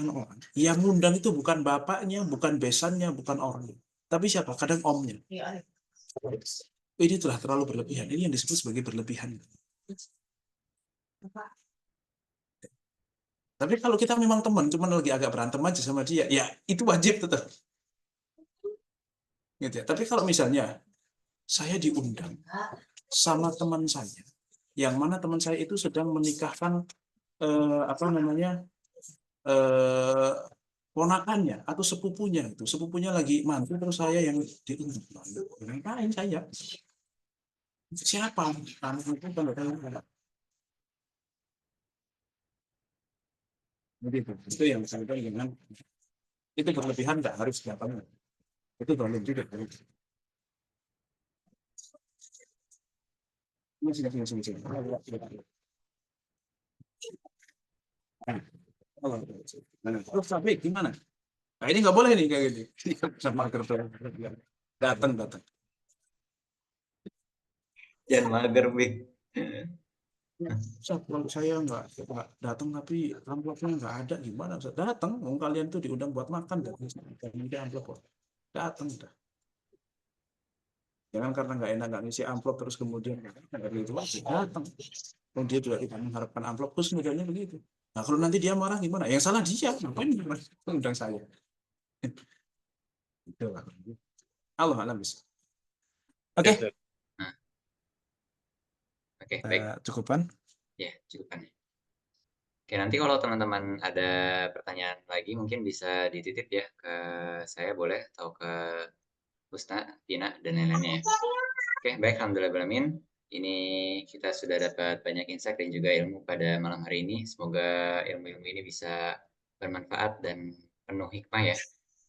orang. Yang undang itu bukan bapaknya, bukan besannya, bukan orangnya. Tapi siapa? Kadang omnya. Ini telah terlalu berlebihan. Ini yang disebut sebagai berlebihan. Tapi kalau kita memang teman, cuman lagi agak berantem aja sama dia, ya itu wajib tetap. Gitu ya. Tapi kalau misalnya saya diundang sama teman saya yang mana teman saya itu sedang menikahkan ponakannya atau sepupunya lagi mantu, terus saya yang diundang. Ngapain saya? Siapa? Kamu itu kan ada. Begitu. Itu yang saya dengan itu berlebihan, nggak harus datang. Itu zalim juga. Sini. Terus tapi gimana? Nah ini nggak boleh nih kayak gini. Sama kerja datang. Jangan mager, Bik. Kalau saya nggak datang tapi amplopnya nggak ada, gimana? Datang, kalian tuh diundang buat makan, dan amplop datang dah. Jangan karena nggak enak nggak ngisi amplop terus kemudian itu datang. Dia juga tidak mengharapkan amplop, terus kemudiannya begitu. Nah kalau nanti dia marah gimana? Yang salah dia, ngapain undang saya? Itulah. Allah alam bisa. Oke. Oke, baik. Cukupan? Ya, cukupan. Oke, nanti kalau teman-teman ada pertanyaan lagi mungkin bisa dititip ya ke saya boleh, atau ke Husna, Tina, dan lain-lainnya ya. Oke, baik, alhamdulillah. Ini kita sudah dapat banyak insight dan juga ilmu pada malam hari ini. Semoga ilmu-ilmu ini bisa bermanfaat dan penuh hikmah ya.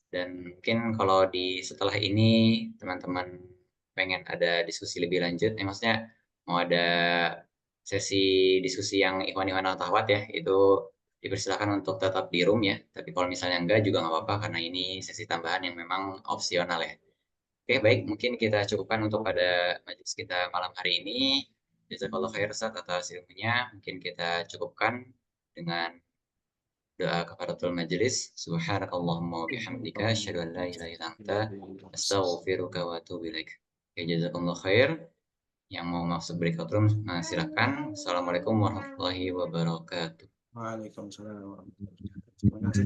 Dan mungkin kalau setelah ini teman-teman pengen ada diskusi lebih lanjut, maksudnya mau ada sesi diskusi yang ikhwan-ikhwan al-tahwat ya, itu dipersilakan untuk tetap di room ya. Tapi kalau misalnya enggak juga nggak apa-apa, karena ini sesi tambahan yang memang opsional ya. Oke, baik. Mungkin kita cukupkan untuk pada majelis kita malam hari ini. Jazakallah khair Ustaz atas ilmunya. Mungkin kita cukupkan dengan doa kafaratul majelis. Subhanakallahumma wa bihamdika asyhadu an la ilaha illa anta astaghfiruka wa atubu ilaik. Oke, jazakallah khair. Yang mau masuk breakout room, silakan. Assalamualaikum warahmatullahi wabarakatuh. Waalaikumsalam warahmatullahi wabarakatuh. Terima kasih.